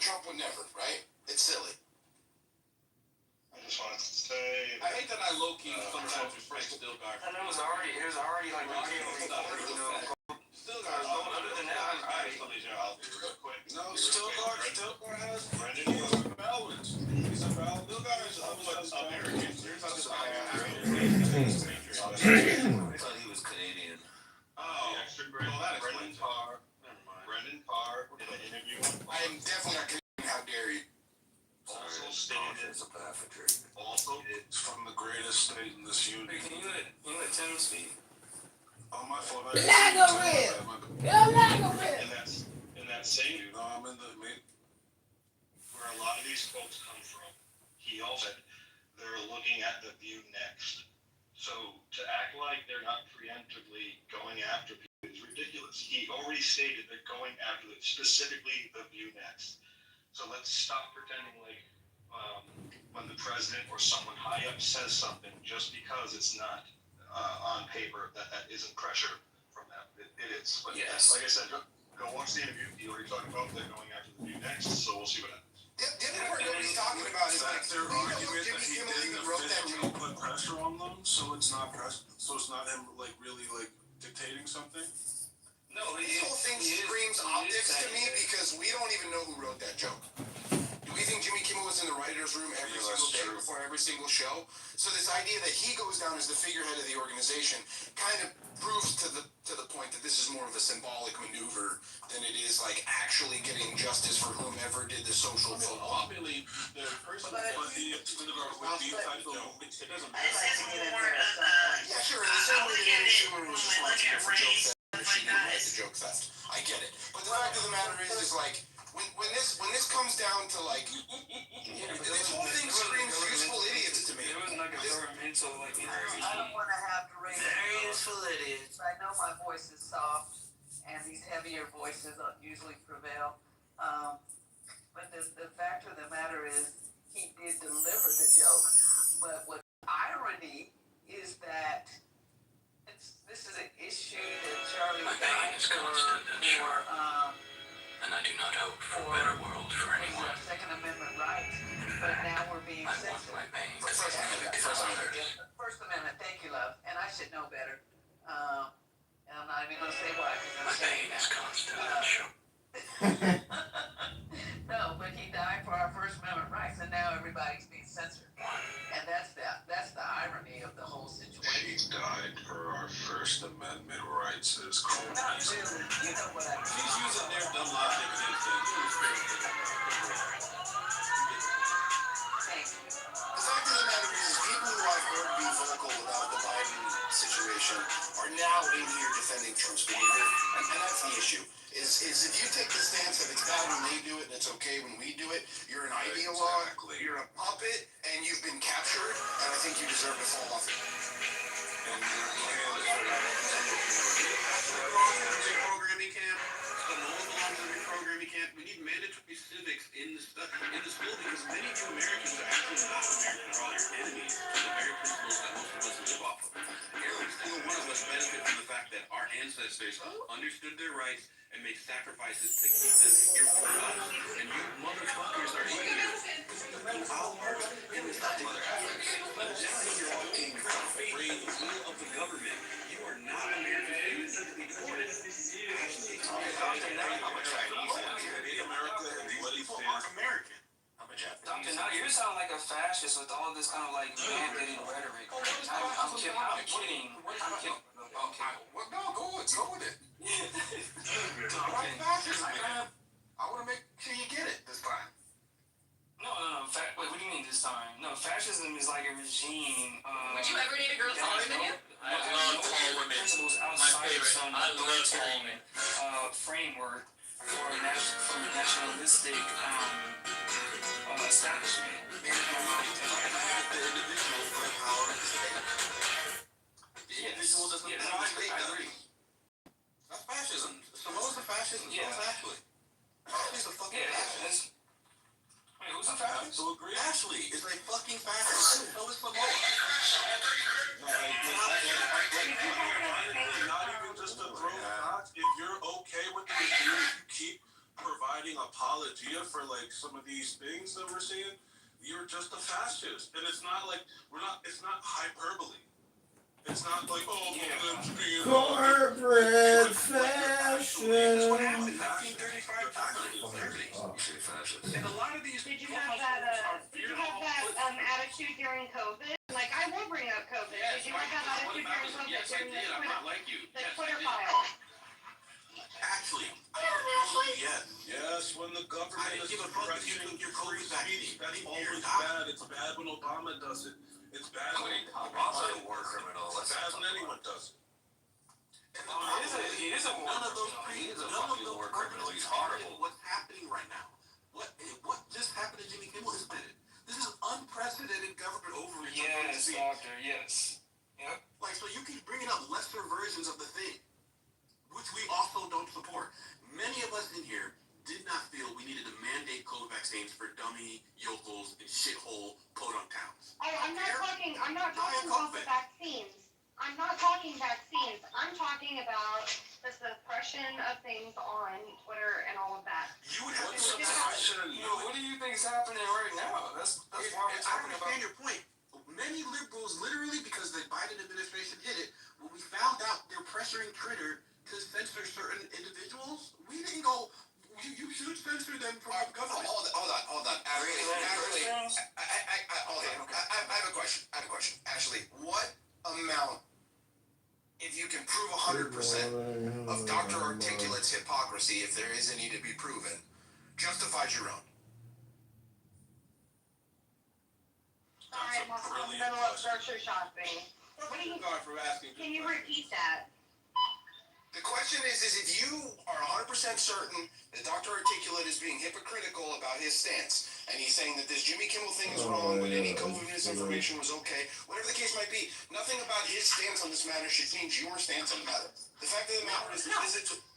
Trump would never, right? It's silly. I just wanted to say. I hate that I low-key sometimes respect Stilgar. And it was already like Stilgar, other than that, real quick. No, Stilgar has balance. He's a balance. Stilgar is American. You're talking about I thought he was Canadian. Oh, Brendan Carr in an interview. I am definitely not Canadian. How dare you? Also stated It's a pathology. Also, It's from the greatest state in this union. Can you let Tim speak? On my phone, in that same I'm in the where a lot of these folks come from. He also said they're looking at the view next. So to act like they're not preemptively going after people is ridiculous. He already stated they're going after it, specifically the view next. So let's stop pretending like when the president or someone high up says something just because it's not on paper that isn't pressure from them. It is. But yes, like I said, go watch the interview. He already talked about they're going after the view next. So we'll see what happens. The other part nobody's talking about is like their argument that he didn't wrote that officially put pressure on them, so it's not him like really like dictating something. No, this whole thing screams optics to me because we don't even know who wrote that joke. Do we think Jimmy Kimmel was in the writer's room every single day before every single show? So this idea that he goes down as the figurehead of the organization kind of proves to the point that this is more of a symbolic maneuver than it is like actually getting justice for whomever did the social faux pas. Ultimately, the person would be type of it doesn't matter. Yeah, sure. In the same way that Amy Schumer was responsible for Joke Fest, she didn't write the Joke Fest. I get it. But the fact of the matter is like when this comes down to like this whole thing screams useful idiots to me. It was like a governmental like I don't want to have to raise Very useful idiots. I know my voice is soft, and these heavier voices usually prevail. But the fact of the matter is, he did deliver the joke. But what irony is that this is an issue that Charlie died for And I do not hope for a better world for anyone. Second Amendment rights. But now we're being I want censored. my pain to First Amendment. First Amendment, thank you, love. And I should know better. And I'm not even going to say why. My pain is constant and sure. No, but he died for our First Amendment rights, and now everybody's being censored. And that's the irony of the whole situation. He died for our First Amendment rights as criminals. Not really, you know what I mean. He's using their dumb logic against them. Thank you. The fact of the matter is, people who I've heard be vocal about the Biden situation are now in here defending Trump's behavior, and that's the issue. Is if you take the stance that it's bad when they do it and it's okay when we do it, you're an ideologue, you're a puppet, and you've been captured, and I think you deserve to fall off it. Reprogramming camp. The reprogramming camp. We need mandatory civics in the school because many new Americans are actually not American or are enemies to the very principles that most of us live off of. Every single one of us benefit from the fact that our ancestors understood their rights and make sacrifices to keep them here for us. And you motherfuckers are in here. I'll work in this particular aspect. But now you're all in free the will of the government. You are not American citizens to be deported. Actually, I'm a Chinese. People aren't American. I'm a Japanese. Dr. Now you sound like a fascist with all this kind of like mandating rhetoric. I'm kidding. Okay. No, go with it. I'm not fascist. I want to make sure you get it this time. No. Wait, what do you mean this time? No, fascism is like a regime. Would you ever date a girl taller than you? I love tall women. Principles My outside of favorite. some I love tall authoritarian women. framework for nationalistic establishment. The individual for power and state. The individual doesn't have a state. I agree. That's fascism. So what was the fascism? Yeah. Ashley. Ashley's a fucking fascist. Wait, who's a fascist? So agree. Ashley is a fucking fascist. So is Samoa. Not even just to throw shots. If you're okay with the regime, you keep providing finding apologia for like some of these things that we're seeing, you're just a fascist. And it's not like it's not hyperbole. It's not like, oh, let's be Corporate fashion. This is what happened in 1935 30s. You say fascist. And a lot of these Did you have that, attitude during COVID? Like, I will bring up COVID. Yes, Did you have that attitude during COVID? yes, I during did. I'm not like you. the Yes, I Twitter did. file? Actually, yes. Yes, when the government I didn't is give a fuck if you suppressing took your free COVID speech, vaccine. that's You're always not. bad. It's bad when Obama does it. It's bad when Obama's a war criminal. it's bad when anyone does it. He is a war None of those criminal. He is a none of fucking those war criminal. He's presidents horrible. What's happening right now? What just happened to Jimmy Kimmel is bad. This is unprecedented government overreach. Yes, doctor, yes. Yep. Like, so you keep bringing up lesser versions of the thing, which we also don't support. Many of us in here did not feel we needed to mandate COVID vaccines for dummy yokels in shithole podunk towns. Oh, I'm not talking about COVID. the vaccines. I'm not talking vaccines. I'm talking about the suppression of things on Twitter and all of that. You would have What to look at suppression? What do you think is happening right now? That's why we're I talking about. understand your point. Many liberals, literally, because the Biden administration did it, when we found out they're pressuring Twitter to censor certain individuals, we didn't go, you should censor them from the government. Hold on. Ashley, I have a question. Ashley, what amount, if you can prove 100% of Dr. Articulate's hypocrisy, if there is any to be proven, justifies your own? Sorry, I'm in the middle of grocery shopping. What do you, God for asking. can you repeat that? The question is if you are 100% certain that Dr. Articulate is being hypocritical about his stance, and he's saying that this Jimmy Kimmel thing is wrong, but any COVID misinformation was okay, whatever the case might be, nothing about his stance on this matter should change your stance on the matter. The fact of the matter is that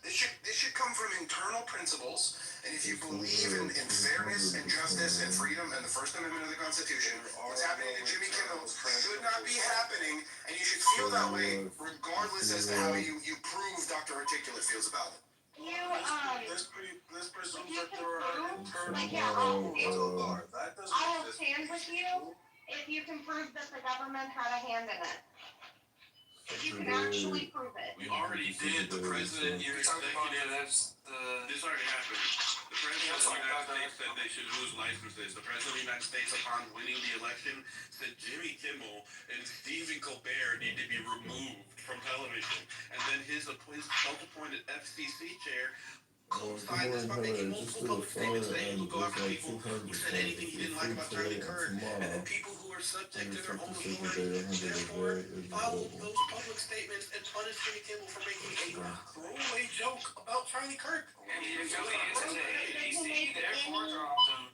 this should come from internal principles, and if you believe in fairness and justice and freedom and the First Amendment of the Constitution, what's happening to Jimmy Kimmel should not be happening, and you should feel that way regardless as to how you prove Dr. Articulate feels about it. This presumes you that can there are prove, internal like, yeah, I'll laws. That doesn't I will exist. stand with you if you can prove that the government had a hand in it. If you can actually prove it. We already did. The president, your You're talking about executive. that's the. This already happened. The president of the United States said they should lose licenses. The president of the United States, upon winning the election, said Jimmy Kimmel and Stephen Colbert need to be removed from television. And then his self-appointed FCC chair co-signed this by making multiple public statements saying he'll go after people who said anything he didn't like about Charlie Kirk. And then people who are subject to their own authority, therefore follow those public statements and punish Jimmy Kimmel for making a throwaway joke about Charlie Kirk. And he affiliates in the ABC, therefore dropped him.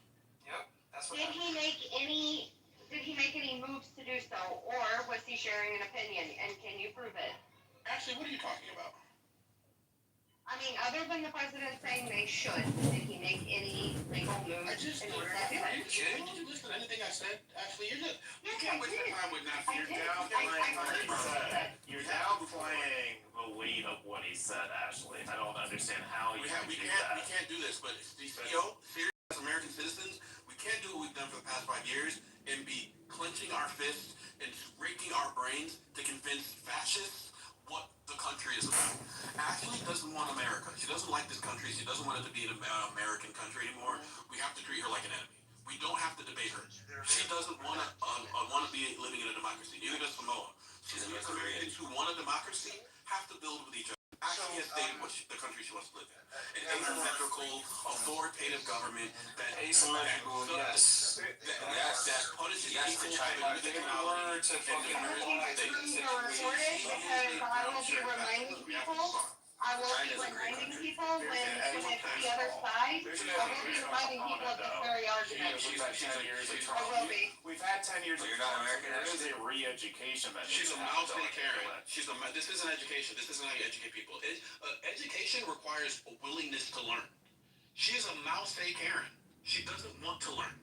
Yep, that's what Did happened. he make any moves to do so, or was he sharing an opinion, and can you prove it? Actually, what are you talking about? I mean, other than the president saying they should, did he make any legal moves in order to do it? Did you listen to anything I said? Actually, you're just... Yes, Can't I waste did. your time with that. I You're did. downplaying. You're downplaying the weight of what he said, Ashley. I don't understand how you can do We that. can't do this, but CEO, serious American citizens, we can't do what we've done for the past 5 years and be clenching our fists and raking our brains to convince fascists what the country is about. Ashley doesn't want America. She doesn't like this country. She doesn't want it to be an American country anymore. We have to treat her like an enemy. We don't have to debate her. She doesn't want to be living in a democracy. Neither does Samoa. She's against Americans who want a democracy have to build with each other. Ashley has stated what the country she wants to live in. An asymmetrical, authoritative government that Asymmetrical, yes. that punishes people I for think the the word to fucking Things are recorded because I will be reminding people, when it's the other side, I will be reminding people of this very argument. She's had 10 years of I trauma. will be. We've had 10 years of You're not trauma. American, There is a re-education that She's needs a to mouse happen. Karen. This isn't education. This isn't how you educate people. Education requires a willingness to learn. She is a mouse Karen. She doesn't want to learn.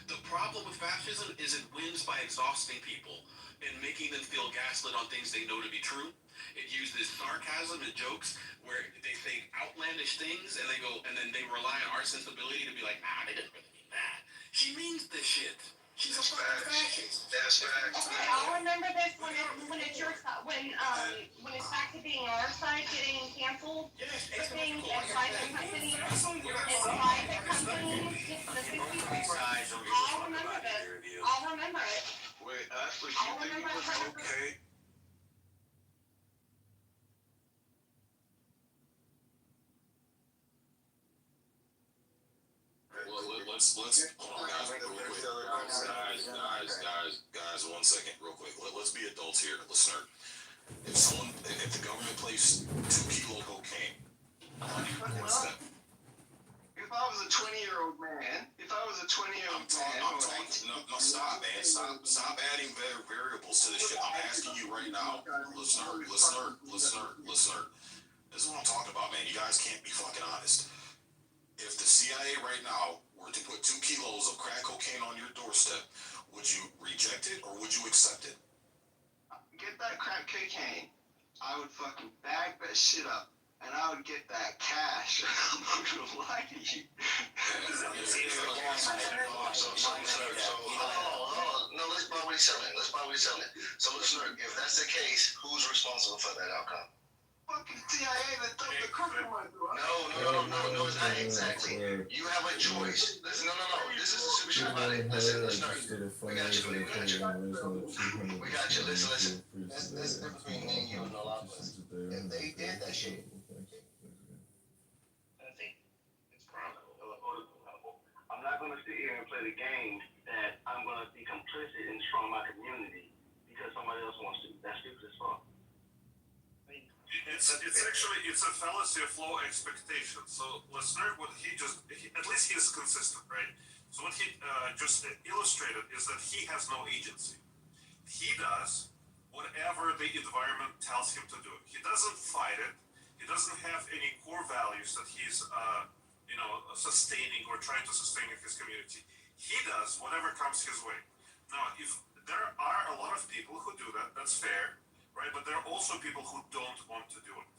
The problem with fascism is it wins by exhausting people and making them feel gaslit on things they know to be true. It uses sarcasm and jokes where they say outlandish things and they go, and then they rely on our sensibility to be like, nah, they didn't really mean that. She means this shit. She's a fucking fascist. That's facts. Okay, I'll remember this when it's your side, when it's back to being our side getting canceled. Yes, For things and private companies, the big people, I'll remember this. I'll remember it. Wait, Ashley, I'll you think it remember was 100%. okay? Well, let's hold on, guys, real quick. Guys, 1 second, real quick. Let's be adults here, listener. If the government placed 2 kilo cocaine on your doorstep. If I was a 20-year-old man, I'm talking. No, stop, man. Stop adding variables to this shit. I'm asking you right now, listener. This is what I'm talking about, man. You guys can't be fucking honest. If the CIA right now were to put 2 kilos of crack cocaine on your doorstep, would you reject it or would you accept it? get that crack cocaine, I would fucking bag that shit up. And I would get that cash. I'm not gonna lie to you. No, let's buy what he's selling. So listener, if that's the case, who's responsible for that outcome? Fucking CIA that took the crook in my door. No, it's not exactly. You have a choice. Listen, no. This is the super shit about it. Listen, we got you. Listen. There's a difference between me and you and a lot of us. If they did that shit. I think it's probably. I'm not going to sit here and play the game that I'm going to be complicit in destroying my community because somebody else wants to. That's stupid as fuck. It's a fallacy of low expectation. So listener, at least he is consistent, right? So what he just illustrated is that he has no agency. He does whatever the environment tells him to do. He doesn't fight it. He doesn't have any core values that he's sustaining or trying to sustain in his community. He does whatever comes his way. Now, if there are a lot of people who do that, that's fair. Right, but there are also people who don't want to do it.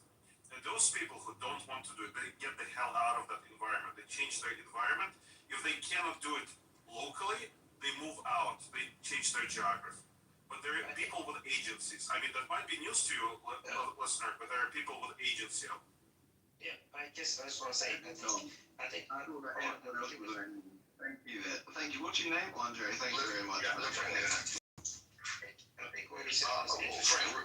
And those people who don't want to do it, they get the hell out of that environment. They change their environment. If they cannot do it locally, they move out. They change their geography. But there are people with agencies. I mean, that might be news to you, listener, but there are people with agency. Yeah, I guess I just want to say, I think. Thank you. Thank you. What's your name, Andre? Thank you very much. I think what he said was interesting.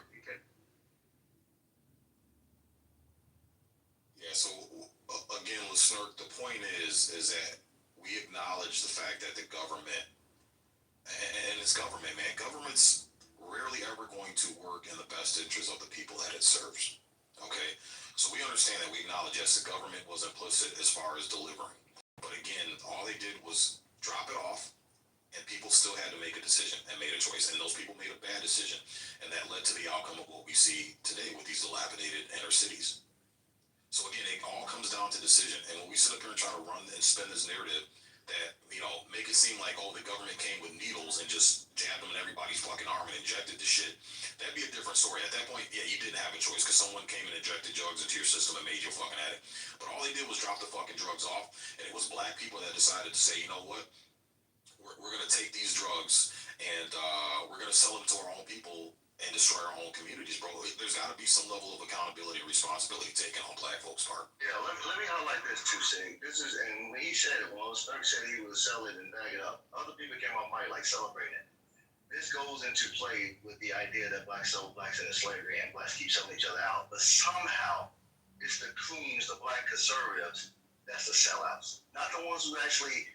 Yeah, so again, listener, the point is that we acknowledge the fact that the government, and it's government, man, government's rarely ever going to work in the best interest of the people that it serves. Okay? So we understand that, we acknowledge, yes, the government was implicit as far as delivering. But again, all they did was drop it off, and people still had to make a decision and made a choice. And those people made a bad decision. And that led to the outcome of what we see today with these dilapidated inner cities. So again, it all comes down to decision. And when we sit up here and try to run and spin this narrative that, make it seem like, the government came with needles and just jabbed them in everybody's fucking arm and injected the shit, that'd be a different story. At that point, yeah, you didn't have a choice because someone came and injected drugs into your system and made you a fucking addict. But all they did was drop the fucking drugs off. And it was black people that decided to say, you know what? We're going to take these drugs and we're going to sell them to our own people and destroy our own communities, bro. There's got to be some level of accountability and responsibility taken on black folks' part. Yeah, let me highlight this too, Sig. And when he said it, Stark said he would sell it and bag it up. Other people came on mic celebrating it. This goes into play with the idea that blacks sold blacks into slavery and blacks keep selling each other out. But somehow, it's the coons, the black conservatives, that's the sellouts. Not the ones who actually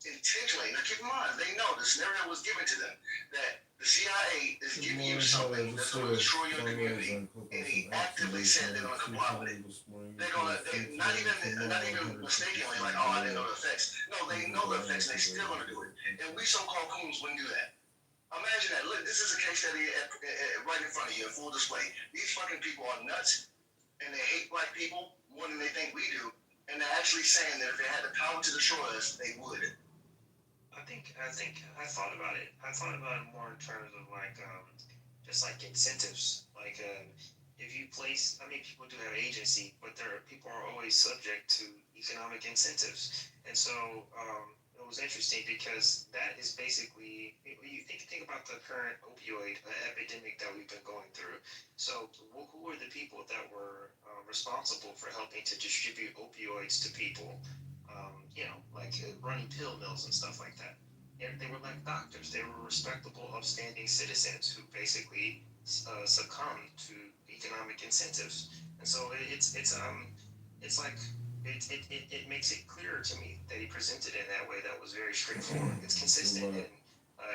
intentionally. Now keep in mind, they know the scenario was given to them that the CIA is giving you something that's going to destroy your community, and he actively said they're going to comply with it. They're not even mistakenly like, I didn't know the effects. No, they know the effects, and they're still going to do it. And we so-called coons wouldn't do that. Imagine that. Look, this is a case study right in front of you, in full display. These fucking people are nuts, and they hate black people more than they think we do, and they're actually saying that if they had the power to destroy us, they would. I thought about it. I thought about it more in terms of just like incentives. if you place, I mean, people do have agency, but people are always subject to economic incentives. And so it was interesting because that is basically, you think about the current opioid epidemic that we've been going through. So who are the people that were responsible for helping to distribute opioids to people? Like running pill mills and stuff like that. And they were like doctors. They were respectable, upstanding citizens who basically succumbed to economic incentives. And so it makes it clearer to me that he presented it in that way. That was very straightforward. It's consistent, and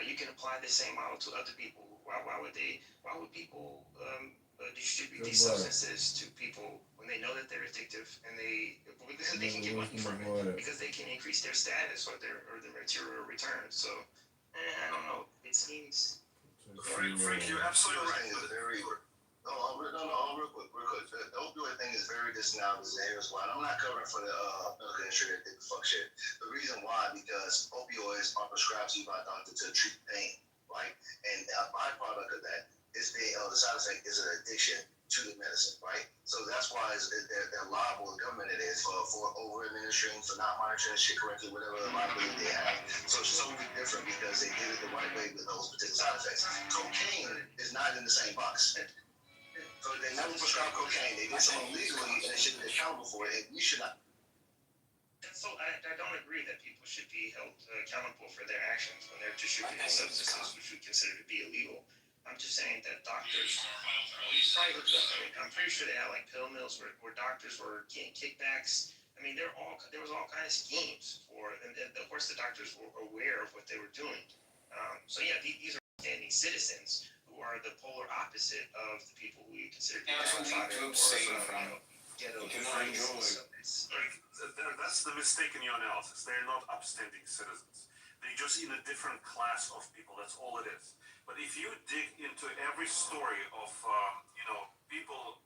you can apply the same model to other people. Why would people distribute these substances to people when they know that they're addictive and because they can get money from it, because they can increase their status or their material returns. So I don't know. It seems. Frank, you're absolutely right. Real quick. The opioid thing is very disannounced and here's why. I'm not covering for the medical industry that did the fuck shit. The reason why, because opioids are prescribed to you by a doctor to treat pain, right? And a byproduct of that is the side effect is an addiction to the medicine, right? So that's why they're liable, the government it is, for over-administering, for not monitoring shit correctly, whatever liability they have. So it's totally different because they did it the right way with those particular side effects. Cocaine is not in the same box. So they never prescribe cocaine. They did something legally, and they should be accountable for it. And we should not. So I don't agree that people should be held accountable for their actions when they're distributing substances which we consider to be illegal. I'm just saying that doctors, I'm pretty sure they had like pill mills where doctors were getting kickbacks. I mean, there was all kinds of schemes and of course the doctors were aware of what they were doing. So yeah, these are standing citizens who are the polar opposite of the people we consider to be to abstain from ghetto. That's the mistake in your analysis. They're not upstanding citizens. They're just in a different class of people. That's all it is. But if you dig into every story of people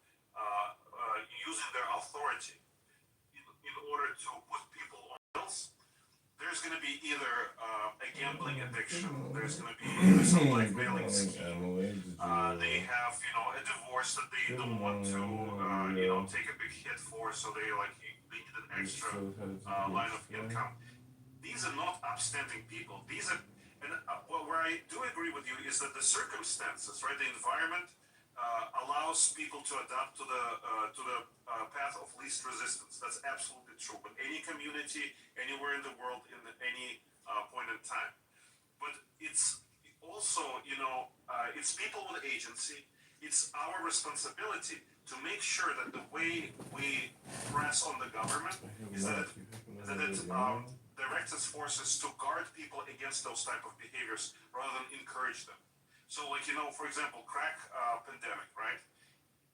using their authority in order to put people on pills, there's going to be either a gambling addiction, there's going to be some blackmailing scheme. They have a divorce that they don't want to take a big hit for, so they need an extra line of income. These are not upstanding people. These are, and where I do agree with you is that the circumstances, right, the environment allows people to adapt to the path of least resistance. That's absolutely true. But any community, anywhere in the world, in any point in time. But it's also, it's people with agency. It's our responsibility to make sure that the way we press on the government is that it directs its forces to guard people against those type of behaviors rather than encourage them. So, for example, crack pandemic, right?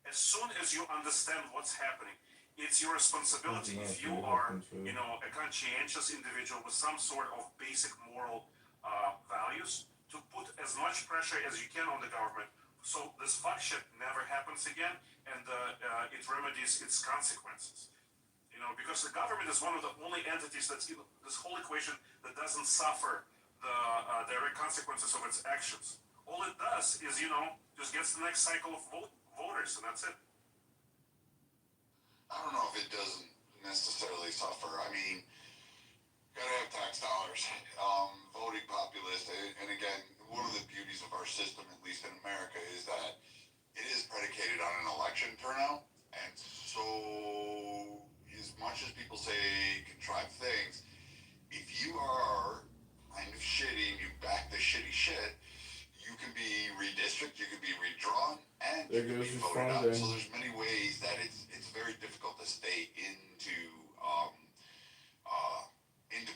As soon as you understand what's happening, it's your responsibility, if you are, a conscientious individual with some sort of basic moral values, to put as much pressure as you can on the government so this fuck shit never happens again and it remedies its consequences. Because the government is one of the only entities that's in this whole equation that doesn't suffer the direct consequences of its actions. All it does is, just gets the next cycle of voters, and that's it. I don't know if it doesn't necessarily suffer. I mean, gotta have tax dollars. Voting populist, and again, one of the beauties of our system, at least in America, is that it is predicated on an election turnout, and so as much as people say contrived things, if you are kind of shitty and you back the shitty shit, you can be redistricted, you can be redrawn, and you can be voted out. So there's many ways that it's very difficult to stay into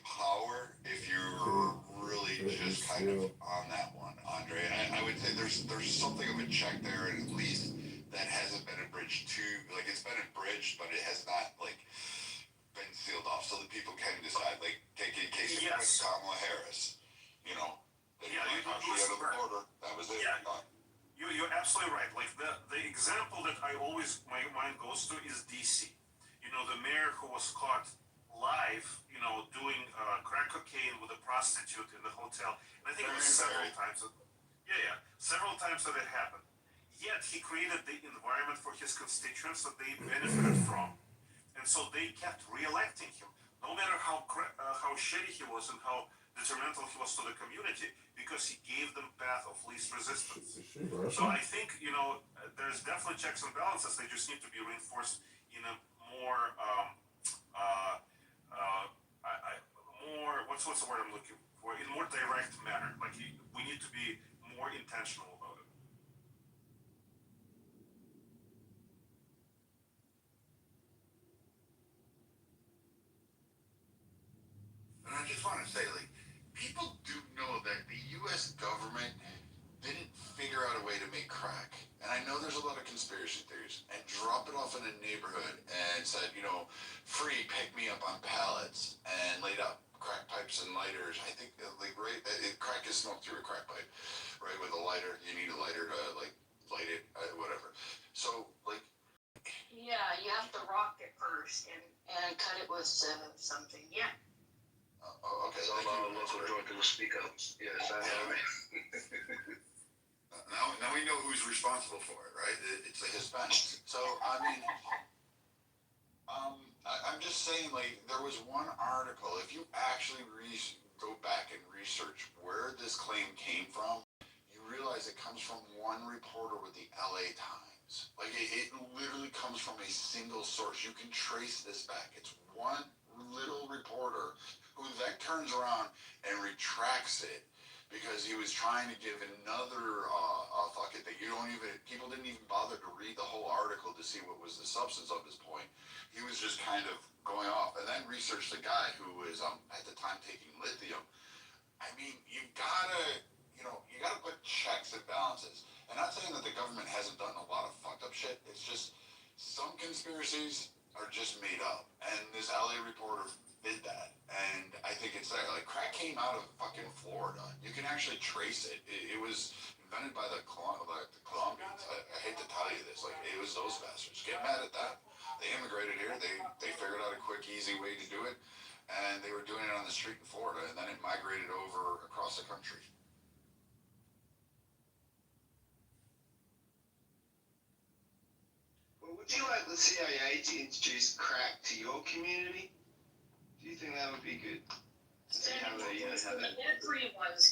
power if you're really just kind of on that one, Andre. And I would say there's something of a check there, at least that hasn't been abridged to, it's been abridged, but it has not been sealed off, so that people can decide. Take in case of Kamala Harris, out of the border. That was it. Yeah. You're absolutely right. The example that my mind goes to is DC. The mayor who was caught live, doing crack cocaine with a prostitute in the hotel. And I think it was several times. Several times that it happened. yet he created the environment for his constituents that they benefited from. And so they kept re-electing him, no matter how shitty he was and how detrimental he was to the community, because he gave them path of least resistance. So I think, there's definitely checks and balances. They just need to be reinforced in a more, what's the word I'm looking for? In a more direct manner. Like, we need to be more intentional about it. And I just want to say, like, people do know that the U.S. government didn't figure out a way to make crack. And I know there's a lot of conspiracy theories. And drop it off in a neighborhood and said, free, pick me up on pallets, and laid out crack pipes and lighters. I think, crack is smoked through a crack pipe, right? With a lighter, you need a lighter to, light it, whatever. So, yeah, you have to rock it first and cut it with something. Yeah. Okay. It's all about local drug and speak up. Yes, I know. Now we know who's responsible for it, right? It's the Hispanics. So, I mean, I'm just saying, there was one article, if you actually go back and research where this claim came from, you realize it comes from one reporter with the LA Times. It literally comes from a single source. You can trace this back. It's one little reporter who then turns around and retracts it because he was trying to give another fucking thing. People didn't even bother to read the whole article to see what was the substance of his point. He was just kind of going off, and then researched the guy who was at the time taking lithium. I mean, you gotta put checks and balances. And not saying that the government hasn't done a lot of fucked up shit. It's just some conspiracies are just made up, and this LA reporter did that. And I think it's there. Crack came out of fucking Florida. You can actually trace it. It was invented by the Colombians. I hate to tell you this. It was those bastards. Get mad at that. They immigrated here. They figured out a quick, easy way to do it. And they were doing it on the street in Florida. And then it migrated over across the country. Well, would you like the CIA to introduce crack to your community? Do you think that would be good? Everyone's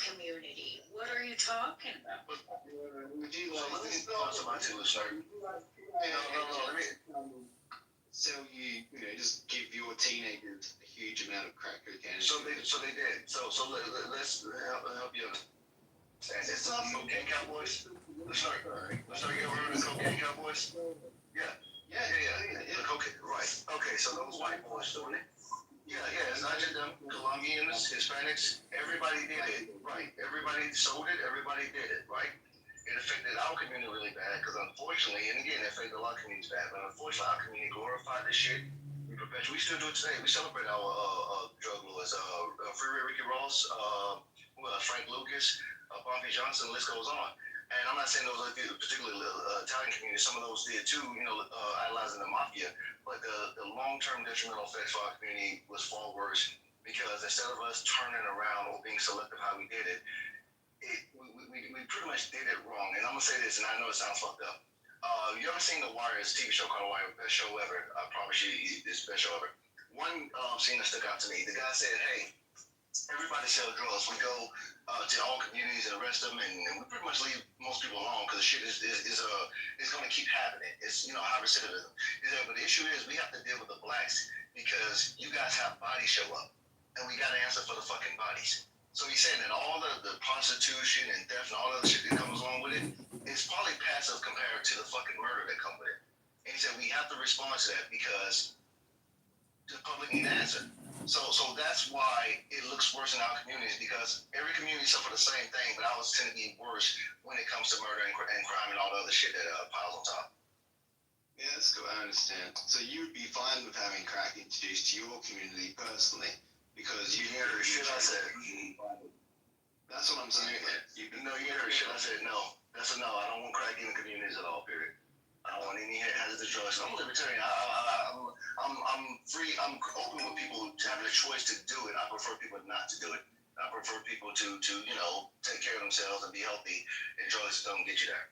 community. What are you talking about? Would you So let me talk about you, sir. So just give your teenagers a huge amount of crack cocaine. So they did. So let's help you understand. It's the cocaine cowboys. Let's start getting rid of the cocaine cowboys. Yeah. Okay, right. Okay, so those white boys doing it. Yeah, it's not just them. Colombians, Hispanics, everybody did it, right? Everybody sold it, everybody did it, right? It affected our community really bad because unfortunately, and again, it affected a lot of communities bad, but unfortunately, our community glorified this shit. We still do it today. We celebrate our drug lords. Free Ricky Ross, Frank Lucas, Bumpy Johnson, the list goes on. And I'm not saying those are particularly Italian communities. Some of those did too, idolizing the mafia. But the long-term detrimental effects for our community was far worse because instead of us turning around or being selective how we did it, we pretty much did it wrong. And I'm going to say this, and I know it sounds fucked up. You ever seen The Wire? It's a TV show called The Wire, best show ever. I promise you, it's the best show ever. One scene that stuck out to me, the guy said, hey, everybody sells drugs. We go to all communities and arrest them, and we pretty much leave most people alone because the shit is going to keep happening. It's high recidivism. But the issue is we have to deal with the blacks because you guys have bodies show up, and we got to answer for the fucking bodies. So he's saying that all the prostitution and theft and all the other shit that comes along with it is probably passive compared to the fucking murder that comes with it. And he said we have to respond to that because the public need an answer. So that's why it looks worse in our communities because every community suffer the same thing, but ours tend to be worse when it comes to murder and crime and all the other shit that piles on top. Yeah, that's cool. I understand. So you would be fine with having crack introduced to your community personally because you hear the shit I said. That's what I'm saying. You hear the shit I said. No, that's a no. I don't want crack in the communities at all. Period. I don't want any hazardous drugs. I'm a libertarian. I'm free. I'm open with people having a choice to do it. I prefer people not to do it. I prefer people to take care of themselves and be healthy, and drugs don't get you there.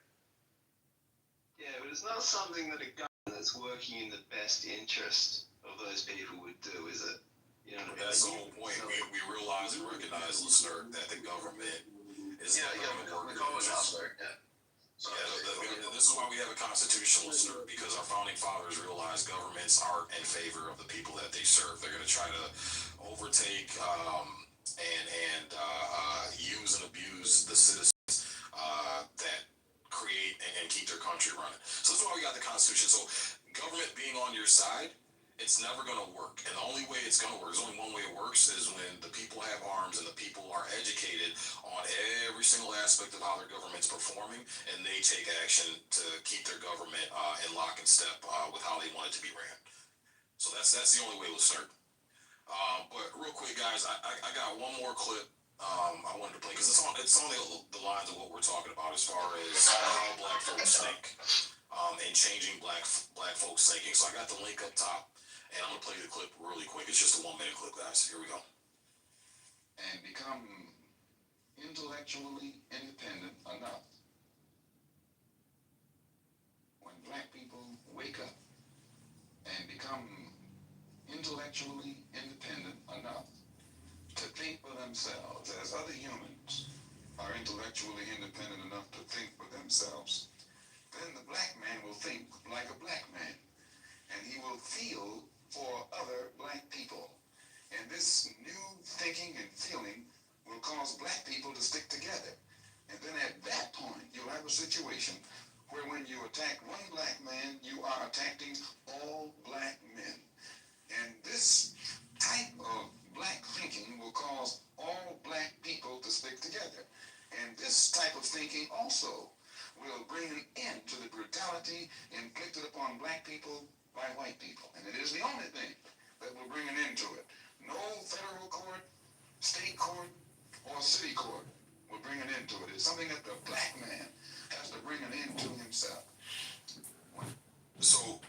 Yeah, but it's not something that a government that's working in the best interest of those people would do, is it? You know what I mean? That's the whole point. We realize and recognize, listener, that the government is Yeah, we call it counselor. Yeah. So this is why we have a constitution, listener, because our founding fathers realized governments aren't in favor of the people that they serve. They're going to try to overtake and use and abuse the citizens that create and keep their country running. So this is why we got the Constitution. So government being on your side, it's never going to work. And the only way it's going to work, there's only one way it works, is when the people have arms and the people are educated on every single aspect of how their government's performing, and they take action to keep their government in lock and step with how they want it to be ran. So that's the only way we'll start. But real quick, guys, I got one more clip I wanted to play, because it's on the lines of what we're talking about as far as how black folks think and changing black folks thinking. So I got the link up top, and I'm going to play the clip really quick. It's just a 1 minute clip, guys. Here we go. And become intellectually independent enough. When black people wake up and become intellectually independent enough to think for themselves, as other humans are intellectually independent enough to think for themselves, then the black man will think like a black man, and he will feel for other black people. And this new thinking and feeling will cause black people to stick together. And then at that point, you'll have a situation where when you attack one black man, you are attacking all black men. And this type of black thinking will cause all black people to stick together. And this type of thinking also will bring an end to the brutality inflicted upon black people by white people. And it is the only thing that will bring an end to it. No federal court, state court, or city court will bring an end to it. It's something that the black man has to bring an end to himself. So,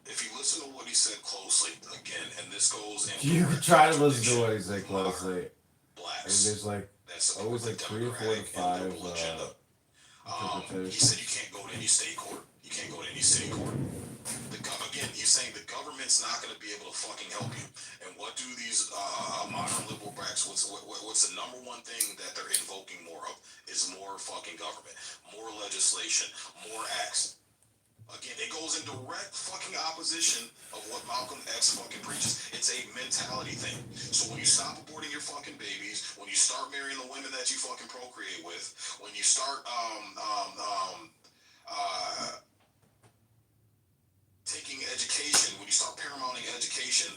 if you listen to what he said closely, again, and this goes into... You try to listen to what he said closely. Blacks. There's like always like 3 or 4 to 5 interpretations. He said you can't go to any state court. You can't go to any city court. Again, he's saying the government's not going to be able to fucking help you. And what do these modern liberal bracks, what's the number one thing that they're invoking more of is more fucking government, more legislation, more acts. Again, it goes in direct fucking opposition of what Malcolm X fucking preaches. It's a mentality thing. So when you stop aborting your fucking babies, when you start marrying the women that you fucking procreate with, when you start taking education, when you start paramounting education,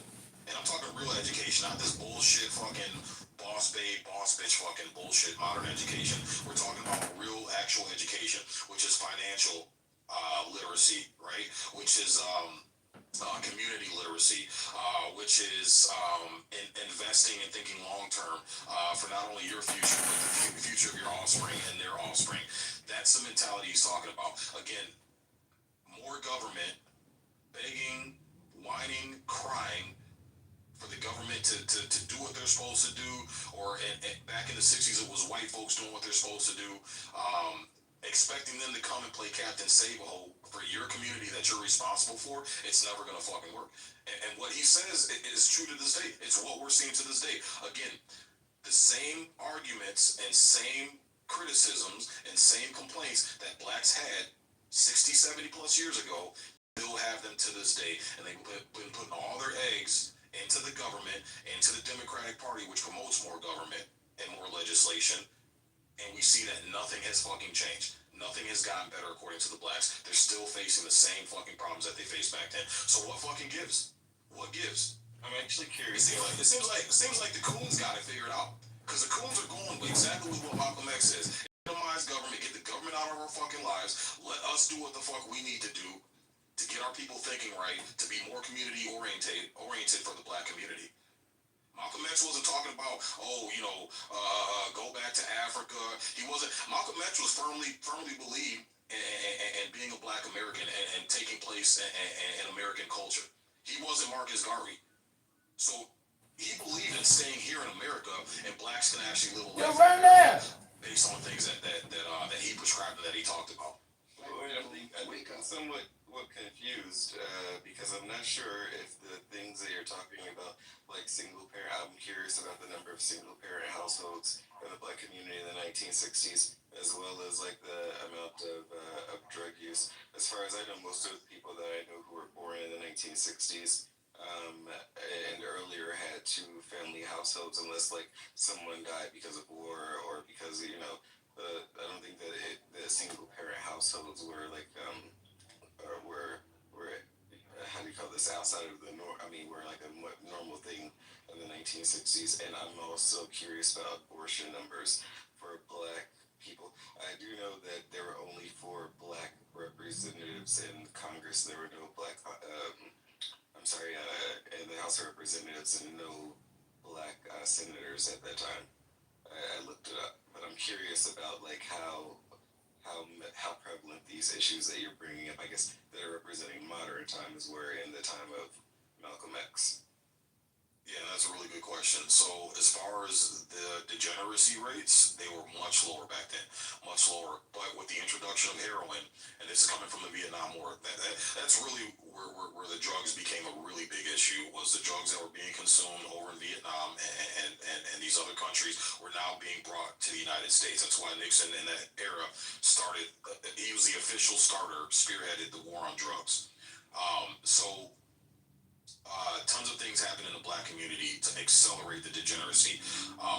and I'm talking real education, not this bullshit fucking boss babe, boss bitch fucking bullshit modern education. We're talking about real actual education, which is financial literacy, right? Which is community literacy, which is investing and thinking long term for not only your future, but the future of your offspring and their offspring. That's the mentality he's talking about. Again, more government, begging, whining, crying for the government to do what they're supposed to do, or back in the 60s it was white folks doing what they're supposed to do, expecting them to come and play Captain Save-A-Ho for your community that you're responsible for. It's never going to fucking work. And what he says is true to this day. It's what we're seeing to this day. Again, the same arguments and same criticisms and same complaints that blacks had 60, 70 plus years ago, still have them to this day. And they've been putting all their eggs into the government, into the Democratic Party, which promotes more government and more legislation. And we see that nothing has fucking changed. Nothing has gotten better according to the blacks. They're still facing the same fucking problems that they faced back then. So what fucking gives? What gives? I'm actually curious. It seems like the coons got it figured out. Because the coons are going with exactly what Malcolm X says. Minimize government, get the government out of our fucking lives. Let us do what the fuck we need to do to get our people thinking right, to be more community oriented for the black community. Malcolm X wasn't talking about, go back to Africa. He wasn't. Malcolm X was firmly believed in being a black American and taking place in American culture. He wasn't Marcus Garvey. So he believed in staying here in America, and blacks can actually live a life based on things that he prescribed and that he talked about. I'm somewhat confused because I'm not sure if the things that you're talking about, like single parent, I'm curious about the number of single parent households in the black community in the 1960s, as well as like the amount of drug use. As far as I know, most of the people that I know who were born in the 1960s and earlier had two family households, unless like someone died because of war or because I don't think that the single parent households were like or were how do you call this, outside of the norm? I mean, were like a normal thing in the 1960s. And I'm also curious about abortion numbers for black people. I do know that there were only 4 black representatives in Congress. There were no black. In the House of Representatives, and no black senators at that time. I looked it up, but I'm curious about like how prevalent these issues that you're bringing up, I guess, that are representing modern times were in the time of Malcolm X. Yeah, that's a really good question. So as far as the degeneracy rates, they were much lower back then, much lower. But with the introduction of heroin, and this is coming from the Vietnam War, that's really where the drugs became a really big issue, was the drugs that were being consumed over in Vietnam and these other countries were now being brought to the United States. That's why Nixon in that era started, he was the official starter, spearheaded the war on drugs. Tons of things happened in the black community to accelerate the degeneracy.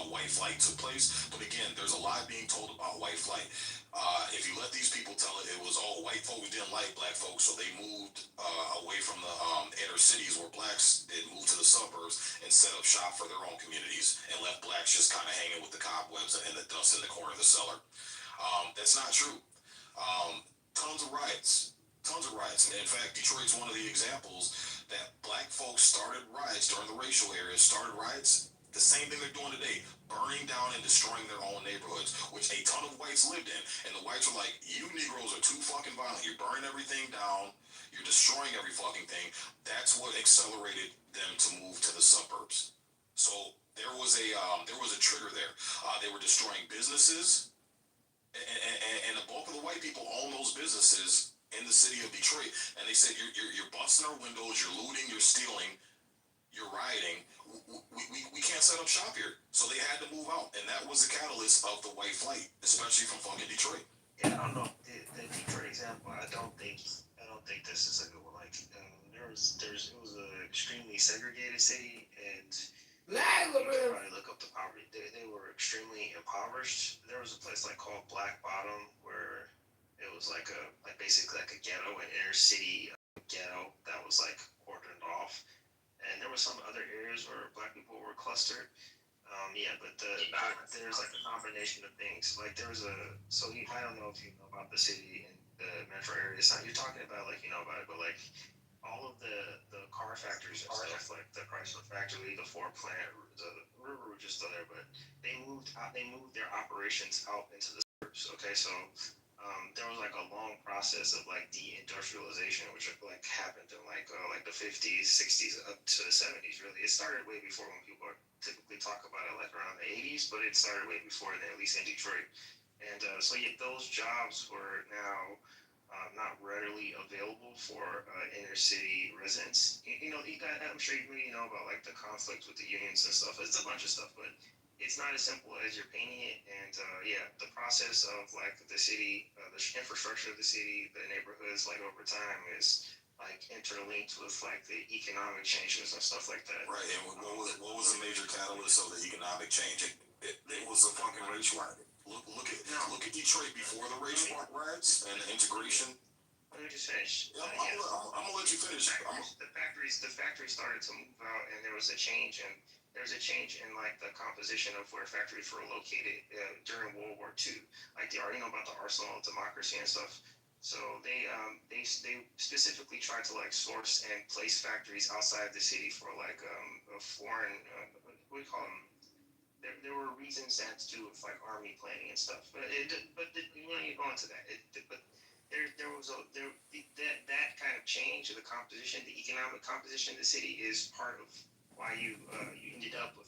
White flight took place, but again, there's a lot being told about white flight. If you let these people tell it, it was, white folks didn't like black folks, so they moved away from the inner cities where blacks did move to the suburbs and set up shop for their own communities and left blacks just kind of hanging with the cobwebs and the dust in the corner of the cellar. That's not true. Tons of riots. And in fact, Detroit's one of the examples that black folks started riots during the racial era, the same thing they're doing today, burning down and destroying their own neighborhoods, which a ton of whites lived in. And the whites were like, you Negroes are too fucking violent. You're burning everything down. You're destroying every fucking thing. That's what accelerated them to move to the suburbs. So there was a trigger there. They were destroying businesses, and the bulk of the white people own those businesses in the city of Detroit, and they said you're busting our windows, you're looting, you're stealing, you're rioting. We can't set up shop here, so they had to move out, and that was the catalyst of the white flight, especially from fucking Detroit. Yeah, I don't know the Detroit example. I don't think this is a good one. Like it was an extremely segregated city, and you can probably look up the poverty. They were extremely impoverished. There was a place called Black Bottom where it was basically like a ghetto, an inner city ghetto that was cordoned off, and there were some other areas where black people were clustered. But there's a combination of things. I don't know if you know about the city and the metro area. It's not, you're talking about you know about it, but all of the car factories and stuff, like the Chrysler factory, the Ford plant, the railroad just still there, but they moved their operations out into the suburbs. Okay, so there was a long process of deindustrialization, which happened in the 50s, 60s, up to the 70s. Really, it started way before when people typically talk about it around the 80s, but it started way before then, at least in Detroit. And those jobs were now not readily available for inner city residents. I'm sure you really know about the conflict with the unions and stuff. It's a bunch of stuff, but it's not as simple as you're painting it. And the process of the city, the infrastructure of the city, the neighborhoods, over time is interlinked with the economic changes and stuff like that. Right. And what was the major catalyst of the economic change? It was the fucking race riot. Look at Detroit before the race riots and the integration. Let me just finish. Yeah, I'm gonna let you finish. The factories started to move out, and there was a change, and there's a change in the composition of where factories were located during World War II. They already know about the arsenal of democracy and stuff. So they specifically tried to source and place factories outside the city for a foreign what do you call them? There were reasons that had to do with army planning and stuff. But you want to go into that. There was that kind of change of the composition, the economic composition of the city is part of why you ended up with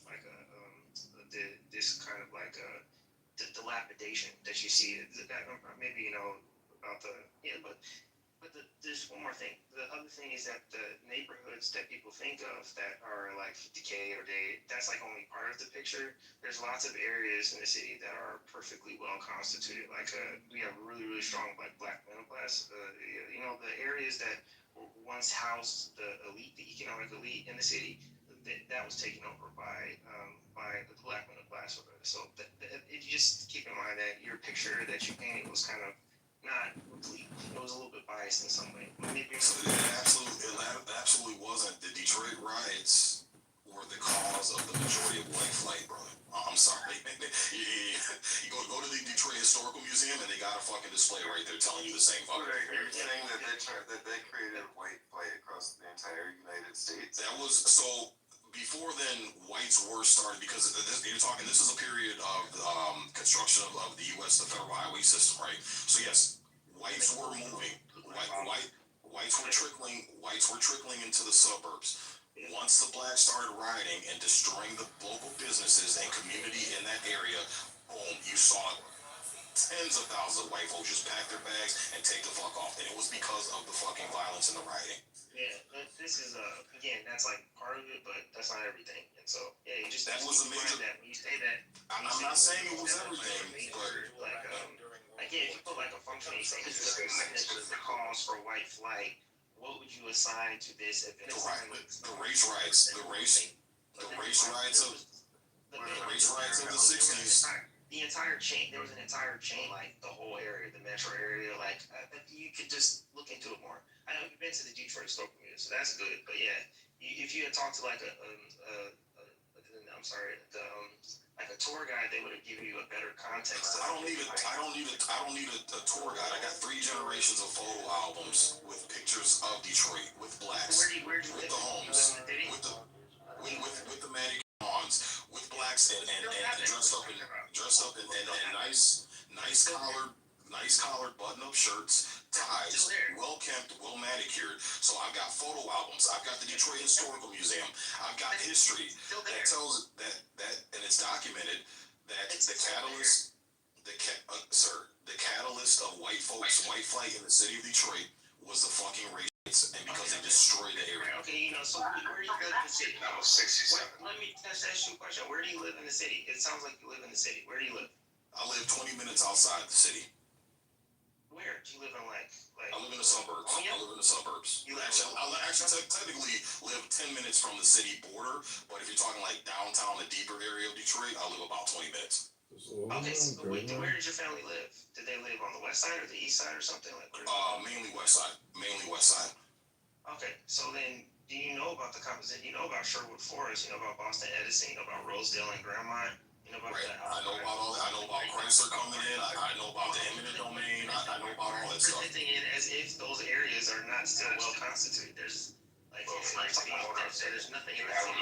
this kind of the dilapidation that you see. Maybe about the there's one more thing. The other thing is that the neighborhoods that people think of that are like 50K or that's like only part of the picture. There's lots of areas in the city that are perfectly well constituted. Like we have really really strong black middle class. You know, the areas that once housed the elite, the economic elite in the city, that was taken over by the black middle class. So if you just keep in mind that your picture that you painted was kind of not complete. It was a little bit biased in some way. Maybe it absolutely wasn't. The Detroit riots were the cause of the majority of white flight, brother. I'm sorry. You go to the Detroit Historical Museum and they got a fucking display right there telling you the same fucking thing. You're saying that they created white flight across the entire United States? That was so. Before then, whites were started because you're talking. This is a period of construction of the U.S. the federal highway system, right? So yes, whites were moving. Whites were trickling into the suburbs. Once the blacks started rioting and destroying the local businesses and community in that area, boom, you saw tens of thousands of white folks just pack their bags and take the fuck off, and it was because of the fucking violence and the rioting. Yeah, this is again, that's like part of it, but that's not everything. And so yeah, you just that was a major. That when you say that, I'm not saying it was everything, but like yeah, if you put like a function, you say this is the cause for white flight. What would you assign to this event? The race riots of the 60s. The entire chain, there was an entire chain, like the whole area, the metro area, like you could just look into it more. I know you've been to the Detroit Historical Museum, so that's good. But yeah, if you had talked to like a tour guide, they would have given you a better context. I don't need a tour guide. I got 3 generations of photo albums with pictures of Detroit, with blacks, with the homes, with the manicured lawns, with blacks and dressed up in nice collared button-up shirts, ties, well kept, well manicured. So I've got photo albums. I've got the Detroit Historical Museum. I've got history that tells that and it's documented that the catalyst of white folks, white flight in the city of Detroit was the fucking race, and because they destroyed the area. Okay, so where do you live in the city? That was 67. Let me ask you a question. Where do you live in the city? It sounds like you live in the city. Where do you live? I live 20 minutes outside the city. Where? Do you live in like? I live in the suburbs. Oh, yeah? I live in the suburbs. I technically live 10 minutes from the city border, but if you're talking like downtown, the deeper area of Detroit, I live about 20 minutes. Okay, so where did your family live? Did they live on the west side or the east side or something like that? Mainly west side. Okay, so then do you know about the composition? You know about Sherwood Forest, you know about Boston Edison, you know about Rosedale and Grandmont, you know about that. I know about all that. I know about Chrysler coming in. I know about the eminent domain. I know about all that stuff. Presenting it as if those areas are not still well constituted. There's like there's nothing in the city.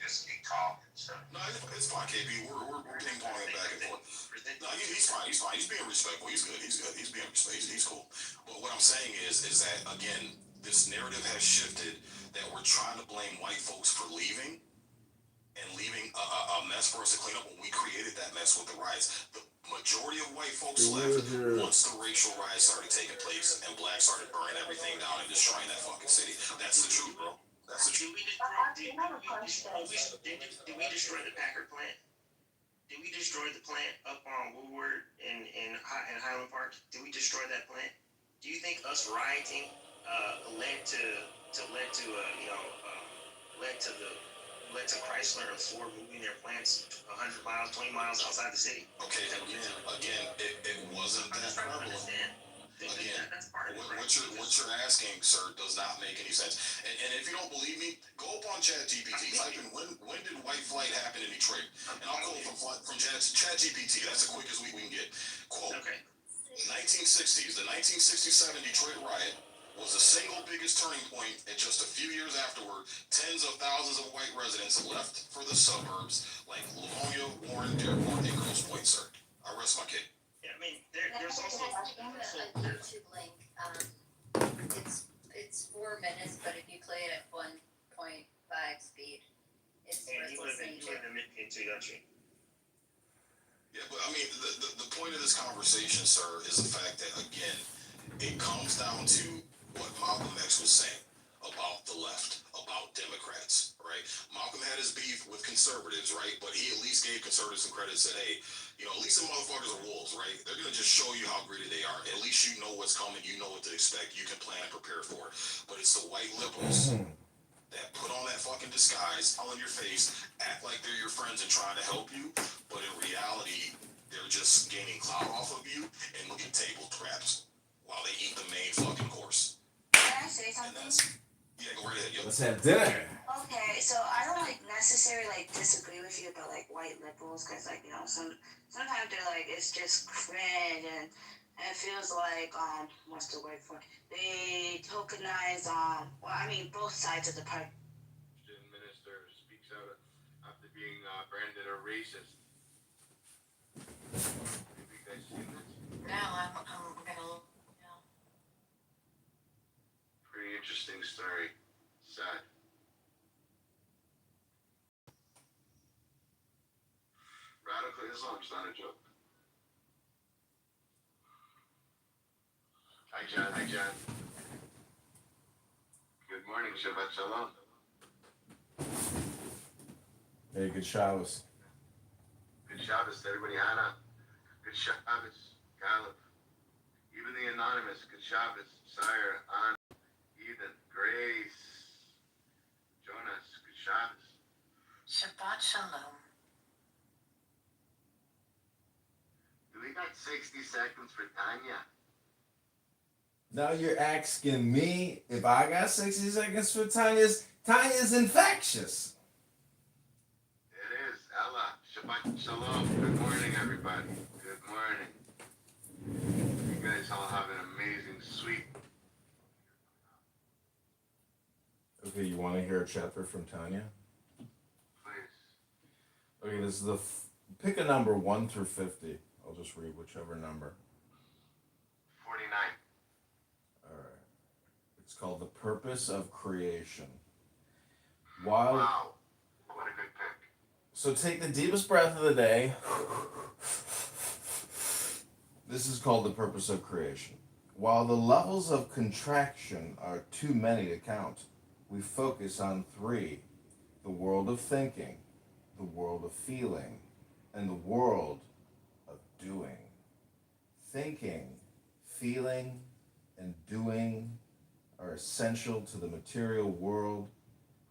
Just keep talking. So. No, it's fine, KB. We're ping ponging back and forth. No, he's fine. He's being respectful. He's good. He's being respectful. He's cool. But what I'm saying is that again, this narrative has shifted that we're trying to blame white folks for leaving and leaving a mess for us to clean up when we created that mess with the riots. The majority of white folks left once the racial riots started taking place and blacks started burning everything down and destroying that fucking city. That's the truth, bro. That's the truth. Did we destroy the Packard plant? Did we destroy the plant up on Woodward in Highland Park? Did we destroy that plant? Do you think us rioting led to Chrysler and Ford moving their plants 100 miles, 20 miles outside the city? Okay, again, it wasn't that prevalent. Again, what you're asking, sir, does not make any sense. And if you don't believe me, go up on ChatGPT. Type in when did white flight happen in Detroit, and I'll quote from ChatGPT. That's the quickest we can get. Quote: 1960s, the 1967 Detroit riot was the single biggest turning point, and just a few years afterward, tens of thousands of white residents left for the suburbs like Livonia, Warren, Dearborn, and Grosse Pointe, sir. I rest my case. Yeah, I mean, there's also a YouTube link. It's 4 minutes, but if you play it at 1.5 speed, it's worth listening to. You live in Michigan too, don't you? Yeah, but I mean, the point of this conversation, sir, is the fact that, again, it comes down to what Malcolm X was saying about the left, about Democrats, right? Malcolm had his beef with conservatives, right? But he at least gave conservatives some credit, said, hey, you know, at least the motherfuckers are wolves, right? They're going to just show you how greedy they are. At least you know what's coming, you know what to expect, you can plan and prepare for it. But it's the white liberals that put on that fucking disguise, all in your face, act like they're your friends and trying to help you, but in reality, they're just gaining clout off of you and looking table scraps while they eat the main fucking course. Can I say something? Yeah, go right ahead. Yo. Let's have dinner. Okay, so I don't like necessarily like disagree with you about like white liberals because like you know sometimes they're like it's just cringe and it feels like what's the word for it? They tokenize well I mean both sides of the party. Minister speaks out after being branded a racist. Have you guys seen this? No, I'm gonna look. No. Pretty interesting story. Sad. Radical Islam's not a joke. Hi, John. Hi, John. Good morning. Shabbat Shalom. Hey, good Shabbos. Good Shabbos to everybody. Hannah. Good Shabbos. Caleb. Even the anonymous. Good Shabbos. Sire. Anna. Ethan. Grace. Jonas. Good Shabbos. Shabbat Shalom. Do we got 60 seconds for Tanya? Now you're asking me if I got 60 seconds for Tanya's. Tanya's infectious. It is. Ella. Shabbat Shalom. Good morning, everybody. Good morning. You guys all have an amazing, sweet. Okay, you want to hear a chapter from Tanya? Please. Okay, this is pick a number 1 through 50. I'll just read whichever number. 49. All right. It's called The Purpose of Creation. While, wow. What a good pick. So take the deepest breath of the day. This is called The Purpose of Creation. While the levels of contraction are too many to count, we focus on 3. The world of thinking, the world of feeling, and the world of doing. Thinking, feeling, and doing are essential to the material world,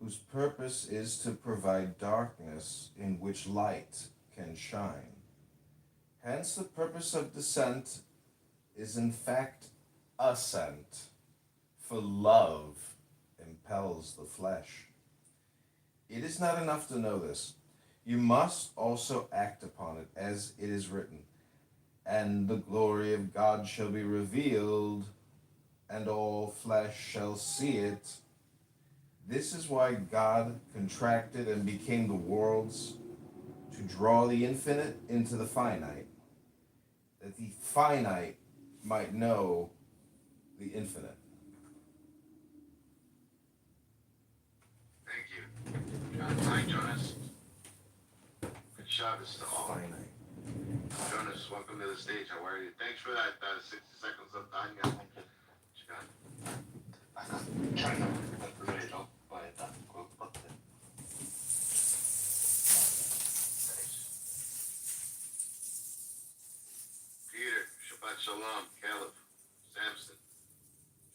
whose purpose is to provide darkness in which light can shine. Hence, the purpose of descent is in fact ascent, for love impels the flesh. It is not enough to know this. You must also act upon it, as it is written, and the glory of God shall be revealed, and all flesh shall see it. This is why God contracted and became the worlds, to draw the infinite into the finite, that the finite might know the infinite. Thank you. John, hi, Jonas. Good Shabbos to all. Finite. Jonas, welcome to the stage. How are you? Thanks for that 60 seconds of Tanya. Peter, Shabbat Shalom. Caleb, Samson,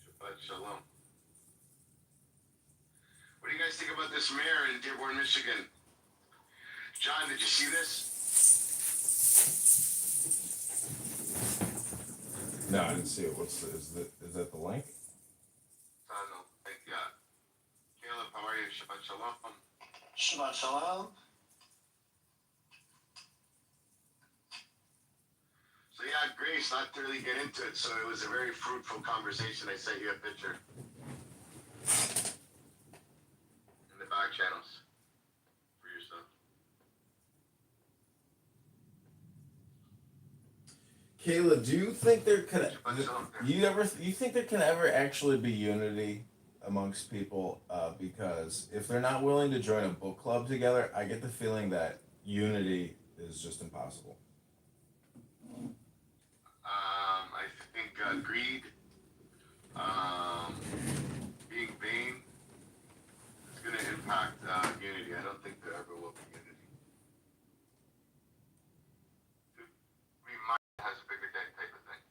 Shabbat Shalom. What do you guys think about this mayor in Dearborn, Michigan? John, did you see this? No, I didn't see it. Is that the link? No, thank God. Caleb, how are you? Shabbat Shalom. Shabbat Shalom. So yeah, Grace, not to really get into it, so it was a very fruitful conversation. I sent you a picture in the back channels for yourself. Kayla, do you think there could you think there can ever actually be unity amongst people? Because if they're not willing to join a book club together, I get the feeling that unity is just impossible. greed, being vain, it's going to impact unity. I don't think there ever will be unity. Mine has a bigger dick type of thing.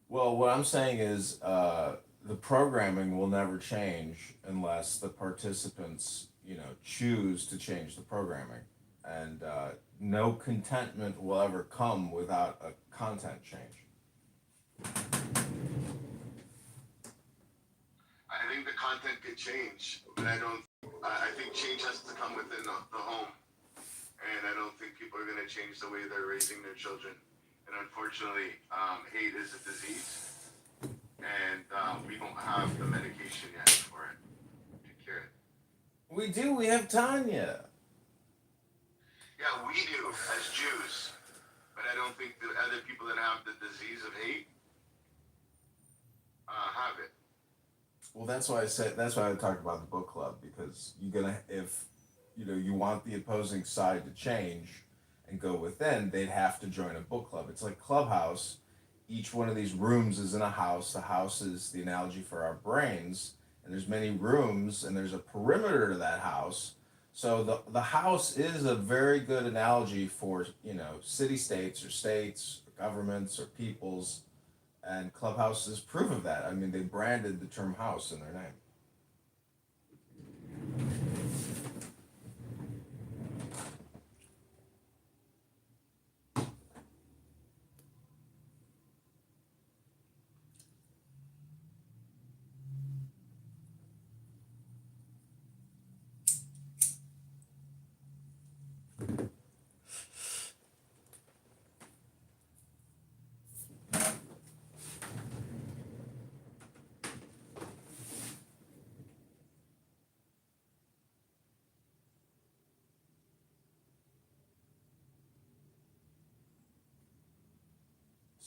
Well, what I'm saying is the programming will never change unless the participants, choose to change the programming. And no contentment will ever come without a content change. I think the content could change, but I think change has to come within the home. And I don't think people are going to change the way they're raising their children. And unfortunately, hate is a disease. And we don't have the medication yet for it to cure it. We do. We have Tanya. Yeah, we do as Jews. But I don't think the other people that have the disease of hate have it. Well, that's why I talked about the book club, because if you want the opposing side to change and go within, they'd have to join a book club. It's like Clubhouse. Each one of these rooms is in a house. The house is the analogy for our brains, and there's many rooms, and there's a perimeter to that house. So the house is a very good analogy for city-states or states, or governments, or peoples. And Clubhouse is proof of that. I mean, they branded the term house in their name.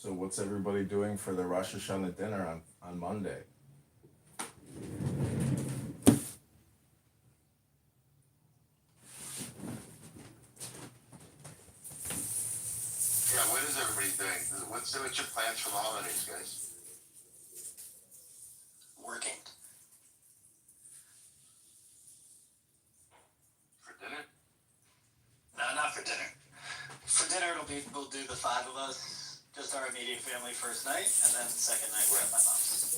So what's everybody doing for the Rosh Hashanah dinner on Monday? Yeah, what is everybody doing? What's your plans for the holidays, guys? Working. For dinner? No, not for dinner. For dinner, we'll do the five of us, just our immediate family first night, and then second night we're at my mom's.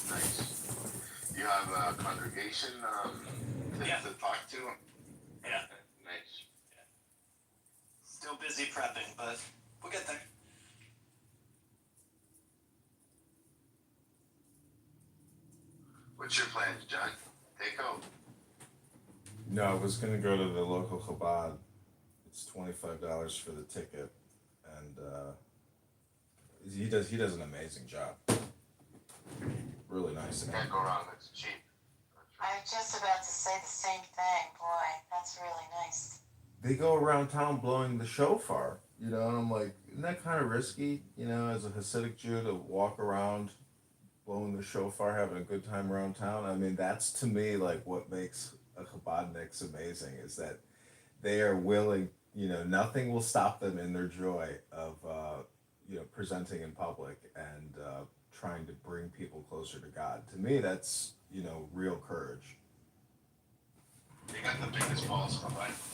Nice. You have a congregation to talk to? Yeah. Nice. Yeah. Still busy prepping, but we'll get there. What's your plans, John? Take home. No, I was gonna go to the local Chabad. It's $25 for the ticket, and he does an amazing job. Really nice. Can't go wrong. It's cheap. I was just about to say the same thing. Boy, that's really nice. They go around town blowing the shofar, and I'm like, isn't that kind of risky, as a Hasidic Jew to walk around blowing the shofar, having a good time around town? I mean, that's to me like what makes a Chabadniks amazing, is that they are willing, nothing will stop them in their joy of, presenting in public and trying to bring people closer to God. To me, that's, real courage. They got the biggest balls in my life.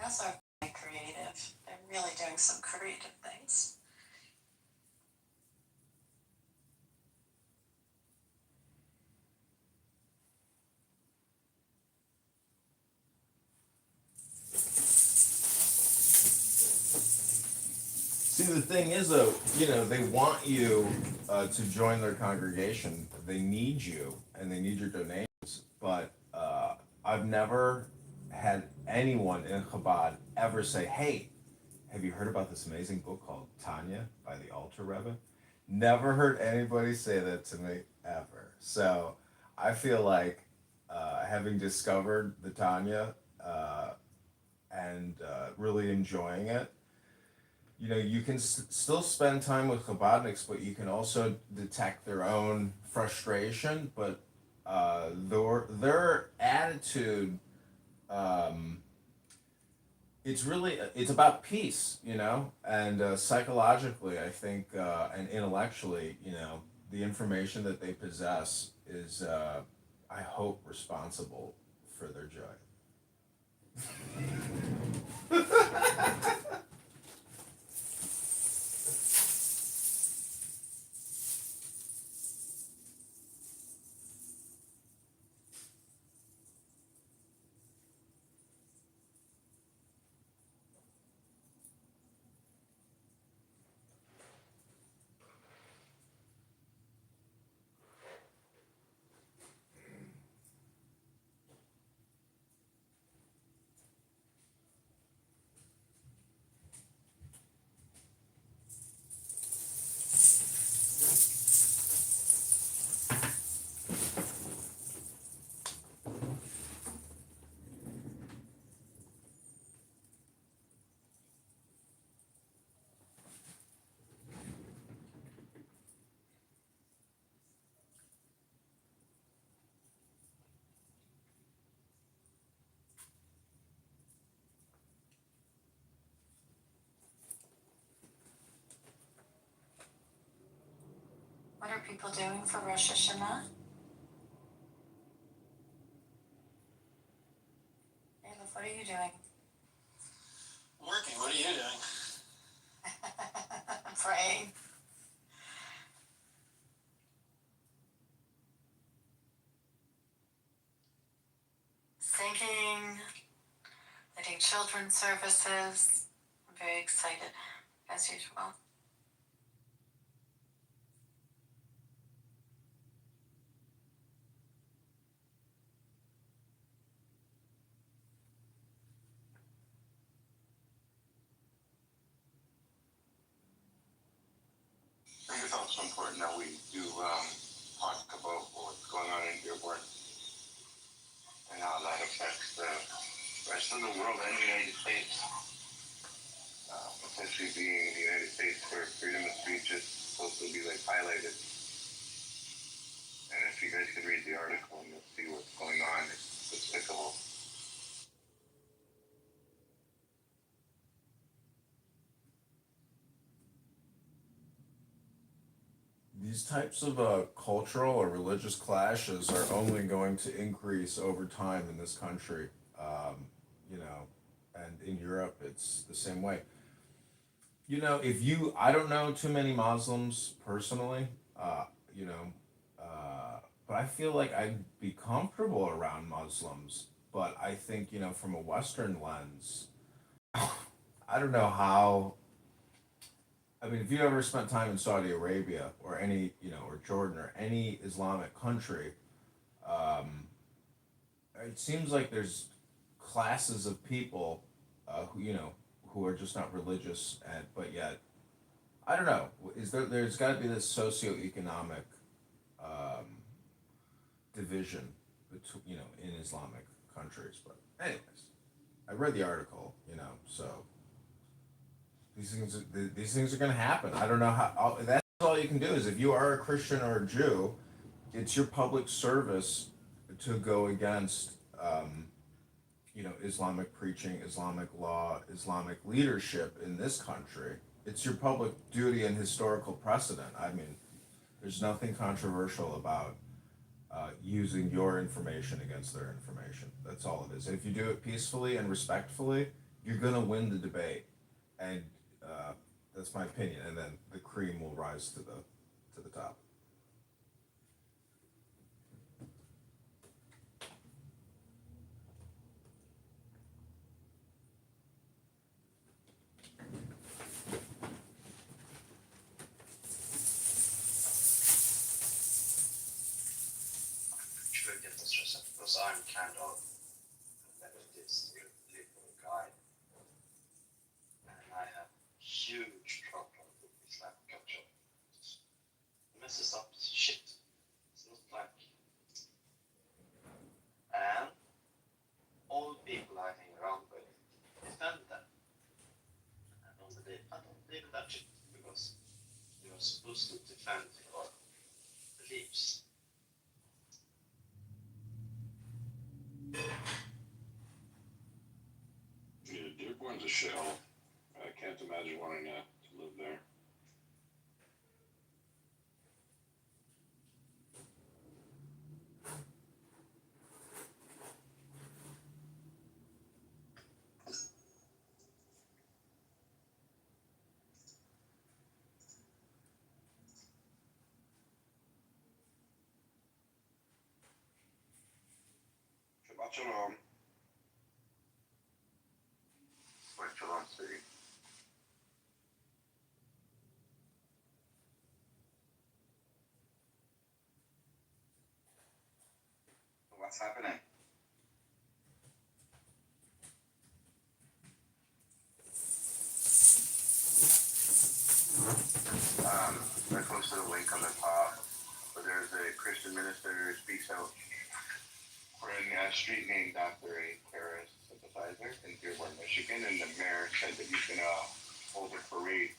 Those are very creative. They're really doing some creative things. See, the thing is, though, they want you to join their congregation. They need you, and they need your donations. But I've never had anyone in Chabad ever say, "Hey, have you heard about this amazing book called Tanya by the Alter Rebbe?" Never heard anybody say that to me ever. So I feel like having discovered the Tanya and really enjoying it, you can still spend time with Chabadniks, but you can also detect their own frustration. But their attitude, um, it's about peace, and psychologically, I think, and intellectually, the information that they possess is, I hope, responsible for their joy. What are people doing for Rosh Hashanah? Caleb, what are you doing? Working. What are you doing? Praying. Singing, leading children's services. I'm very excited, as usual. I think it's also important that we do talk about what's going on in Dearborn and how that affects the rest of the world and the United States. Essentially being the United States where freedom of speech is supposed to be like highlighted. And if you guys could read the article, you'll see what's going on. It's despicable. These types of cultural or religious clashes are only going to increase over time in this country, and in Europe, it's the same way. I don't know too many Muslims personally, uh, you know, but I feel like I'd be comfortable around Muslims. But I think, from a Western lens, I don't know how. I mean, if you ever spent time in Saudi Arabia or any, or Jordan or any Islamic country, um, it seems like there's classes of people, who are just not religious, but yet I don't know. There's got to be this socioeconomic um, division between, in Islamic countries. But anyways, I read the article, so these things are going to happen. I don't know how. That's all you can do is if you are a Christian or a Jew, it's your public service to go against, Islamic preaching, Islamic law, Islamic leadership in this country. It's your public duty and historical precedent. I mean, there's nothing controversial about using your information against their information. That's all it is. And if you do it peacefully and respectfully, you're gonna win the debate. And that's my opinion. And then the cream will rise to the top. Should get this just because I'm kind of this liberal guy, and I have huge problem with Islamic culture. It messes up shit. It's not like, and all the people I hang around with defend them. I don't believe Yeah, Dearborn's a shithole. I can't imagine wanting to live there. Shabbat shalom. Shabbat shalom, city. What's happening? I posted a link on the top, but there's a Christian minister who speaks out. We're in a street named after a terrorist sympathizer in Dearborn, Michigan, and the mayor said that he's gonna hold a parade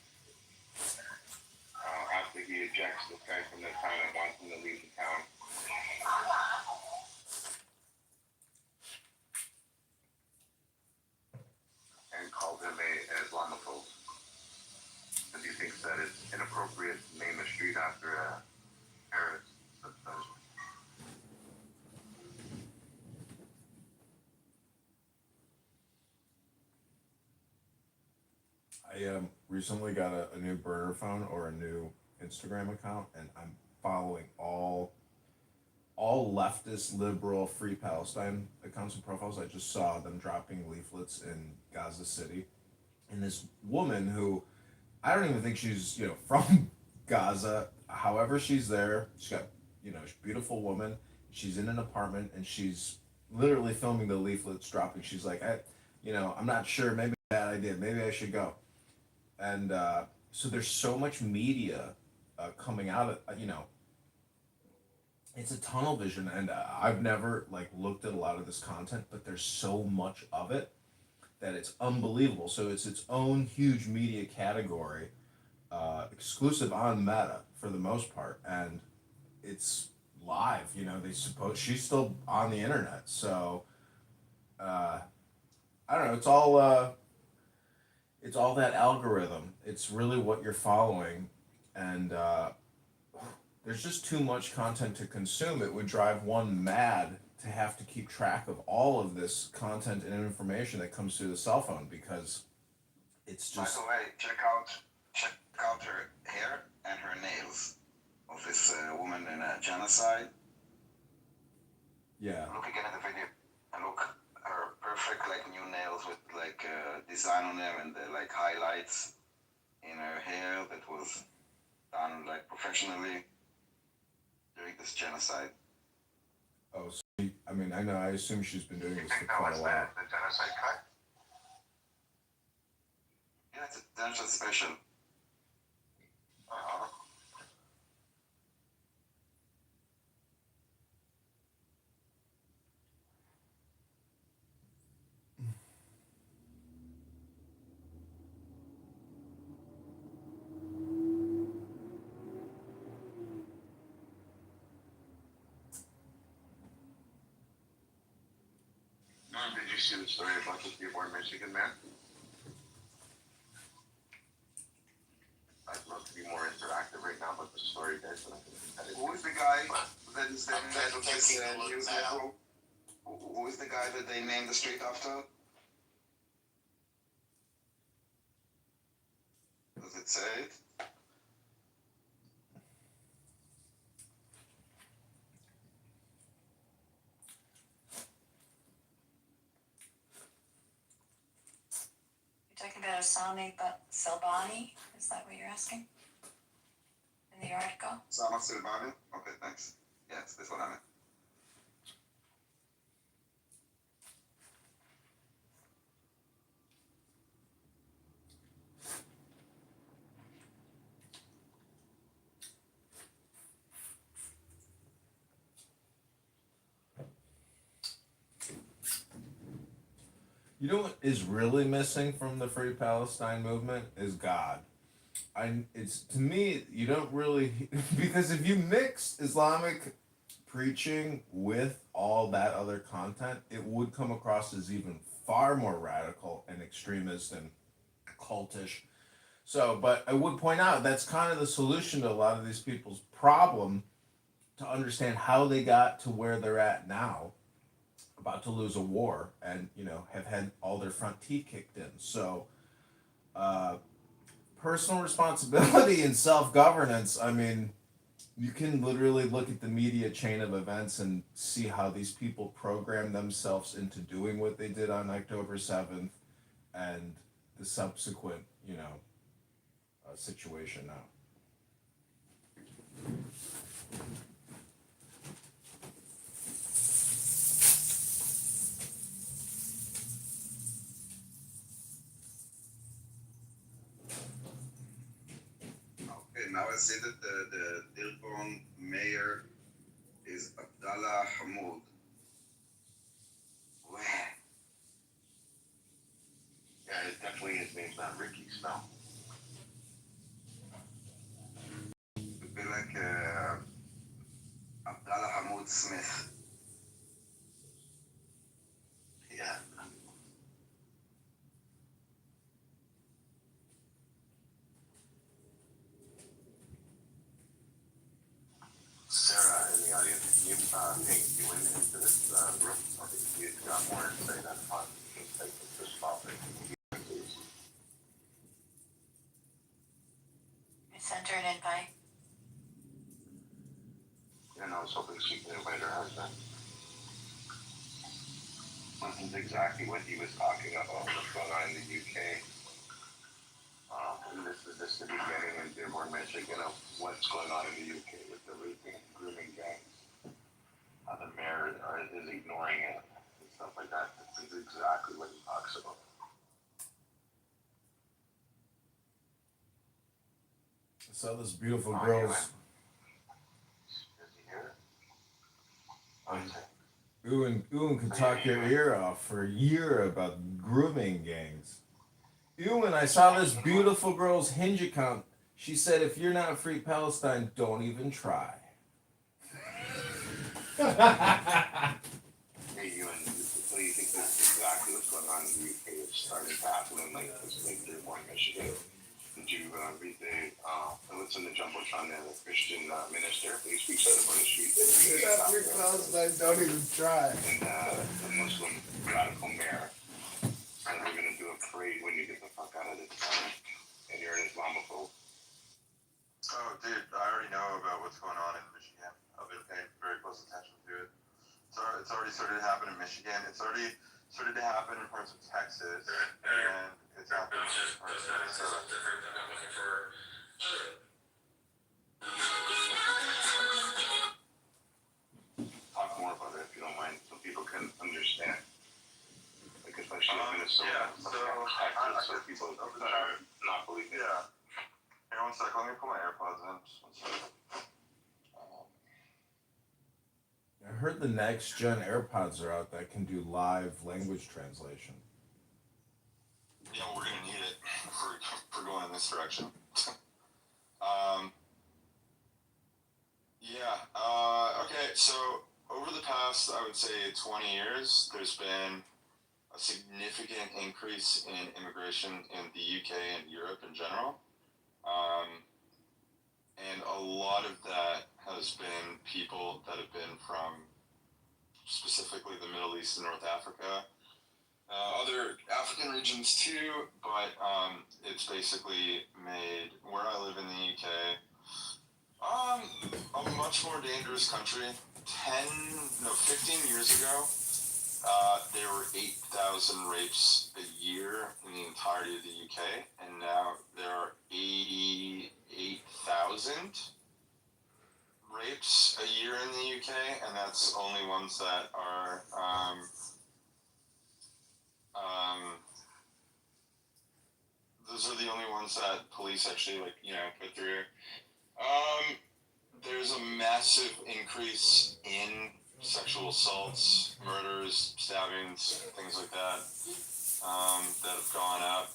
after he ejects this guy from the town and wants him to leave the town. And called him a Islamophobe. And he thinks that it's inappropriate to name a street after a terrorist. I recently got a new burner phone or a new Instagram account, and I'm following all leftist, liberal, free Palestine accounts and profiles. I just saw them dropping leaflets in Gaza City, and this woman who I don't even think she's from Gaza. However, she's there. She's got she's a beautiful woman. She's in an apartment, and she's literally filming the leaflets dropping. She's like, I'm not sure. Maybe a bad idea. Maybe I should go. And so there's so much media coming out of it's a tunnel vision, and I've never looked at a lot of this content, but there's so much of it that it's unbelievable. So it's its own huge media category, exclusive on Meta for the most part, and it's live. They suppose she's still on the internet, so I don't know. It's all that algorithm. It's really what you're following, and there's just too much content to consume. It would drive one mad to have to keep track of all of this content and information that comes through the cell phone, because it's just. By the way, check out her hair and her nails of this woman in a genocide. Yeah. Look again at the video and look her perfect new nails with design on them and the highlights in her hair that was done professionally during this genocide. Oh, so I assume she's been doing this for quite a while. The genocide cut? Yeah, it's a dental special. Did you see the story about the Dearborn, Michigan man? I'd love to be more interactive right now, but the story does. Who is the guy that is the head of this news network? Who is the guy that they named the street after? Does it say it? You're talking about Osama Selbani? Is that what you're asking? In the article? Osama Selbani? Okay, thanks. Yes, that's what I meant. You know what is really missing from the Free Palestine movement is God. It's to me, you don't really because if you mix Islamic preaching with all that other content, it would come across as even far more radical and extremist and cultish. So, but I would point out that's kind of the solution to a lot of these people's problem, to understand how they got to where they're at now, about to lose a war, and have had all their front teeth kicked in. So, personal responsibility and self-governance. I mean, you can literally look at the media chain of events and see how these people program themselves into doing what they did on October 7th and the subsequent, situation now. Okay, now I see that the Dearborn mayor is Abdallah Hamoud. Where? Yeah, it's definitely his name's not Ricky Snow. It'd be like Abdallah Hamoud Smith. Yeah. Sarah in the audience, you think you went into this room? I think you've got more insight on this topic. I sent her an invite. And I was hoping she could invite her husband. This is exactly what he was talking about, what's going on in the UK. And this is just the beginning in Dearborn, Michigan, of what's going on in the UK with the raping and grooming gangs. How the mayor is ignoring it and stuff like that. This is exactly what he talks about. I saw this beautiful girls. Ewan could talk your ear off for a year about grooming gangs. Ewan, I saw this beautiful girl's Hinge account. She said, if you're not free Palestine, don't even try. Hey, Ewan, so you think this is exactly what's going on in the UK? It's starting to happen in Dearborn, Michigan. Did you read what's in the Jumbotron there, the Christian minister? He speaks out about the street. If you're not free Palestine, don't even try. And the Muslim radical mayor. And we're going to do a parade when you get the fuck out of this town. And you're an Islamophobe. Oh, dude, I already know about what's going on in Michigan. I've been paying very close attention to it. It's already started to happen in Michigan. It's already started to happen in parts of Texas. And it's happening in parts of Minnesota. Talk more about it if you don't mind, so people can understand. Like, especially in Minnesota. Yeah, Texas, so people are not believing. Yeah. Here, one sec. Let me put my AirPods in. Just 1 second. I heard the next gen AirPods are out that can do live language translation. Yeah, we're gonna need it for going in this direction. Okay, so over the past, I would say 20 years, there's been a significant increase in immigration in the UK and Europe in general. And a lot of that has been people that have been from specifically the Middle East and North Africa. Other African regions too, but it's basically made, where I live in the UK, a much more dangerous country. 15 years ago, there were 8,000 rapes a year in the entirety of the UK, and now there are 88,000 rapes a year in the UK, and that's only ones that are those are the only ones that police actually put through. There's a massive increase in sexual assaults, murders, stabbings, things like that, that have gone up.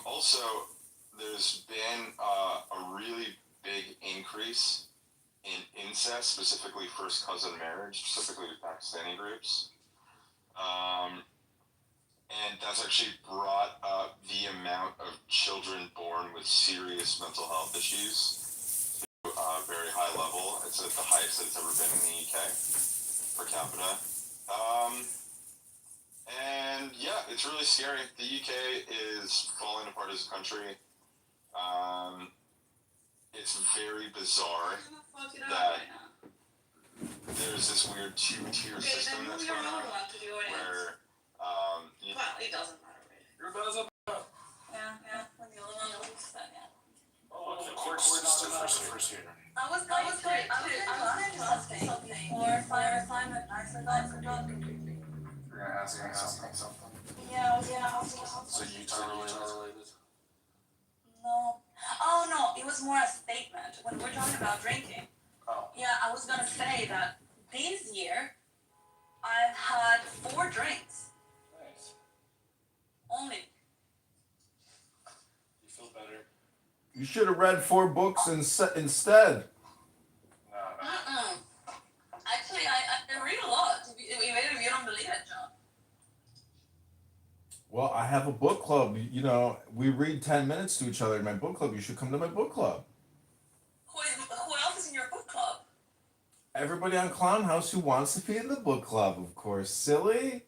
Also, there's been a really big increase in incest, specifically first cousin marriage, specifically with Pakistani groups. And that's actually brought up the amount of children born with serious mental health issues to a very high level. It's at the highest that it's ever been in the UK per capita. And yeah, it's really scary. The UK is falling apart as a country. It's very bizarre that there's this weird two-tier system that's going on where Well, it doesn't matter really. Your buzz up. Yeah, when the other one looks then yeah. Oh, the court's first year. I was going to do something for my assignment. I forgot completely. You're gonna ask me something. Yeah, I was So Utah related? No. Oh no, it was more a statement when we're talking about drinking. Oh. Yeah, I was gonna say that this year I've had 4 drinks. Nice. Only. You feel better? You should have read 4 books instead. Mm-mm. Actually, I read a lot. Even if you don't believe it, John. Well, I have a book club. You know, we read 10 minutes to each other in my book club. You should come to my book club. Who else is in your book club? Everybody on Clown House who wants to be in the book club, of course. Silly.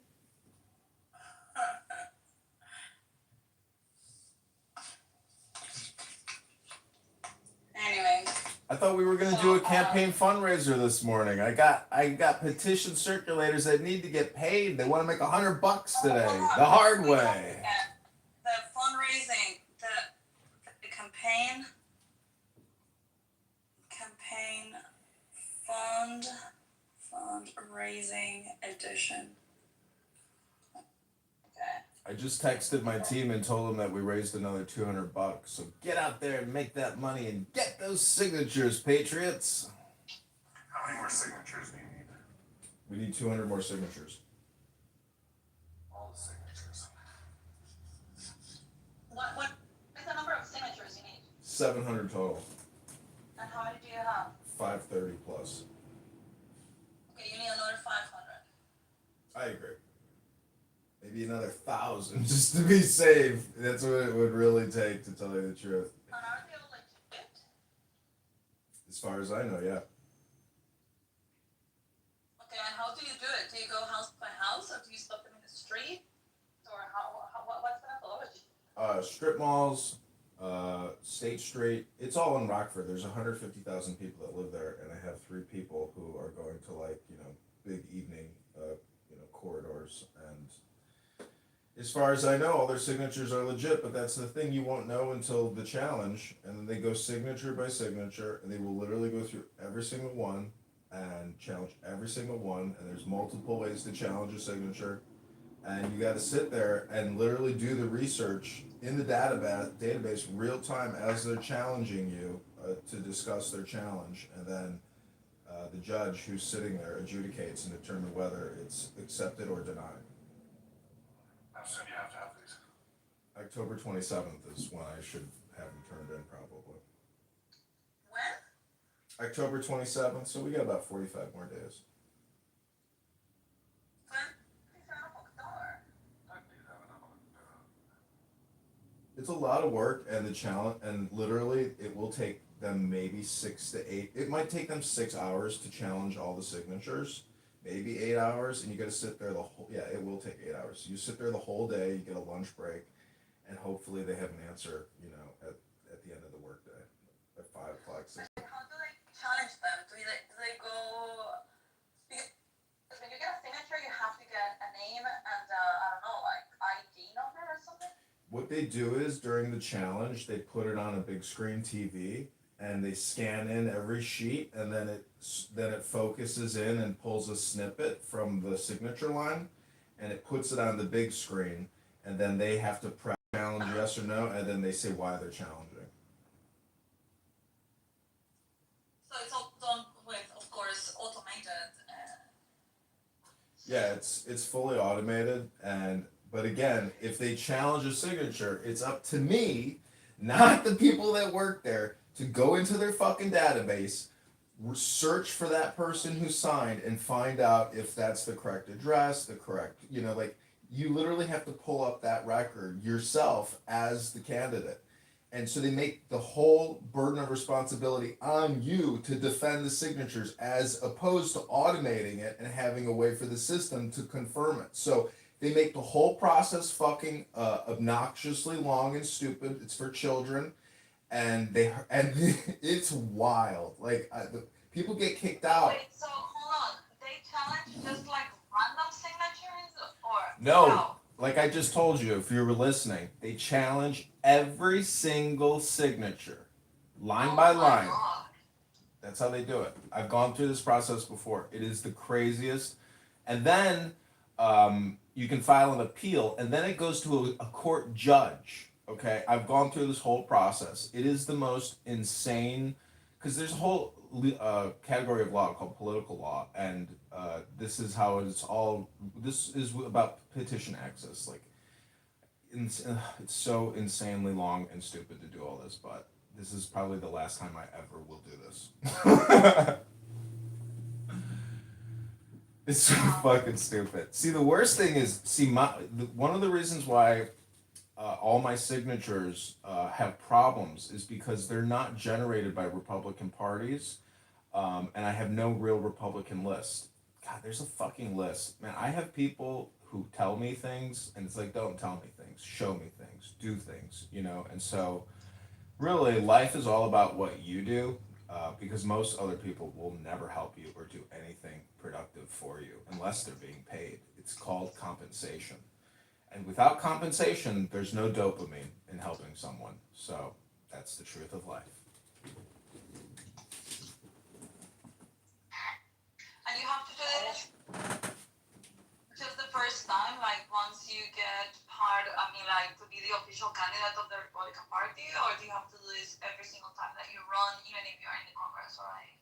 Anyway. I thought we were gonna do a campaign fundraiser this morning. I got petition circulators that need to get paid. They want to make $100 today, the hard way. The fundraising, the campaign fundraising edition. I just texted my team and told them that we raised another $200. So get out there and make that money and get those signatures, Patriots. How many more signatures do you need? We need 200 more signatures. All the signatures. What is the number of signatures you need? 700 total. And how many do you have? 530 plus. Okay, you need another 500. I agree. Maybe another 1,000 just to be safe. That's what it would really take, to tell you the truth. And are they all legit? As far as I know, yeah. Okay, and how do you do it? Do you go house by house, or do you stop them in the street? Or what's the methodology? Strip malls, State Street. It's all in Rockford. There's 150,000 people that live there, and I have 3 people who are going to, like, big evening, corridors. And as far as I know, all their signatures are legit, but that's the thing, you won't know until the challenge, and then they go signature by signature, and they will literally go through every single one and challenge every single one, and there's multiple ways to challenge a signature, and you got to sit there and literally do the research in the database real time as they're challenging you to discuss their challenge, and then the judge who's sitting there adjudicates and determines whether it's accepted or denied. How soon do you have to have these? October 27th is when I should have them turned in, probably. When? October 27th, so we got about 45 more days. It's a lot of work, and the challenge, and literally it will take them maybe 6 to 8. It might take them 6 hours to challenge all the signatures, maybe 8 hours, and you got to sit there it will take 8 hours. You sit there the whole day, you get a lunch break, and hopefully they have an answer, at the end of the workday, at 5 o'clock, 6. How do they challenge them? Do they go? Because when you get a signature, you have to get a name and I don't know, like ID number or something. What they do is during the challenge, they put it on a big screen TV, and they scan in every sheet, and then it focuses in and pulls a snippet from the signature line, and it puts it on the big screen, and then they have to press challenge yes or no, and then they say why they're challenging. So it's all done with, of course, automated. Yeah, it's fully automated, but again, if they challenge a signature, it's up to me, not the people that work there, to go into their fucking database, search for that person who signed and find out if that's the correct address, the correct, like you literally have to pull up that record yourself as the candidate. And so they make the whole burden of responsibility on you to defend the signatures as opposed to automating it and having a way for the system to confirm it. So they make the whole process fucking obnoxiously long and stupid. It's for children, and it's wild. Like people get kicked out. Wait, so hold on. They challenge just like random signatures or No, like I just told you, if you were listening, they challenge every single signature, line by line. God. That's how they do it. I've gone through this process before. It is the craziest. And then you can file an appeal, and then it goes to a court judge. Okay, I've gone through this whole process. It is the most insane, because there's a whole category of law called political law, and this is how it's all. This is about petition access. Like, it's so insanely long and stupid to do all this, but this is probably the last time I ever will do this. It's so fucking stupid. See, the worst thing is, one of the reasons why all my signatures have problems is because they're not generated by Republican parties, and I have no real Republican list. God, there's a fucking list. Man, I have people who tell me things, and it's like, don't tell me things, show me things, do things, and so really life is all about what you do, because most other people will never help you or do anything productive for you unless they're being paid. It's called compensation. And without compensation, there's no dopamine in helping someone. So that's the truth of life. And you have to do it just the first time, like once you get like to be the official candidate of the Republican Party, or do you have to do this every single time that you run, even if you're in the Congress, right?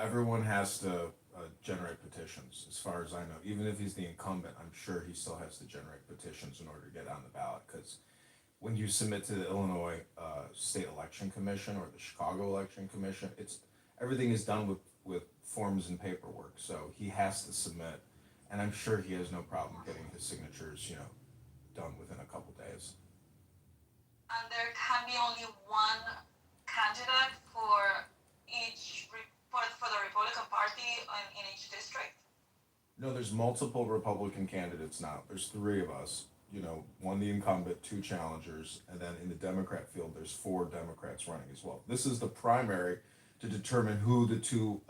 Everyone has to generate petitions, as far as I know. Even if he's the incumbent, I'm sure he still has to generate petitions in order to get on the ballot. Because when you submit to the Illinois State Election Commission or the Chicago Election Commission, everything is done with forms and paperwork. So he has to submit, and I'm sure he has no problem getting his signatures, done within a couple days. And there can be only one candidate for each for the Republican Party in each district? No, there's multiple Republican candidates now. There's 3 of us. One the incumbent, 2 challengers, and then in the Democrat field, there's 4 Democrats running as well. This is the primary to determine who the 2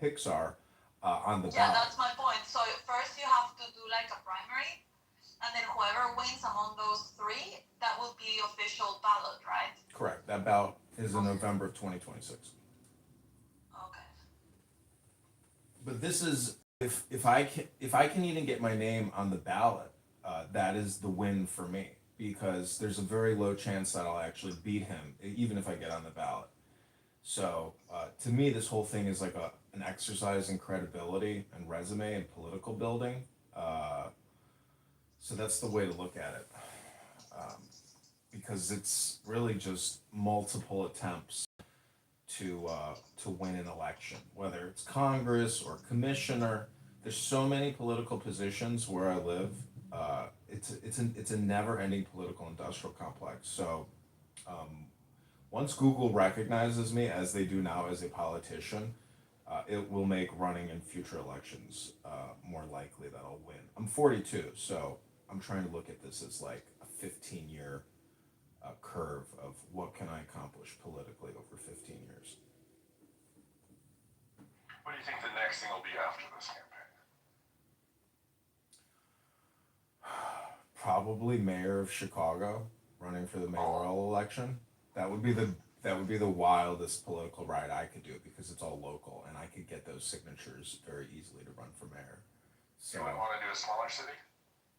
picks are on the ballot. Yeah, that's my point. So first you have to do like a primary, and then whoever wins among those 3, that will be official ballot, right? Correct. That ballot is in November of 2026. But this is if I can even get my name on the ballot, that is the win for me, because there's a very low chance that I'll actually beat him, even if I get on the ballot. So to me, this whole thing is like an exercise in credibility and resume and political building. So that's the way to look at it, because it's really just multiple attempts to win an election, whether it's Congress or commissioner. There's so many political positions where I live. It's a never-ending political industrial complex. So once Google recognizes me, as they do now as a politician, it will make running in future elections more likely that I'll win. I'm 42, so I'm trying to look at this as like a 15-year curve of what can I accomplish politically over 15 years. What do you think the next thing will be after this campaign? Probably mayor of Chicago, running for the mayoral election. That would be the wildest political ride I could do, because it's all local and I could get those signatures very easily to run for mayor. So You wouldn't want to do a smaller city?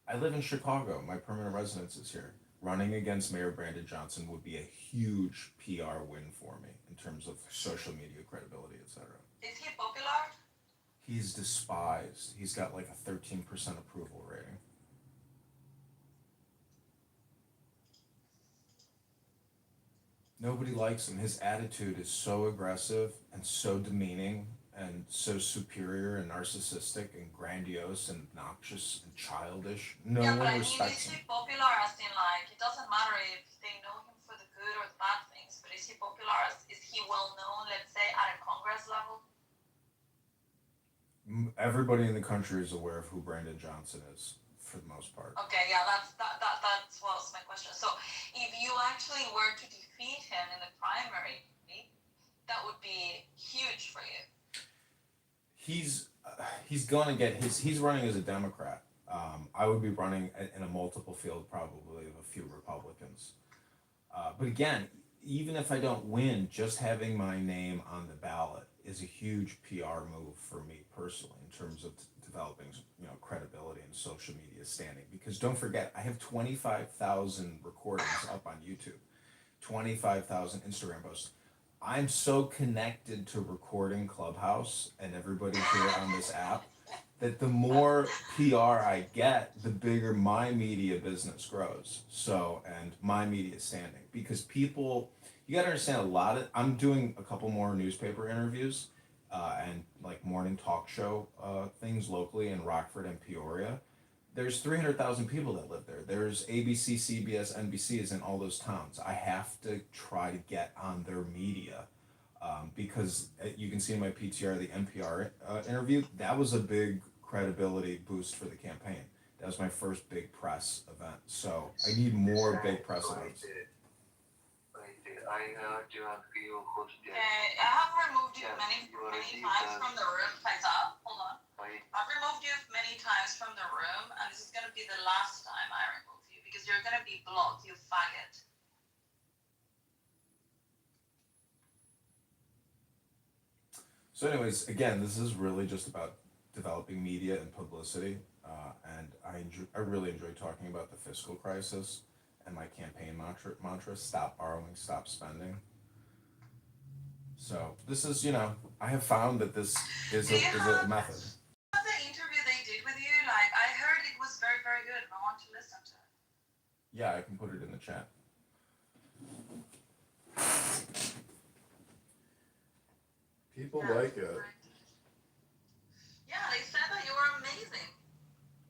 I live in Chicago. My permanent residence is here. Running against Mayor Brandon Johnson would be a huge PR win for me in terms of social media credibility, etc. Is he popular? He's despised. He's got like a 13% approval rating. Nobody likes him. His attitude is so aggressive and so demeaning and so superior and narcissistic and grandiose and obnoxious and childish. No Yeah, but one I mean, respects is him. he popular as in like it doesn't matter if they know him for the good or the bad things, but is he popular as is he well known, let's say, at a Congress level? Everybody in the country is aware of who Brandon Johnson is, for the most part. Okay, yeah, that was my question. So if you actually were to defeat him in the primary, that would be huge for you. He's going to get he's running as a Democrat. I would be running in a multiple field probably of a few Republicans. But again, even if I don't win, just having my name on the ballot is a huge PR move for me personally in terms of developing, credibility and social media standing. Because don't forget, I have 25,000 recordings up on YouTube, 25,000 Instagram posts. I'm so connected to recording Clubhouse and everybody here on this app that the more PR I get, the bigger my media business grows. So, and my media standing. Because people, you got to understand I'm doing a couple more newspaper interviews and like morning talk show things locally in Rockford and Peoria. There's 300,000 people that live there. There's ABC, CBS, NBC is in all those towns. I have to try to get on their media because you can see in my PTR the NPR interview. That was a big credibility boost for the campaign. That was my first big press event. So I need more big press events. Okay, I have removed you many times from the room. Faisal, hold on. I've removed you many times from the room, and this is gonna be the last time I remove you because you're gonna be blocked, you faggot. So, anyways, again, this is really just about developing media and publicity, and I really enjoy talking about the fiscal crisis and my campaign mantra: stop borrowing, stop spending. So this is, I have found that this is a method. The interview they did with you, like I heard it was very, very good. I want to listen to it. Yeah, I can put it in the chat. People like it. Yeah, they said that you were amazing.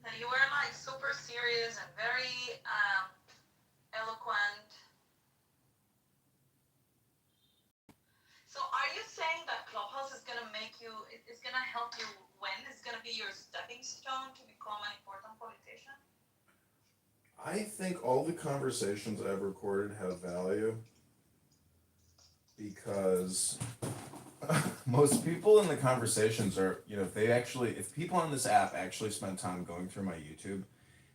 That you were like super serious and very eloquent. So are you saying that Clubhouse is gonna make you, it's gonna help you win? It's gonna be your stepping stone to become an important politician? I think all the conversations I've recorded have value because most people in the conversations are, if people on this app actually spend time going through my YouTube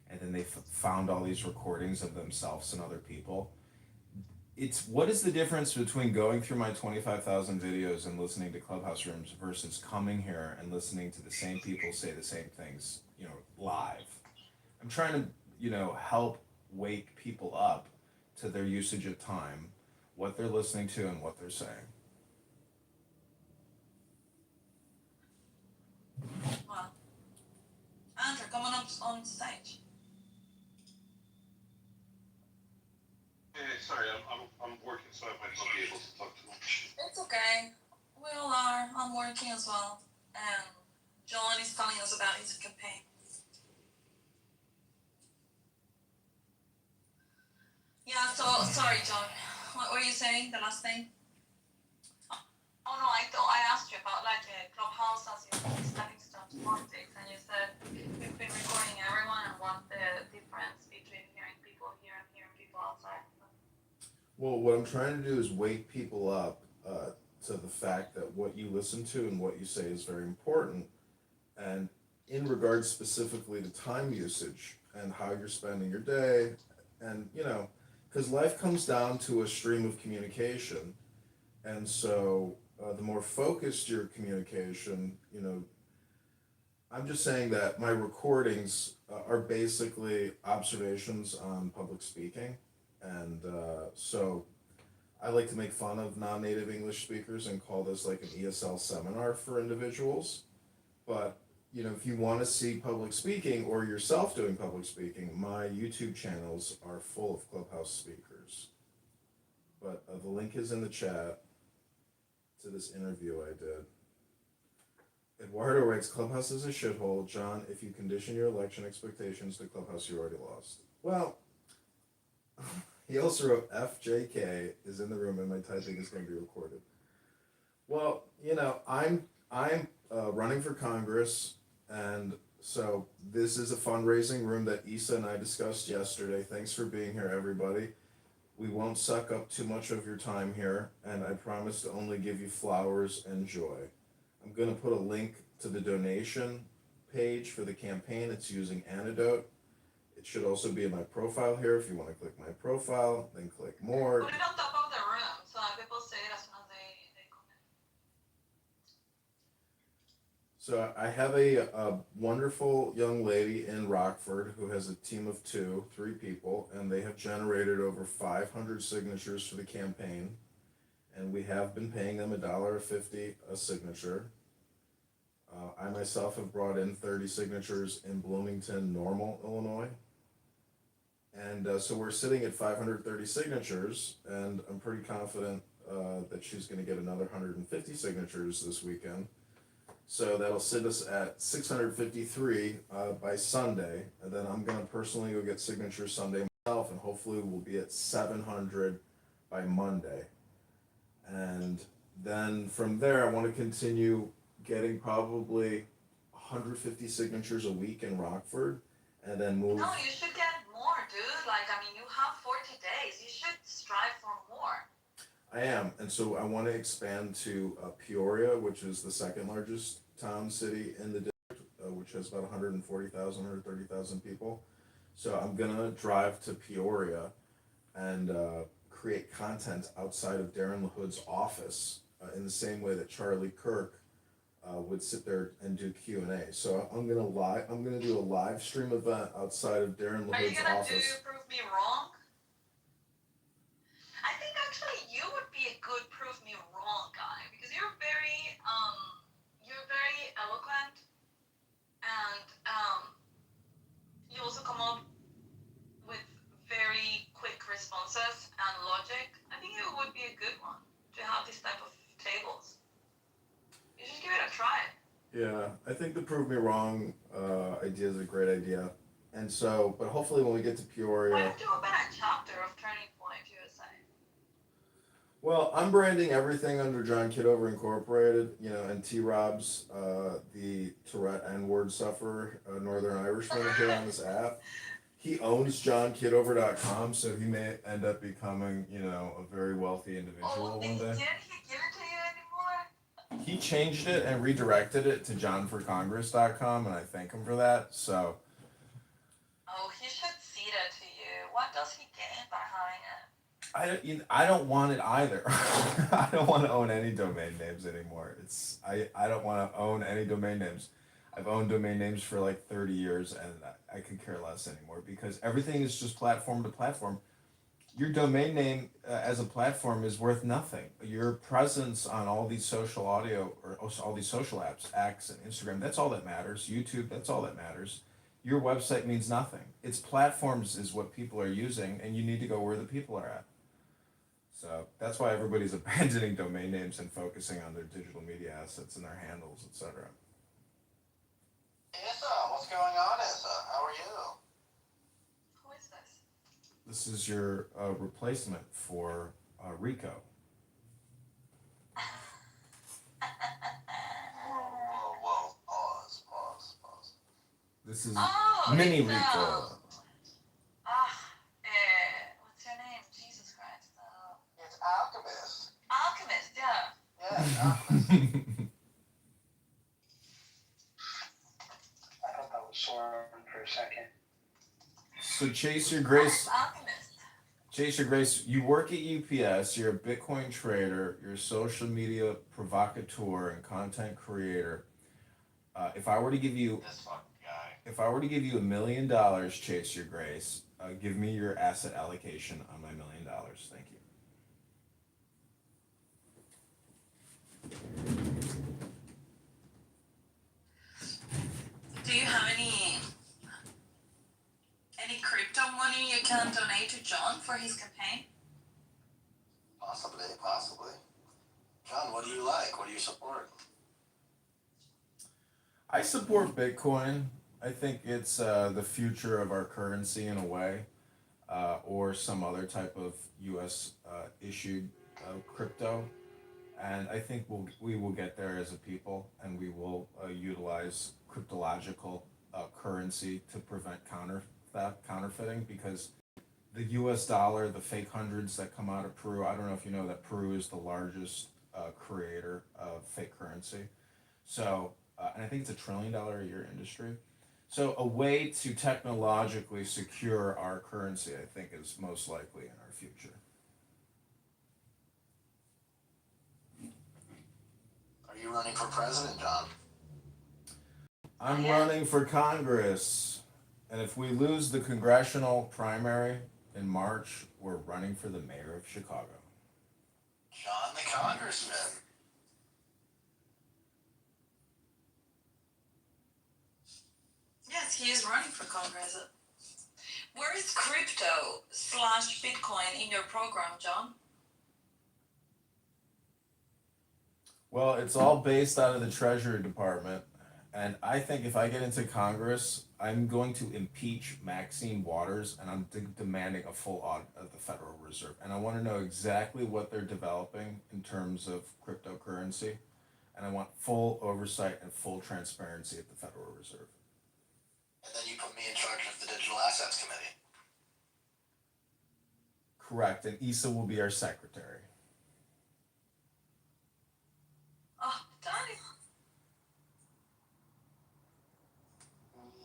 and then they found all these recordings of themselves and other people, it's what is the difference between going through my 25,000 videos and listening to Clubhouse rooms versus coming here and listening to the same people say the same things, live. I'm trying to, help wake people up to their usage of time, what they're listening to and what they're saying. Well, Andrew, come on stage. Hey, sorry, I'm working, so I might not be able to talk too much. It's okay. We all are. I'm working as well. And John is telling us about his campaign. Yeah, so sorry, John. What were you saying? The last thing? Oh no, I thought I asked you about like a Clubhouse as your stepping stone to politics, and you said you've been recording everyone and what the difference between hearing people here and hearing people outside. Well, what I'm trying to do is wake people up to the fact that what you listen to and what you say is very important. And in regards specifically to time usage and how you're spending your day, and, because life comes down to a stream of communication. And so the more focused your communication, I'm just saying that my recordings are basically observations on public speaking. And so I like to make fun of non-native English speakers and call this like an ESL seminar for individuals. But, if you want to see public speaking or yourself doing public speaking, my YouTube channels are full of Clubhouse speakers. but the link is in the chat to this interview I did. Eduardo writes, Clubhouse is a shithole. John, if you condition your election expectations to Clubhouse, you already lost. Well, he also wrote, FJK is in the room and my typing is going to be recorded. Well, you know, I'm running for Congress, and so this is a fundraising room that Issa and I discussed yesterday. Thanks for being here, everybody. We won't suck up too much of your time here, and I promise to only give you flowers and joy. I'm going to put a link to the donation page for the campaign. It's using Antidote. It should also be in my profile here. If you want to click my profile, then click more. Put it on top of the room so that people see it as soon as they come in. So I have a wonderful young lady in Rockford who has a team of 3 people, and they have generated over 500 signatures for the campaign. And we have been paying them $1.50 a signature. I myself have brought in 30 signatures in Bloomington, Normal, Illinois. And so we're sitting at 530 signatures, and I'm pretty confident that she's going to get another 150 signatures this weekend. So that'll sit us at 653 by Sunday, and then I'm going to personally go get signatures Sunday myself, and hopefully we'll be at 700 by Monday. And then from there, I want to continue getting probably 150 signatures a week in Rockford, and then move. No, you should get more, dude. Like, I mean, you have 40 days. You should strive for more. I am, and so I want to expand to Peoria, which is the second largest city in the district, which has about 140,000, 130,000 people. So I'm gonna drive to Peoria and create content outside of Darren LaHood's office in the same way that Charlie Kirk would sit there and do Q&A. So I'm gonna do a live stream event outside of Darren LaHood's office. Are you gonna do Prove Me Wrong? I think actually you would be a good Prove Me Wrong guy because you're very eloquent, and you also come up with very quick responses and logic. I think it would be a good one to have this type of tables. You should give it a try. Yeah, I think the Prove Me Wrong idea is a great idea. And so, but hopefully when we get to Peoria. Why don't you open a chapter of Turning Point USA? Well, I'm branding everything under John Kitover Incorporated, you know, and T-Rob's the Tourette N-word sufferer, Northern Irishman here on this app. He owns johnkitover.com, so he may end up becoming, you know, a very wealthy individual one day. Didn't he give it to you anymore? He changed it and redirected it to johnforcongress.com, and I thank him for that, so. Oh, he should cede it to you. What does he gain by having it? I don't want it either. I don't want to own any domain names anymore. I don't want to own any domain names. I've owned domain names for like 30 years, and I could care less anymore because everything is just platform to platform. Your domain name as a platform is worth nothing. Your presence on all these social audio or all these social apps, X and Instagram, that's all that matters. YouTube, that's all that matters. Your website means nothing. Its platforms is what people are using, and you need to go where the people are at. So that's why everybody's abandoning domain names and focusing on their digital media assets and their handles, etc. Issa, what's going on, Issa? How are you? Who is this? This is your replacement for Rico. Whoa, pause. This is Oh, Mini it's, Rico. what's your name? Jesus Christ. It's Alchemist. Alchemist, yeah. Yeah, Alchemist. I thought that was Soren for a second. So Chase Your Grace. Alchemist. Chase Your Grace, you work at UPS, you're a Bitcoin trader, you're a social media provocateur and content creator. If I were to give you This fucking guy. If I were to give you $1 million, Chase Your Grace, give me your asset allocation on my $1 million. Thank you. Do you have any crypto money you can donate to John for his campaign? possibly. John, what do you like? What do you support? I support Bitcoin. I think it's the future of our currency in a way, or some other type of U.S. Issued crypto. And I think we will get there as a people, and we will utilize cryptological currency to prevent counterfeiting, because the U.S. dollar, the fake hundreds that come out of Peru. I don't know if you know that Peru is the largest creator of fake currency. So, and I think it's $1 trillion a year industry. So, a way to technologically secure our currency, I think, is most likely in our future. Are you running for president, John? I'm running for Congress. And if we lose the congressional primary in March, we're running for the mayor of Chicago. John the Congressman. Yes, he is running for Congress. Where is crypto / Bitcoin in your program, John? Well, it's all based out of the Treasury Department. And I think if I get into Congress, I'm going to impeach Maxine Waters, and I'm demanding a full audit of the Federal Reserve. And I want to know exactly what they're developing in terms of cryptocurrency. And I want full oversight and full transparency at the Federal Reserve. And then you put me in charge of the Digital Assets Committee. Correct. And Issa will be our secretary. Oh, Donnie.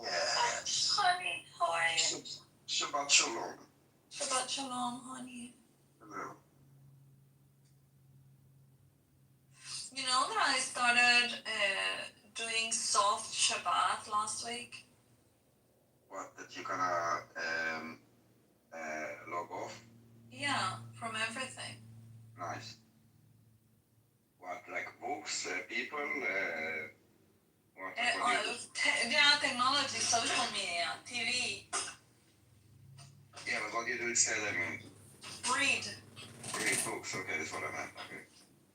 Yeah. Honey, how are you? Shabbat shalom. Shabbat shalom, honey. Hello. You know that I started doing soft Shabbat last week? What, that you're gonna log off? Yeah, from everything. Nice. What, like books, people, what, Yeah, technology, social media, TV. Yeah, but what do you do instead, I mean? Read. Read books, okay, that's what I meant, okay.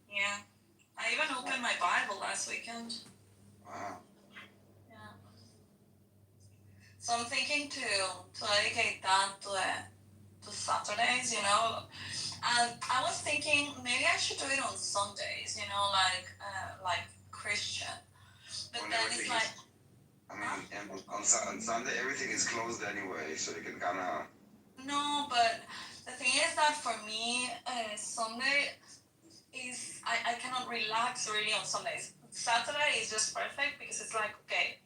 Yeah. I even opened my Bible last weekend. Wow. Yeah. So I'm thinking to dedicate that to Saturdays, you know. And I was thinking maybe I should do it on Sundays, you know, like Christian. But When then it's everything like, is, I mean, and on Sunday everything is closed anyway, so you can kind of. no, but the thing is that for me, Sunday is, I cannot relax really on Sundays. Saturday is just perfect because it's like, okay,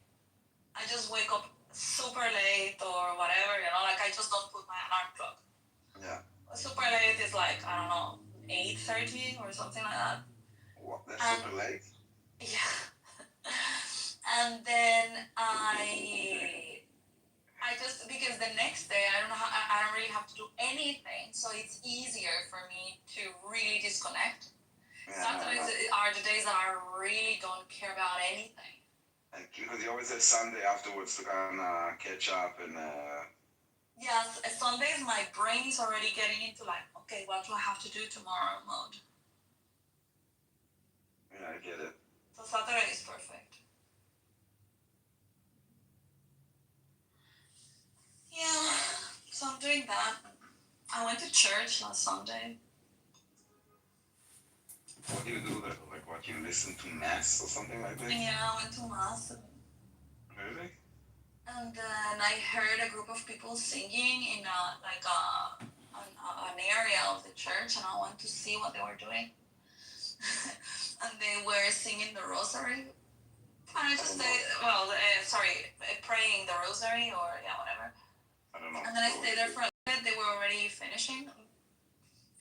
I just wake up super late or whatever, you know, like I just don't put my alarm clock. Yeah. Super late is like, I don't know, 8:30 or something like that. What, that's super late? Yeah. And then I just, because the next day I don't really have to do anything, so it's easier for me to really disconnect. Yeah, Saturdays are the days that I really don't care about anything. And because you always have Sunday afterwards to kind of catch up and. Yes, Sundays my brain is already getting into like, okay, what do I have to do tomorrow mode? Yeah, I get it. So Saturday is perfect. Yeah, so I'm doing that. I went to church last Sunday. What do you do there? Like what, you listen to mass or something like that? Yeah, I went to mass. Really? And then I heard a group of people singing in an area of the church, and I went to see what they were doing. And they were singing the rosary. And I just praying the rosary or whatever. I don't know. And then I stayed there for a bit. They were already finishing.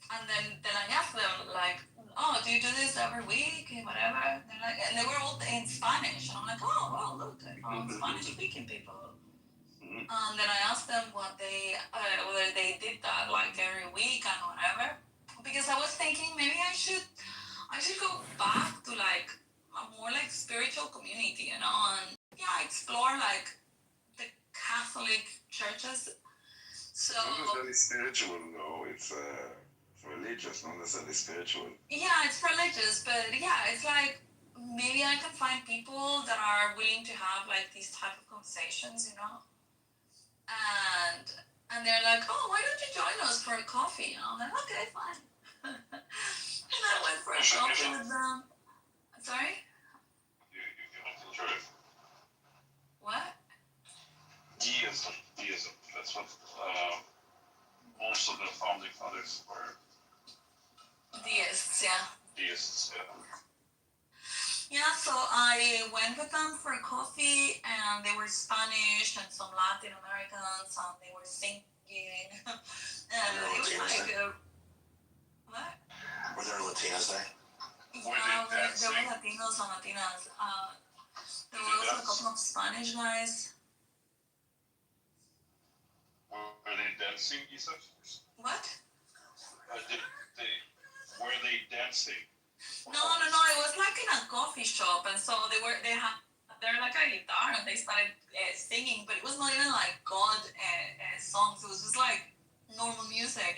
And then I asked them like, oh, do you do this every week and whatever? And they're like, and they were all in Spanish. And I'm like, oh, well, look, Spanish-speaking people. And then I asked them what whether they did that like every week and whatever. Because I was thinking maybe I should go back to like a more like spiritual community, you know, and explore like the Catholic churches. So It's not really spiritual though. It's It's religious, not necessarily spiritual. Yeah, it's religious, but yeah, it's like maybe I can find people that are willing to have like these type of conversations, you know, and they're like, oh, why don't you join us for a coffee? And I'm like, okay, fine. And I went for a coffee with them. Sorry? You enjoy it. What? Deism. That's what most of the founding fathers were. Deists, yeah. Deists, yeah. Yeah, so I went with them for a coffee, and they were Spanish and some Latin Americans, and they were singing. And it was like, what? Were there Latinas there? Yeah, there were Latinos and Latinas. There were also a couple of Spanish guys. Were they dancing, Isa? What? Were they dancing? No, it was like in a coffee shop, and so they're like a guitar, and they started singing, but it was not even like God songs, it was just like normal music.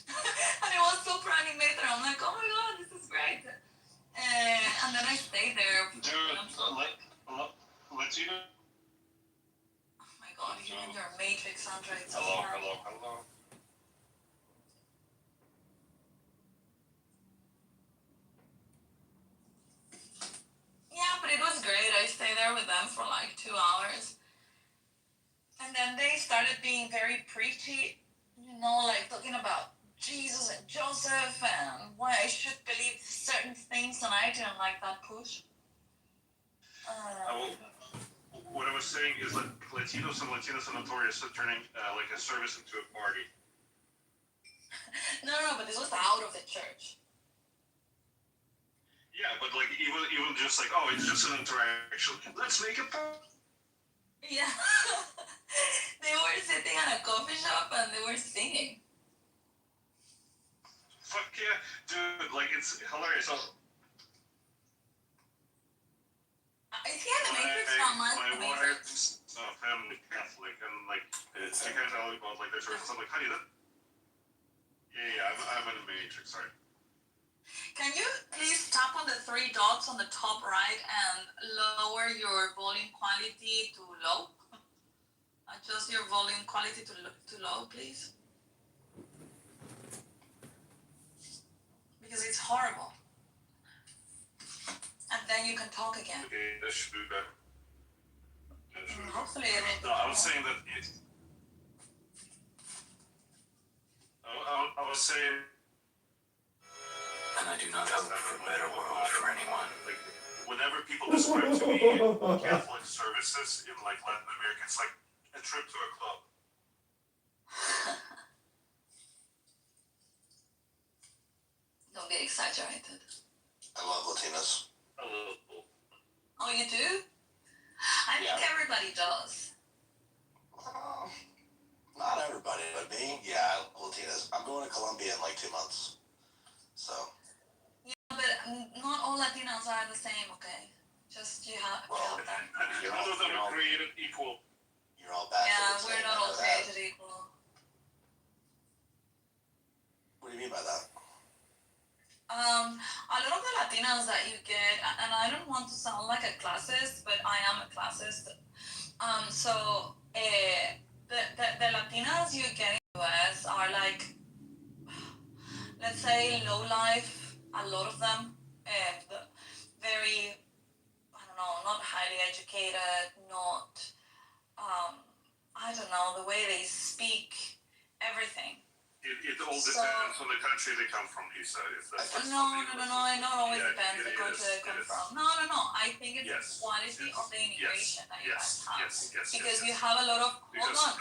And it was super animated. I'm like, oh my god, this is great. And then I stayed there. Dude, Latino. Oh my god, you're in your Matrix, Andre. Hello. Yeah, but it was great. I stayed there with them for like 2 hours. And then they started being very preachy, you know, like talking about Jesus and Joseph and why I should believe certain things, and I didn't like that push. What I was saying is that Latinos and Latinas are notorious for turning like a service into a party. No, but this was out of the church. Yeah, but like even just like, oh, it's just an interaction. Let's make it fun. Yeah. They were sitting at a coffee shop and they were singing. Fuck yeah, dude! Like it's hilarious. Is he in the Matrix? Not My Matrix. wife's family Catholic, and like she can't tell me about like their church. I'm like, honey, that. Yeah, I'm in the Matrix. Sorry. Can you please tap on the 3 dots on the top right and lower your volume quality to low? Adjust your volume quality to low, please. Because it's horrible. And then you can talk again. Okay, that should be better. Hopefully it will. No, I was saying that it. I was saying. And I do not hope for a better world for anyone. Like, whenever people describe to me Catholic services in like Latin America, it's like a trip to a club. Don't be exaggerated. I love Latinas. Oh, you do? I think everybody does. Not everybody, but me, yeah, Latinas. I'm going to Colombia in like 2 months. So. Yeah, but not all Latinos are the same, okay? Just you have that. None of them are created equal. You're all bad. Yeah, we're not all created equal. What do you mean by that? A lot of the Latinas that you get, and I don't want to sound like a classist, but I am a classist. The Latinas you get in the US are like, let's say, low life, a lot of them, very, I don't know, not highly educated, not, I don't know, the way they speak, everything. It all depends on the country they come from, Isa. No, it not always depends the country they come from. No. I think it's the quality of the immigration that you guys have. Because you have a lot of, hold on.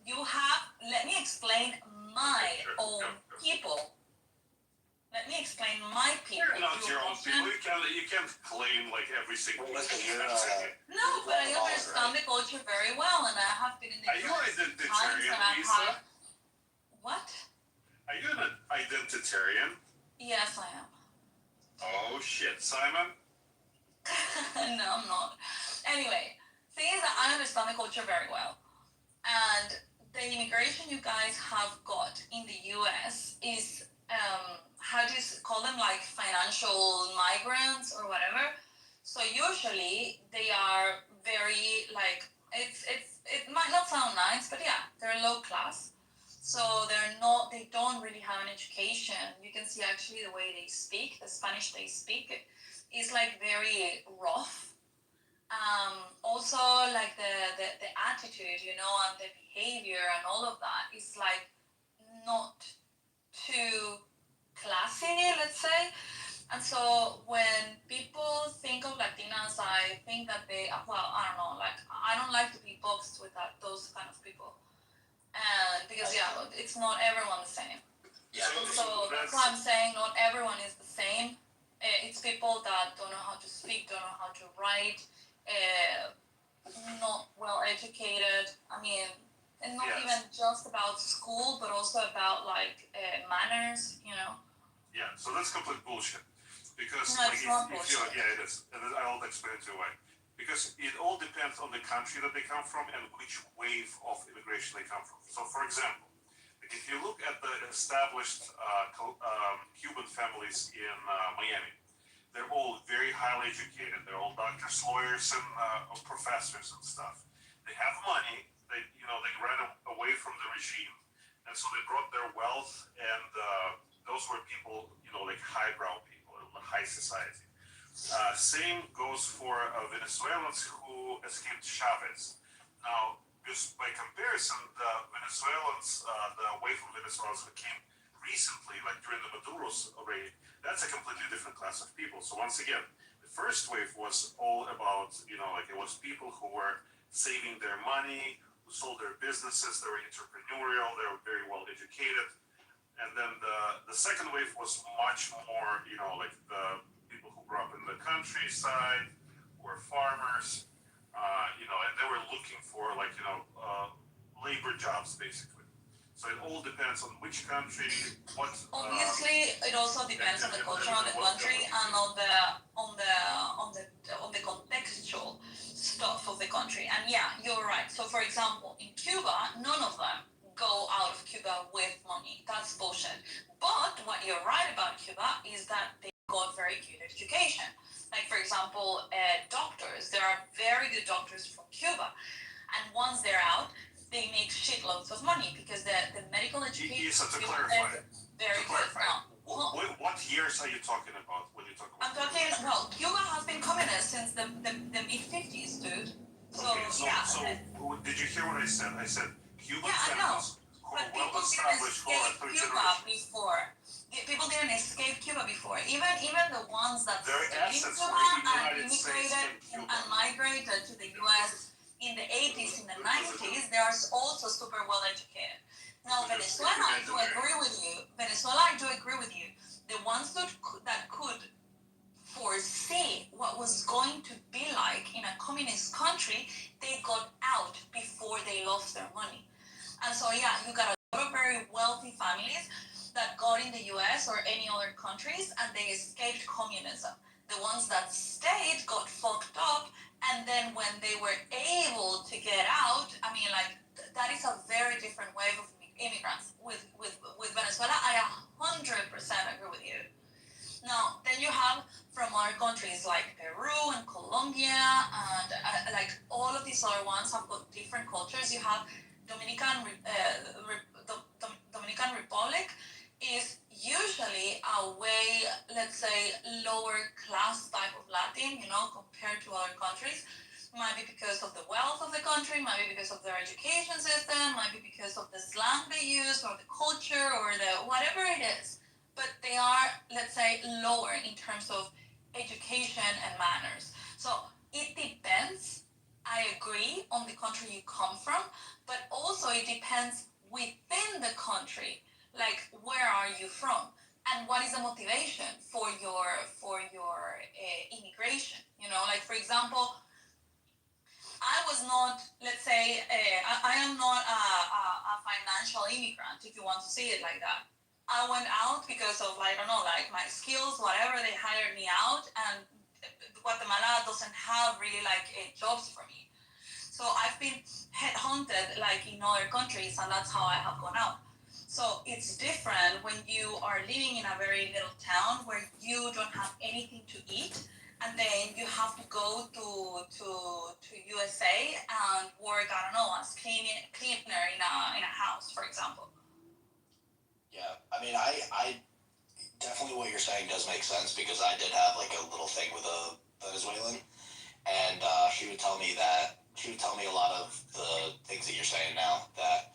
You have, let me explain my own people. Let me explain my people. You're not your own people. You can't claim like every single person. No, but I understand the culture very well, and I have been in the Are you identitarian, Lisa? What? Are you an identitarian? Yes, I am. Oh shit, Simon? No, I'm not. Anyway, thing is that I understand the culture very well. And the immigration you guys have got in the US is how do you call them, like financial migrants or whatever. So usually they are very like, it might not sound nice, but yeah, they're low class. So they don't really have an education. You can see actually the way they speak, the Spanish they speak is like very rough. Also like the attitude, you know, and the behavior and all of that is like not too classy, let's say. And so when people think of Latinas, I think that well, I don't know, like I don't like to be boxed with those kind of people. And because yeah, it's not everyone the same. Yeah. So that's why I'm saying not everyone is the same. It's people that don't know how to speak, don't know how to write, not well educated. I mean, and not Yes. even just about school, but also about like manners, you know. Yeah, so that's complete bullshit. Because No, like it's not bullshit. yeah, it is. And then I'll explain it to you why. Because it all depends on the country that they come from and which wave of immigration they come from. So, for example, like if you look at the established Cuban families in Miami, they're all very highly educated. They're all doctors, lawyers, and professors and stuff. They have money. They ran away from the regime, and so they brought their wealth. And those were people, like highbrow people, high society. Same goes for Venezuelans who escaped Chavez. Now, just by comparison, the Venezuelans, the wave of Venezuelans who came recently, like during the Maduro's reign, that's a completely different class of people. So once again, the first wave was all about, like it was people who were saving their money, who sold their businesses, they were entrepreneurial, they were very well educated. And then the second wave was much more, like the people who grew up in the countryside, who were farmers, and they were looking for like, labor jobs basically. So it all depends on which country, what. Obviously, it also depends on the culture of the country and on the contextual stuff of the country. And yeah, you're right. So for example, in Cuba, none of them go out of Cuba with money. That's bullshit. But what you're right about Cuba is that they got very good education. Like for example, doctors. There are very good doctors from Cuba, and once they're out, they make shitloads of money because the medical education Yes, to is clarify. very good. Now, What years are you talking about when you talk about? I'm talking, well, Cuba has been communist since the mid-50s, dude. So, Okay, so did you hear what I said? I said Cuban families who were well established for a third generation. Before. People didn't escape Cuba before. Even the ones that Their stayed in assets Cuba were in the and United States immigrated and Cuba. and migrated to the US in the 80s, in the 90s, they are also super well educated. Now, Venezuela, I do agree with you. The ones that could foresee what was going to be like in a communist country, they got out before they lost their money. And so, yeah, you got a lot of very wealthy families that got in the US or any other countries and they escaped communism. The ones that stayed got fucked up, and then when they were able to get out, I mean, like, that is a very different wave of immigrants. With Venezuela, I 100% agree with you. Now, then you have from other countries like Peru and Colombia, and like all of these other ones have got different cultures. You have Dominican Republic is usually a way, let's say, lower class type of Latin, compared to other countries. Might be because of the wealth of the country, might be because of their education system, might be because of the slang they use, or the culture, or the whatever it is. But they are, let's say, lower in terms of education and manners. So it depends, I agree, on the country you come from, but also it depends within the country, like where are you from? And what is the motivation for your immigration? Like for example, I was not, let's say, I am not a financial immigrant, if you want to see it like that. I went out because of, I don't know, like my skills, whatever, they hired me out, and Guatemala doesn't have really like jobs for me. So I've been headhunted like in other countries, and that's how I have gone out. So it's different when you are living in a very little town where you don't have anything to eat, and then you have to go to USA and work, I don't know, as cleaner in a house, for example. Yeah, I mean, I definitely what you're saying does make sense, because I did have like a little thing with a Venezuelan, and she would tell me a lot of the things that you're saying now, that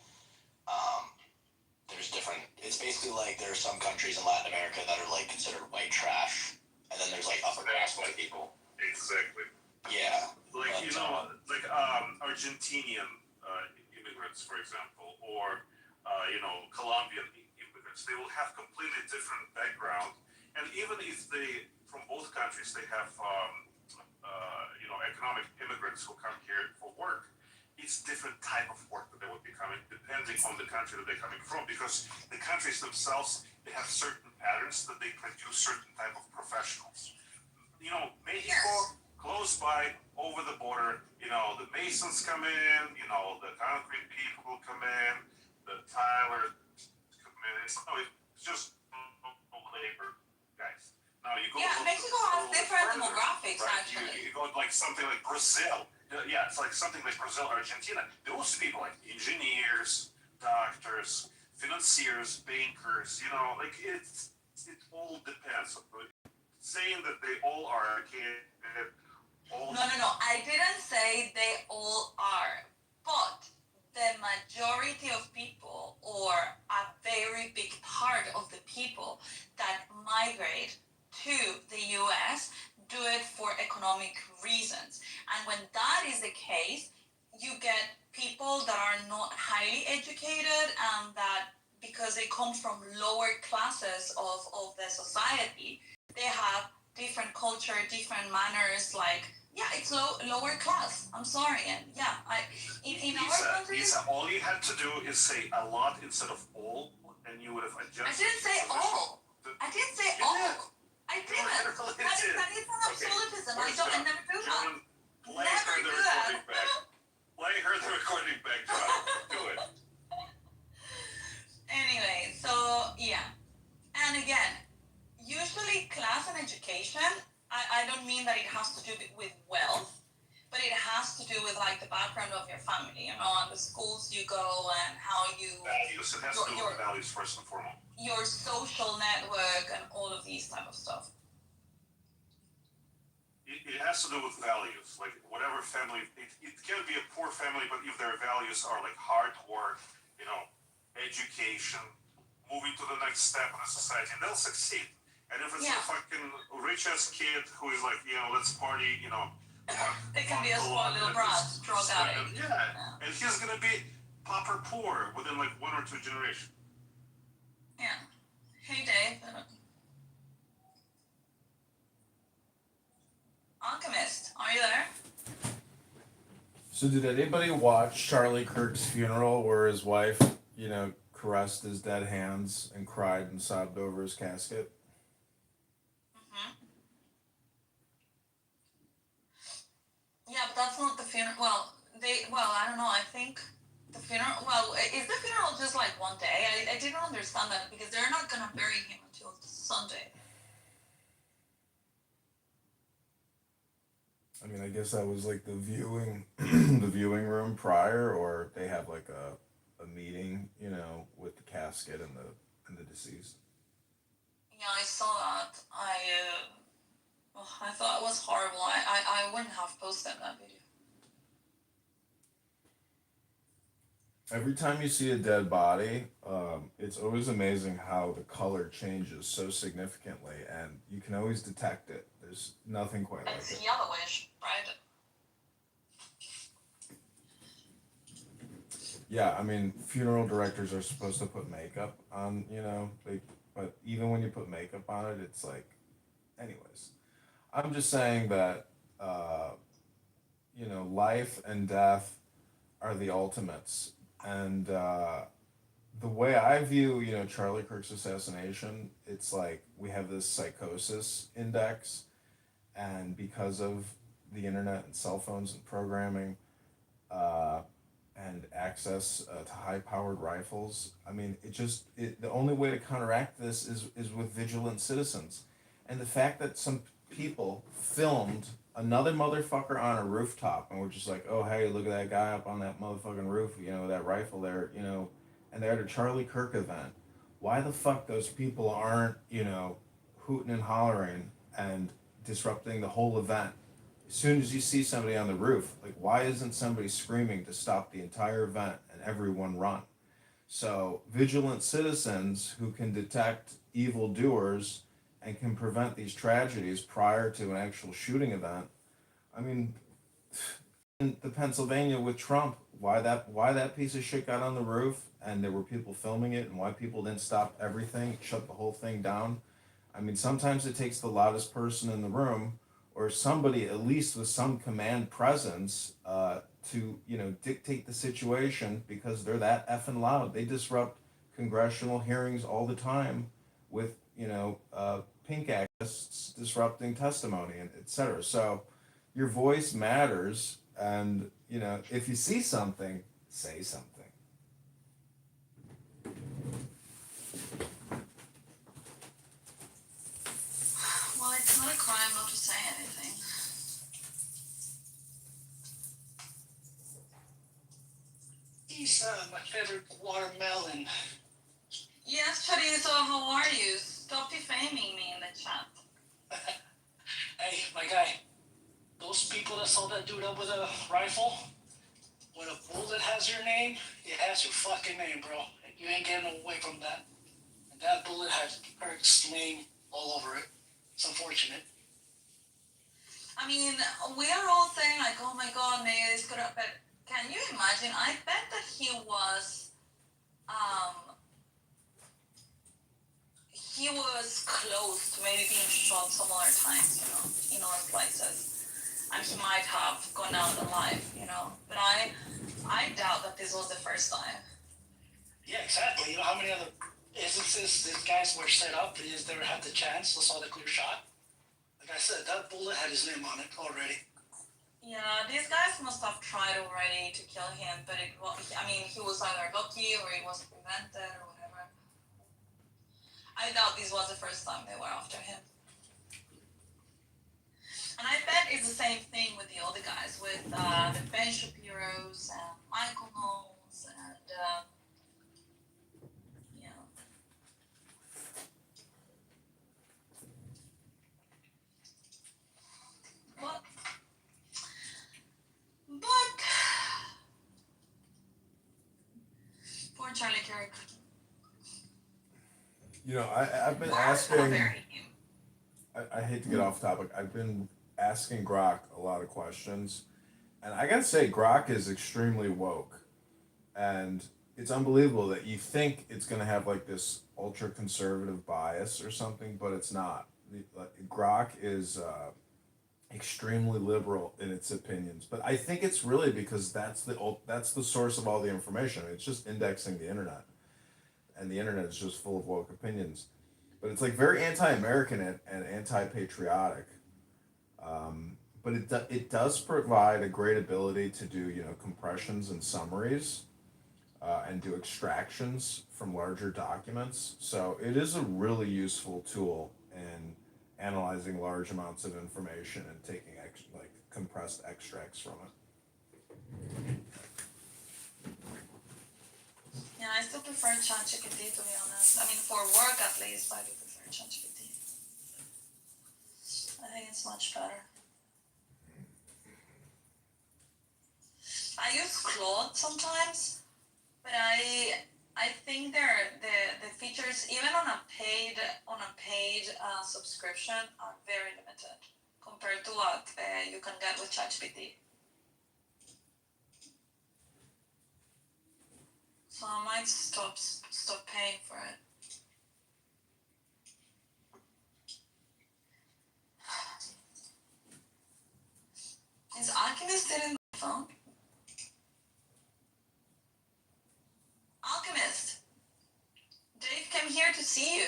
there's different. It's basically like there's some countries in Latin America that are like considered white trash, and then there's like upper class white people. Exactly. Yeah. Like, like Argentinian immigrants, for example, or Colombian immigrants, they will have completely different background, and even if they from both countries they have economic immigrants who come here for work, it's different type of work that they would be coming, depending on the country that they're coming from, because the countries themselves, they have certain patterns that they produce certain type of professionals. Mexico, close by, over the border, the masons come in, the concrete people come in, the Tyler come in. It's just labor guys. Now you go. Yeah, Mexico has different demographics, right? actually. You go like something like Brazil. Yeah, it's like something like Brazil, Argentina. Those people, like engineers, doctors, financiers, bankers. Like it all depends. Saying that they all are educated. No. I didn't say they all are, but the majority of people, or a very big part of the people that migrate to the US, do it for economic reasons. And when that is the case, you get people that are not highly educated, and that because they come from lower classes of the society, they have different culture, different manners, like, yeah, it's lower class. I'm sorry, and yeah, in our country. Lisa, all you had to do is say a lot instead of all, and you would have adjusted. I didn't say all. I didn't say all. I didn't. That is an absolutism. I never do that. Never do that. Play her the recording back, John. Do it. Anyway, so yeah, and again, usually class and education, I don't mean that it has to do with wealth, but it has to do with like the background of your family, and the schools you go, and how you values. It has to do with values first and foremost. Your social network and all of these type of stuff. It has to do with values, like whatever family. It can be a poor family, but if their values are like hard work, education, moving to the next step in the society, they'll succeed. And if it's a fucking rich ass kid who is like, let's party, it can be a small little brat, drug addict. Yeah, and he's gonna be pauper poor within like 1 or 2 generations. Yeah. Hey, Dave. Alchemist, are you there? So did anybody watch Charlie Kirk's funeral, where his wife, caressed his dead hands and cried and sobbed over his casket? Yeah, but that's not the funeral. Well, I don't know. I think the funeral. Well, is the funeral just like one day? I didn't understand that, because they're not gonna bury him until Sunday. I mean, I guess that was like the viewing, the viewing room prior, or they have like a meeting, with the casket and the deceased. Yeah, I saw that. I thought it was horrible. I wouldn't have posted that video. Every time you see a dead body, it's always amazing how the color changes so significantly, and you can always detect it. There's nothing quite like it. It's yellowish, right? Yeah, I mean, funeral directors are supposed to put makeup on, but even when you put makeup on it, it's like, anyways. I'm just saying that, life and death are the ultimates. And the way I view, Charlie Kirk's assassination, it's like we have this psychosis index, and because of the internet and cell phones and programming, and access to high-powered rifles. I mean, the only way to counteract this is with vigilant citizens, and the fact that some people filmed another motherfucker on a rooftop and we're just like, oh hey, look at that guy up on that motherfucking roof, with that rifle there, and they're at a Charlie Kirk event. Why the fuck those people aren't, hooting and hollering and disrupting the whole event? As soon as you see somebody on the roof, like, why isn't somebody screaming to stop the entire event and everyone run? So vigilant citizens who can detect evildoers and can prevent these tragedies prior to an actual shooting event. I mean, in the Pennsylvania with Trump, why that piece of shit got on the roof and there were people filming it, and why people didn't stop everything, shut the whole thing down. I mean, sometimes it takes the loudest person in the room or somebody at least with some command presence to dictate the situation, because they're that effing loud. They disrupt congressional hearings all the time with pink activists disrupting testimony and etc. So your voice matters, and if you see something, say something. Well, it's not a crime not to say anything. He's my favorite watermelon. Yes, Chorizo, how are you? Stop defaming me in the chat. Hey, my guy, those people that saw that dude up with a rifle, when a bullet has your name, it has your fucking name, bro. You ain't getting away from that. And that bullet has Kirk's name all over it. It's unfortunate. I mean, we are all saying like, oh my god, maybe this could have, but can you imagine? I bet that he was close to maybe being shot some other times, in other places. And he might have gone out alive, But I doubt that this was the first time. Yeah, exactly. You know how many other instances these guys were set up? They just never had the chance. They saw the clear shot. Like I said, that bullet had his name on it already. Yeah, these guys must have tried already to kill him, but he was either lucky or it was prevented or whatever. I doubt this was the first time they were after him. And I bet it's the same thing with the other guys, with the Ben Shapiros and Michael Knowles and But poor Charlie Kirk. I've been asking. I hate to get off topic. I've been asking Grok a lot of questions, and I gotta say, Grok is extremely woke, and it's unbelievable that you think it's gonna have like this ultra conservative bias or something, but it's not. Grok is extremely liberal in its opinions, but I think it's really because that's the source of all the information. It's just indexing the internet, and the internet is just full of woke opinions. But it's like very anti-American and anti-patriotic. But it does provide a great ability to do compressions and summaries, and do extractions from larger documents. So it is a really useful tool in analyzing large amounts of information and taking compressed extracts from it. Yeah, I still prefer ChatGPT, to be honest. I mean, for work at least, I do prefer ChatGPT. I think it's much better. I use Claude sometimes, but I think the features, even on a paid subscription, are very limited compared to what you can get with ChatGPT. So I might stop paying for it. Is Alchemist still in my phone? Alchemist! Dave came here to see you.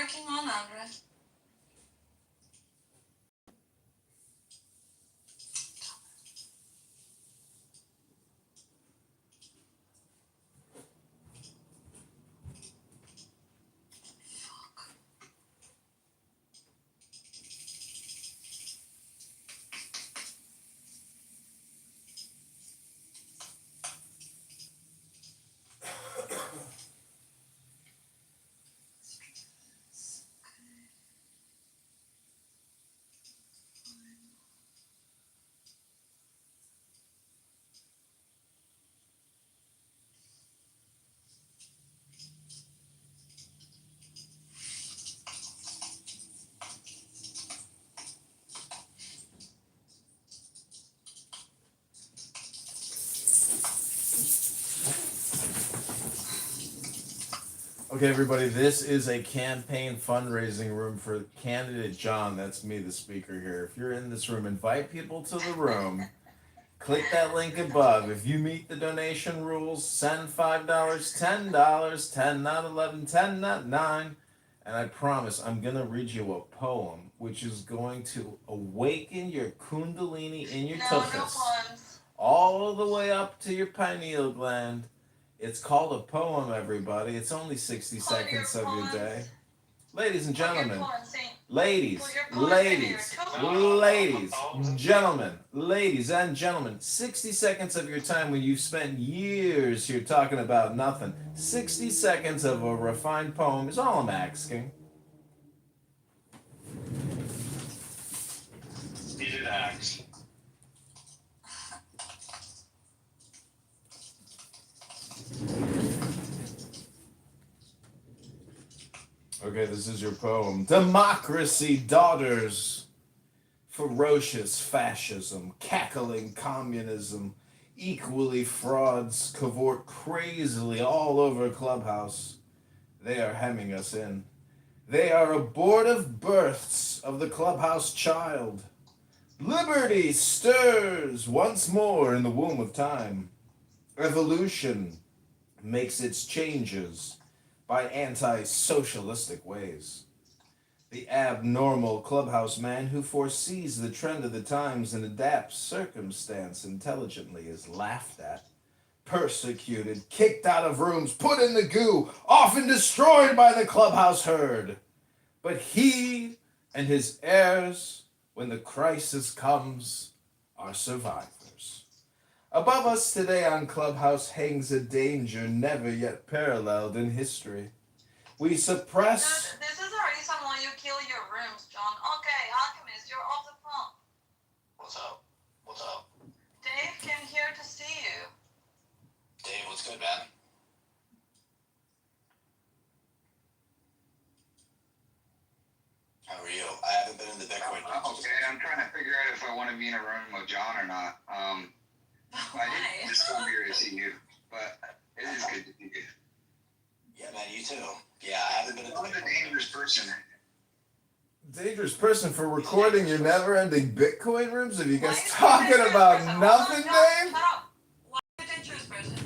working on, Andre. Okay, everybody, this is a campaign fundraising room for candidate John. That's me, the speaker here. If you're in this room, invite people to the room. Click that link above. If you meet the donation rules, send $5, $10, 10, not 11, 10, not 9. And I promise I'm going to read you a poem which is going to awaken your kundalini in your tuchus, all the way up to your pineal gland. It's called a poem, everybody. It's only 60 seconds of your day. Ladies and gentlemen, ladies and gentlemen, 60 seconds of your time when you've spent years here talking about nothing. 60 seconds of a refined poem is all I'm asking. Needed axe. Okay, this is your poem. Democracy, daughters. Ferocious fascism, cackling communism, equally frauds cavort crazily all over Clubhouse. They are hemming us in. They are abortive births of the Clubhouse child. Liberty stirs once more in the womb of time. Evolution makes its changes by anti-socialistic ways. The abnormal Clubhouse man who foresees the trend of the times and adapts circumstance intelligently is laughed at, persecuted, kicked out of rooms, put in the goo, often destroyed by the Clubhouse herd. But he and his heirs, when the crisis comes, are survivors. Above us today on Clubhouse hangs a danger never yet paralleled in history. We suppress... This is the reason why you kill your rooms, John. Okay, Alchemist, you're off the phone. What's up? What's up? Dave came here to see you. Dave, what's good, man? How are you? I haven't been in the Bitcoin. Okay, I'm trying to figure out if I want to be in a room with John or not. I didn't just come here to see you, but it is good to see you. Yeah, man, you too. Yeah, I haven't been in the I'm a dangerous person. Dangerous person for recording your never-ending Bitcoin rooms? Are you guys talking about nothing, Dave? Shut up. Why are you a dangerous person?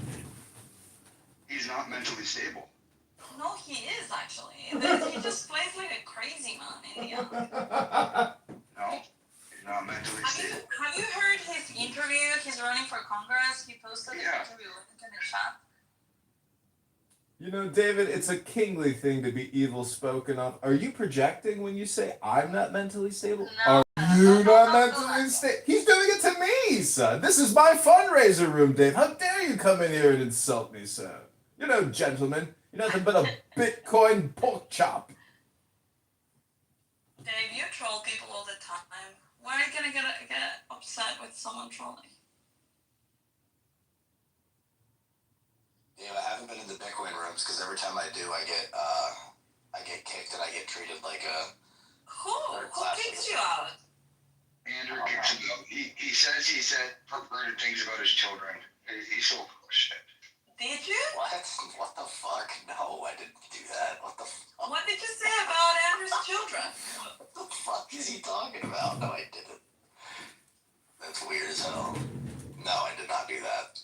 He's not mentally stable. No, he is actually. He just plays like a crazy man in the No, he's not mentally stable. Have you heard his interview? He's running for Congress. He posted an interview in the chat. You know, David, it's a kingly thing to be evil spoken of. Are you projecting when you say I'm not mentally stable? No, Are you not mentally stable? He's doing it to me, son. This is my fundraiser room, Dave. How dare you come in here and insult me, sir? You're no gentleman. You're nothing but a Bitcoin pork chop. Dave, you troll people all the time. Why are you gonna get upset with someone trolling? Yeah, I haven't been in the Bitcoin rooms because every time I do, I get kicked and I get treated like a... Who kicks you out? Andrew kicks him out. He said perverted things about his children. He's so full of shit. Did you? What the fuck? No, I didn't do that. What the fuck? What did you say about Andrew's children? What the fuck is he talking about? No, I didn't. That's weird as hell. No, I did not do that.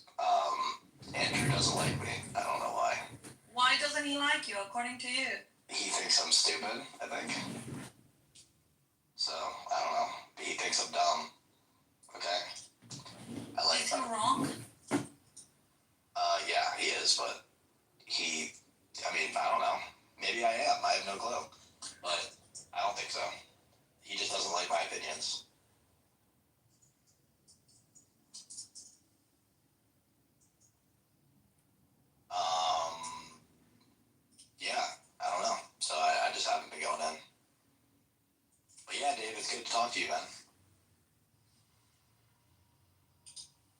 Andrew doesn't like me. I don't know why. Why doesn't he like you, according to you? he thinks I'm stupid, I think. So, I don't know. He thinks I'm dumb. Okay? I like Is he wrong? Yeah, he is, but I don't know. Maybe I am. I have no clue. But I don't think so. He just doesn't like my opinions. Yeah, I don't know. So I just haven't been going in. But yeah, Dave, it's good to talk to you, man.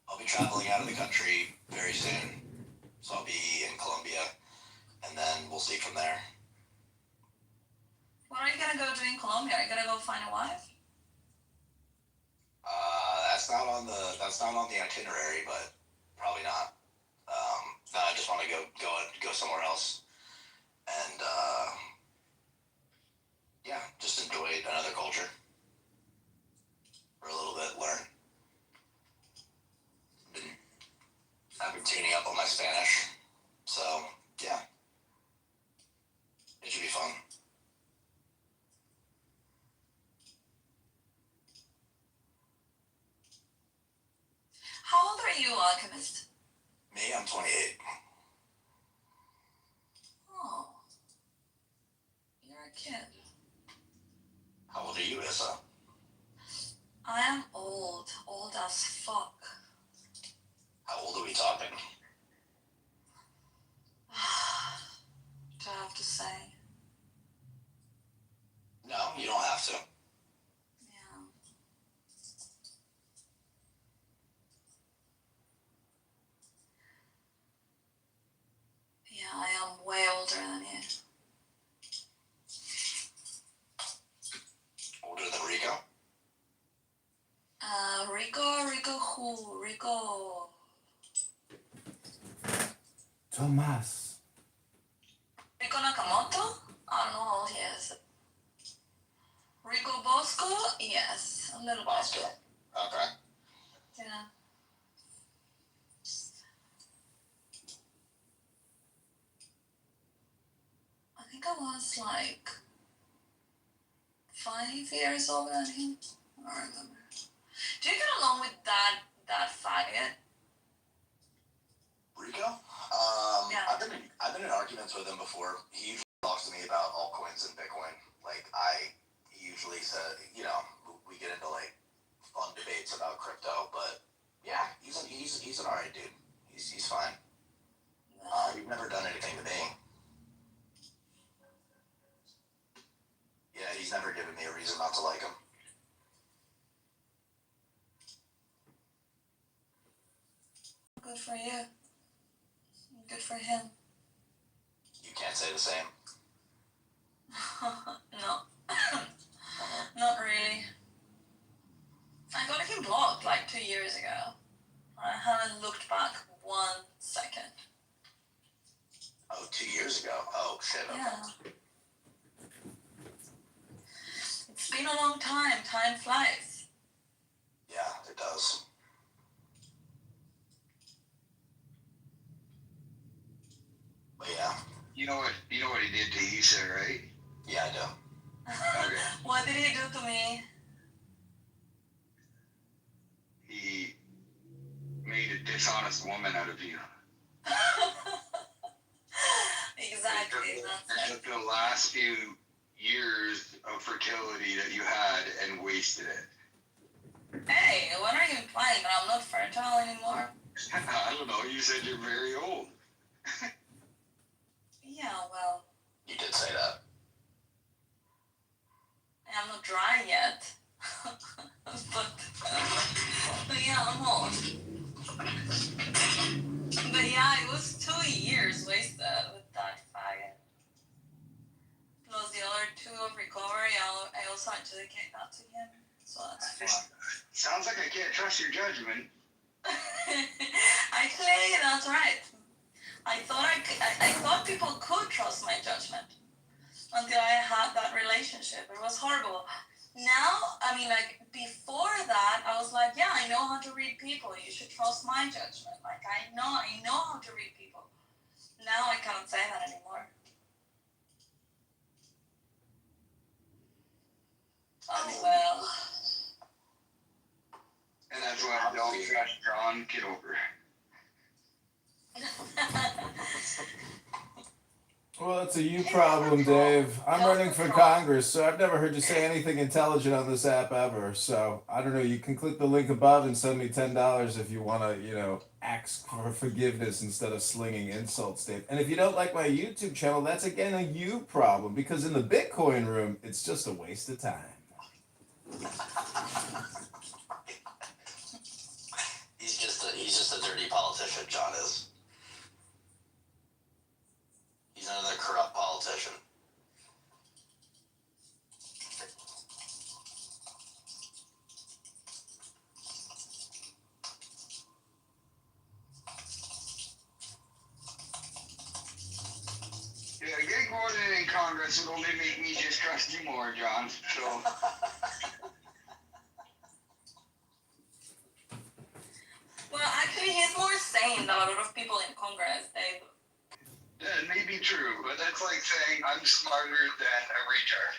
I'll be traveling out of the country very soon. So I'll be in Colombia, and then we'll see from there. What are you gonna go do in Colombia? Are you gonna go find a wife? That's not on the itinerary, but probably not. No, I just want to go somewhere else, and yeah, just enjoy another culture for a little bit, learn. I've been tuning up on my Spanish, so yeah, it should be fun. How old are you, Alchemist? Me, I'm 28. Oh, you're a kid. How old are you, Issa? I am old as fuck. How old are we talking? Do I have to say? No, you don't have to. Yeah. Yeah, I am way older than you. Older than Rico? Rico who? Rico. Tomas. Rico Nakamoto? I don't know how old he is. Rico Bosco? Yes, a little Bosco. bit. Okay. Yeah. I think I was like 5 years older than him. I don't remember. Do you get along with that faggot? Rico? Yeah. I've been in arguments with him before. He usually talks to me about altcoins and Bitcoin. Like he usually said, we get into like fun debates about crypto, but yeah, he's an alright dude. He's fine. He's never done anything to me. Yeah, he's never given me a reason not to like him. Good for you. Good for him. You can't say the same. No. Not really. I got him blocked like 2 years ago. I haven't looked back 1 second. Oh, 2 years ago? Oh, shit. Okay. Yeah. It's been a long time. Time flies. Yeah, it does. But yeah. You know what he did to Issa, right? Yeah, I do. Okay. What did he do to me? He made a dishonest woman out of you. Exactly. It took the last few years of fertility that you had and wasted it. Hey, when are you implying that I'm not fertile anymore? I don't know. You said you're very old. Yeah, well, You did say that. I'm not dry yet. but yeah, I'm old. But yeah, it was 2 years wasted with that faggot. Plus the other 2 of recovery, I also had to dedicate that to him. So that's 4. Sounds like I can't trust your judgment. Actually, that's right. I thought people could trust my judgment until I had that relationship. It was horrible. Now, before that, I was like, yeah, I know how to read people. You should trust my judgment. Like, I know how to read people. Now I cannot say that anymore. John Kitover. Well, it's a you problem, Dave. I'm running for Congress, so I've never heard you say anything intelligent on this app ever. So I don't know. You can click the link above and send me $10 if you want to, ask for forgiveness instead of slinging insults, Dave. And if you don't like my YouTube channel, that's again a you problem because in the Bitcoin room, it's just a waste of time. He's just a dirty politician. John is. He's another corrupt politician. Yeah, getting voted in Congress will only make me distrust you more, John. So. Well, actually, he's more sane than a lot of people in Congress. That may be true, but that's like saying I'm smarter than a retard.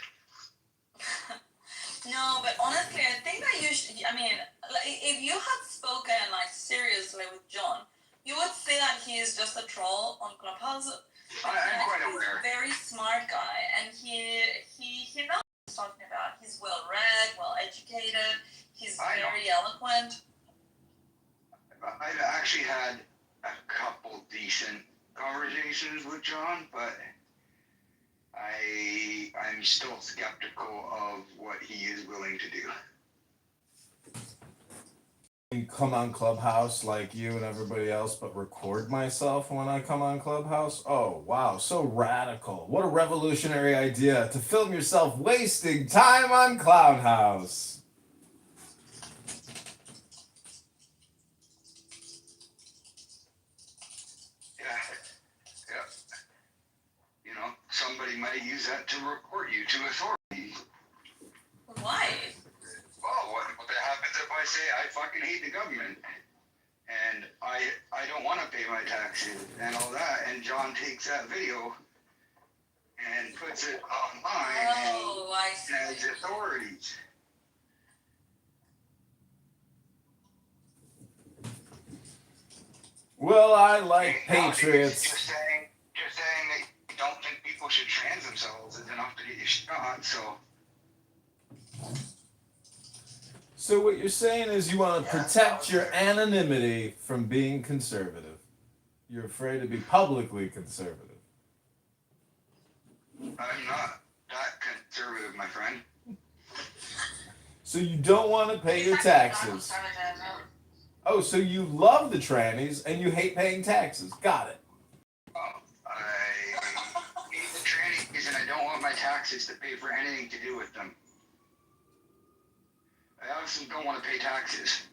No, but honestly, I think that if you had spoken seriously with John, you would see that he is just a troll on Clubhouse. I'm quite aware. He's a very smart guy, and he knows what he's talking about. He's well read, well educated. He's very eloquent. I've actually had a couple decent conversations with John, but I'm still skeptical of what he is willing to do. Come on Clubhouse like you and everybody else, but record myself when I come on Clubhouse? Oh, wow, so radical. What a revolutionary idea to film yourself wasting time on Clownhouse. Yeah. Somebody might use that to report you to authorities. Why? Well, what happens if I say I fucking hate the government and I don't want to pay my taxes and all that, and John takes that video and puts it online and has authorities. Well, I like patriots. Just saying that you don't think people should trans themselves is enough to get you shot, so. So what you're saying is you want to protect your anonymity from being conservative. You're afraid to be publicly conservative. I'm not that conservative, my friend. So you don't want to pay your taxes. Oh, so you love the trannies and you hate paying taxes. Got it. I hate the trannies and I don't want my taxes to pay for anything to do with them. I obviously don't want to pay taxes.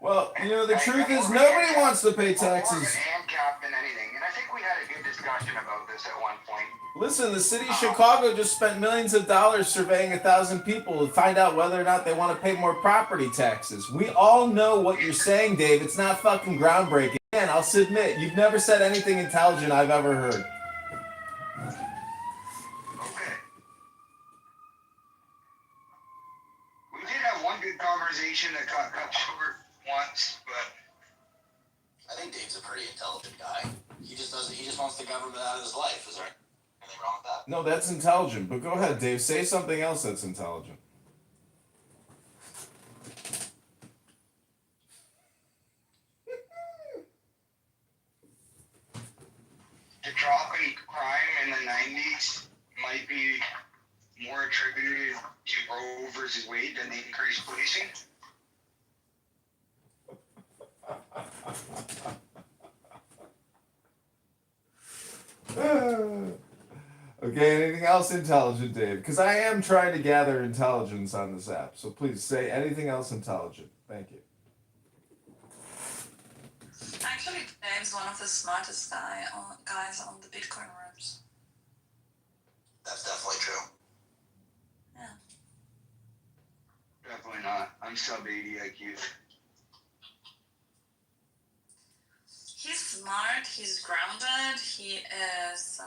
Well, the truth is nobody wants to pay taxes. I'm more of an AMCAP than anything, and I think we had a good discussion about this at one point. Listen, the city of Chicago just spent millions of dollars surveying 1,000 people to find out whether or not they want to pay more property taxes. We all know what you're saying, Dave. It's not fucking groundbreaking. And I'll submit, you've never said anything intelligent I've ever heard. Okay. We did have one good conversation that got cut short once, but I think Dave's a pretty intelligent guy. He just wants the government out of his life. Is there anything wrong with that? No, that's intelligent. But go ahead, Dave. Say something else that's intelligent. the drop in crime in the 90s might be more attributed to Roe versus Wade than the increased policing. Okay, anything else intelligent, Dave? Because I am trying to gather intelligence on this app. So please say anything else intelligent. Thank you. Actually, Dave's one of the smartest guys on the Bitcoin rooms. That's definitely true. Yeah. Definitely not. I'm sub 80 IQ. He's smart, he's grounded, he is,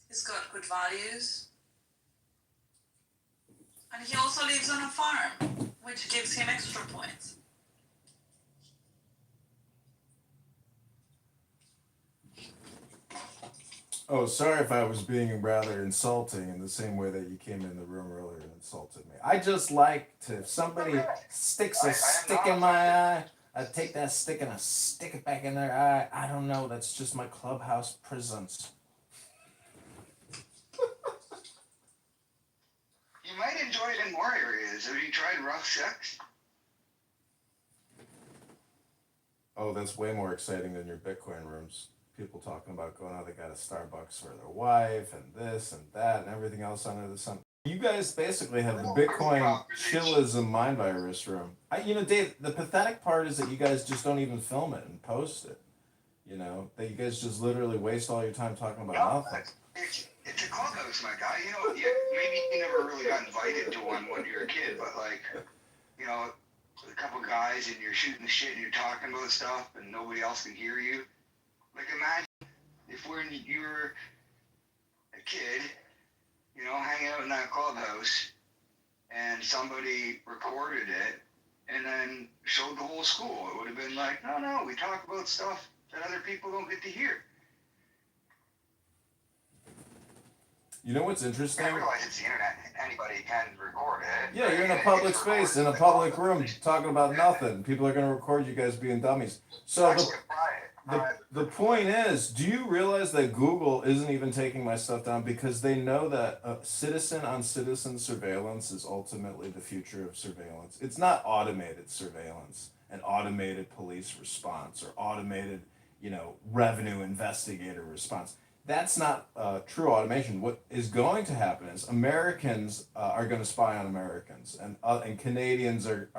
he's got good values. And he also lives on a farm, which gives him extra points. Oh, sorry if I was being rather insulting in the same way that you came in the room earlier and insulted me. I just like to, if somebody sticks a stick in my eye, I take that stick and I stick it back in their eye. I don't know, that's just my clubhouse presence. You might enjoy it in more areas. Have you tried rough sex? Oh, that's way more exciting than your Bitcoin rooms. People talking about going out, they got a Starbucks for their wife and this and that and everything else under the sun. You guys basically have the Bitcoin chillism mind virus room. Dave, the pathetic part is that you guys just don't even film it and post it. That you guys just literally waste all your time talking about nothing. It's a clubhouse, my guy. Maybe you never really got invited to one when you were a kid, but a couple guys and you're shooting the shit and you're talking about stuff and nobody else can hear you. Like imagine if when you were a kid, hanging out in that clubhouse and somebody recorded it and then showed the whole school. It would have been like, no, we talk about stuff that other people don't get to hear. You know what's interesting? I realize it's the internet. Anybody can record it. Yeah, you're in a public space, in a public room, talking about nothing. People are going to record you guys being dummies. So the point is, do you realize that Google isn't even taking my stuff down because they know that citizen-on-citizen surveillance is ultimately the future of surveillance? It's not automated surveillance and automated police response or automated, revenue investigator response. That's not true automation. What is going to happen is Americans are going to spy on Americans, and Canadians are.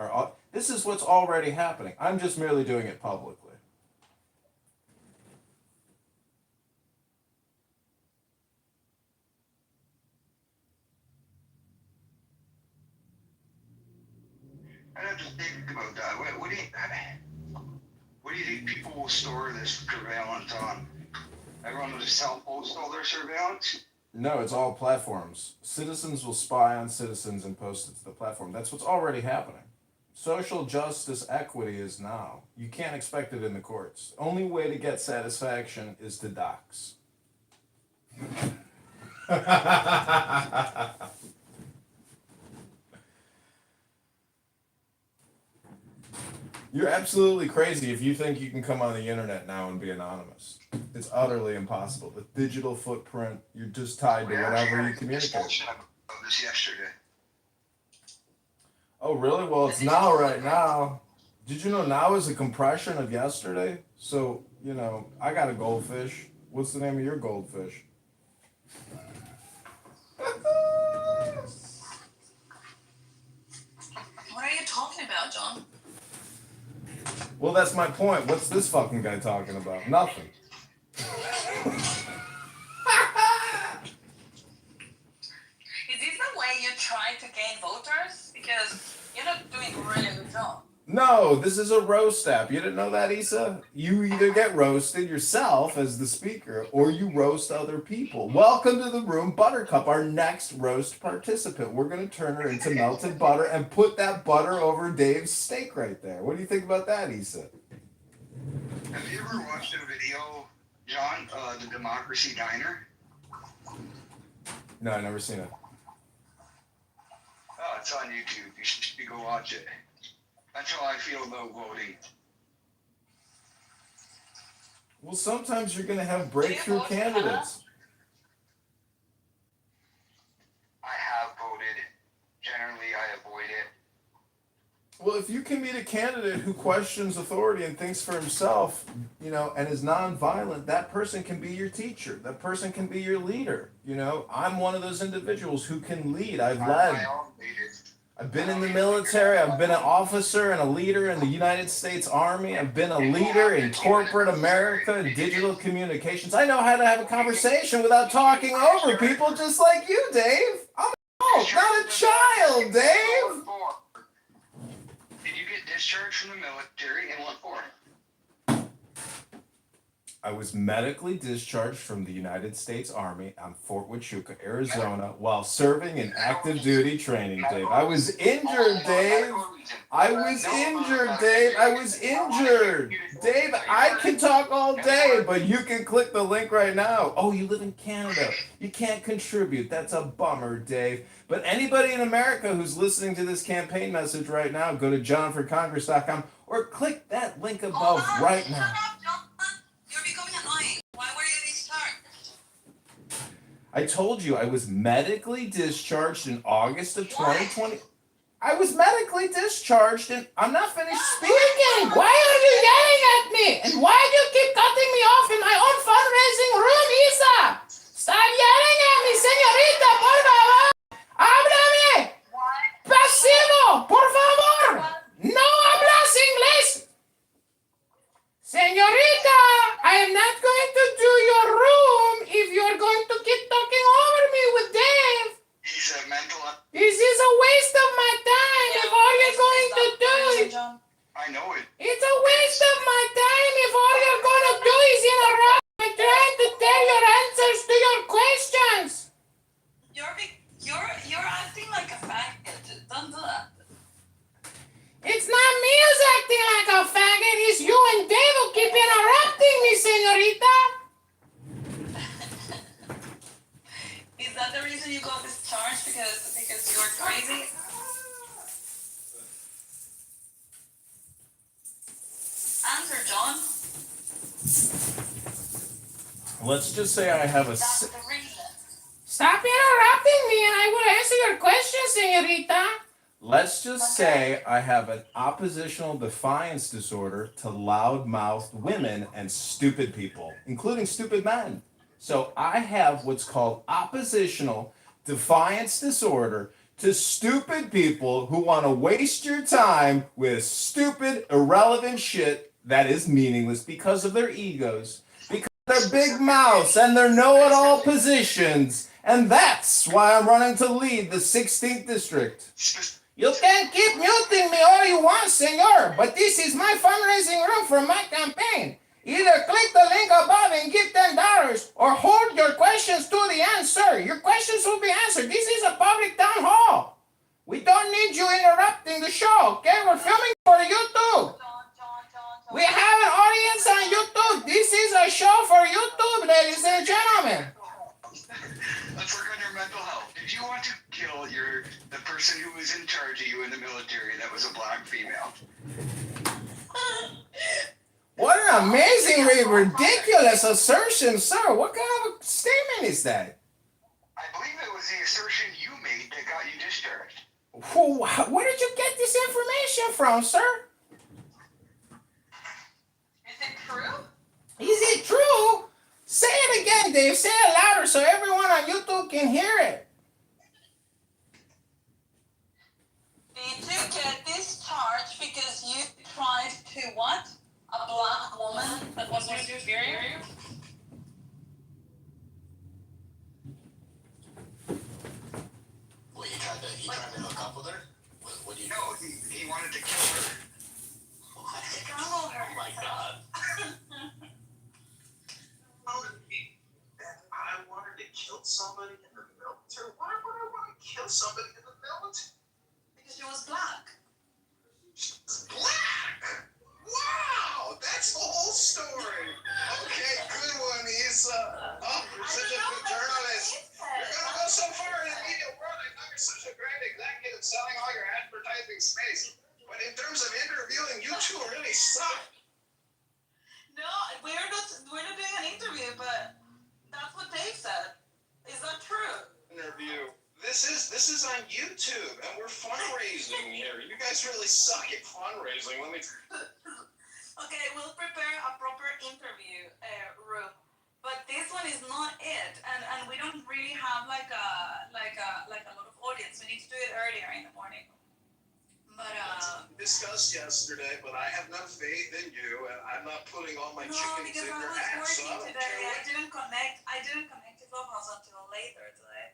This is what's already happening. I'm just merely doing it publicly. I have to think about that. What do you think people will store this surveillance on? Everyone will just self-post all their surveillance? No, it's all platforms. Citizens will spy on citizens and post it to the platform. That's what's already happening. Social justice equity is now. You can't expect it in the courts. Only way to get satisfaction is to dox. You're absolutely crazy if you think you can come on the internet now and be anonymous. It's utterly impossible. The digital footprint, you're just tied to whatever you communicate. This yesterday. Oh, really? Well, it's now right now. Did you know now is a compression of yesterday? So, I got a goldfish. What's the name of your goldfish? What are you talking about, John? Well, that's my point. What's this fucking guy talking about? Nothing. Is this the way you try to gain voters? Because you're not doing a really good job. No, this is a roast app. You didn't know that, Issa? You either get roasted yourself as the speaker or you roast other people. Welcome to the room, Buttercup, our next roast participant. We're going to turn her into melted butter and put that butter over Dave's steak right there. What do you think about that, Issa? Have you ever watched a video, John, the Democracy Diner? No, I've never seen it. Oh, it's on YouTube. You should go watch it. That's how I feel about voting. Well, sometimes you're going to have breakthrough candidates. I have voted. Generally, I avoid it. Well, if you can meet a candidate who questions authority and thinks for himself, and is nonviolent, that person can be your teacher. That person can be your leader. I'm one of those individuals who can lead. I've led. I've been in the military. I've been an officer and a leader in the United States Army. I've been a leader in corporate America and digital communications. I know how to have a conversation without talking over people, just like you, Dave. I'm an adult, not a child, Dave. Did you get discharged from the military and what for? I was medically discharged from the United States Army on Fort Huachuca, Arizona, while serving in active duty training, Dave. I was injured, Dave. I was injured, Dave. I was injured. Dave, I can talk all day, but you can click the link right now. Oh, you live in Canada. You can't contribute. That's a bummer, Dave. But anybody in America who's listening to this campaign message right now, go to johnforcongress.com or click that link above right now. You're becoming annoying. Why were you discharged? I told you I was medically discharged in August of 2020. I was medically discharged and I'm not finished speaking. Why are you yelling at me? And why do you keep cutting me off in my own fundraising room, Isa? Stop yelling at me, señorita, por favor. Háblame. Pasivo, por favor. No hablas inglés. Señorita, I am not going to do your room if you're going to keep talking over me with Dave. He's a mental. This is a waste of my time if all you're going to do is... I know it. It's a waste of my time if all you're going to do is interrupt me trying to tell your answers to your questions. You're acting like a faggot. Don't do that. It's not me who's acting like a faggot. It's you and Dave who keep interrupting me, señorita. Is that the reason you got discharged? Because you're crazy? Answer, John. Let's just say I have a... That's the reason. Stop interrupting me and I will answer your question, señorita. Let's just say I have an oppositional defiance disorder to loud-mouthed women and stupid people, including stupid men. So I have what's called oppositional defiance disorder to stupid people who want to waste your time with stupid, irrelevant shit that is meaningless because of their egos, because of their big mouths and their know-it-all positions. And that's why I'm running to lead the 16th district. You can keep muting me all you want, senor, but this is my fundraising room for my campaign. Either click the link above and give $10 or hold your questions to the end, sir. Your questions will be answered. This is a public town hall. We don't need you interrupting the show, okay? We're filming for YouTube. We have an audience on YouTube. This is a show for YouTube, ladies and gentlemen. Let's work on your mental health. If you want to kill the person who was in charge of you in the military, that was a black female. What an amazingly ridiculous assertion, sir. What kind of a statement is that? I believe it was the assertion you made that got you discharged. Where did you get this information from, sir? Is it true? Is it true? Say it again, Dave. Say it louder so everyone on YouTube can hear it. Did you get discharged because you tried to what? A black woman that was inferior? Well, he tried to hook up with her? What do you know? He wanted to kill her. What? Strangle her. Oh my god. I wanted to kill somebody in the military. Why would I want to kill somebody in the military? Because she was black. Black! Wow! That's the whole story. Okay, good one, Issa. Oh, you're such a good journalist. You're gonna go so far in the media world. I know you're such a great executive selling all your advertising space. But in terms of interviewing, you two really suck. No, we're not doing an interview, but that's what Dave said. Is that true? Interview. This is on YouTube, and we're fundraising here. You guys really suck at fundraising. Let me. Okay, we'll prepare a proper interview room, but this one is not it, and we don't really have like a lot of audience. We need to do it earlier in the morning. But discussed yesterday, but I have no faith in you, and I'm not putting all my no, chickens because in I your was ass. working today. I didn't connect to Clubhouse until later today.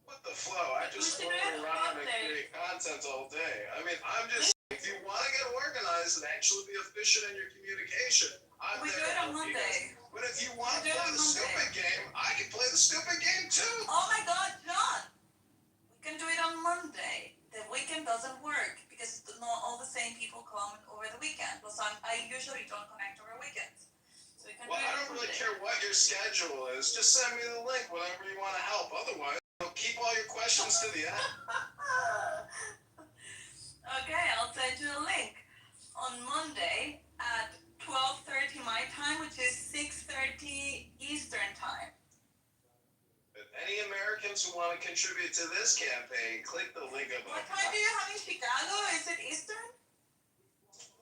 What the flow? I just want to run and create content all day. I mean, I'm just if you want to get organized and actually be efficient in your communication, I'm We do there it to on help you Monday. guys. But if you want to We do it play on the stupid Monday. game, I can play the stupid game too. Oh my God, John! We can do it on Monday. The weekend doesn't work because not all the same people come over the weekend. Because I usually don't connect over weekends. So we can Well, do it I on don't really Monday. care what your schedule is. Just send me the link whenever you want to help. Otherwise, keep all your questions to the end. Okay, I'll send you a link on Monday at 12:30 my time, which is 6:30 Eastern time. If any Americans who want to contribute to this campaign, click the link above. What time do you have in Chicago? Is it Eastern?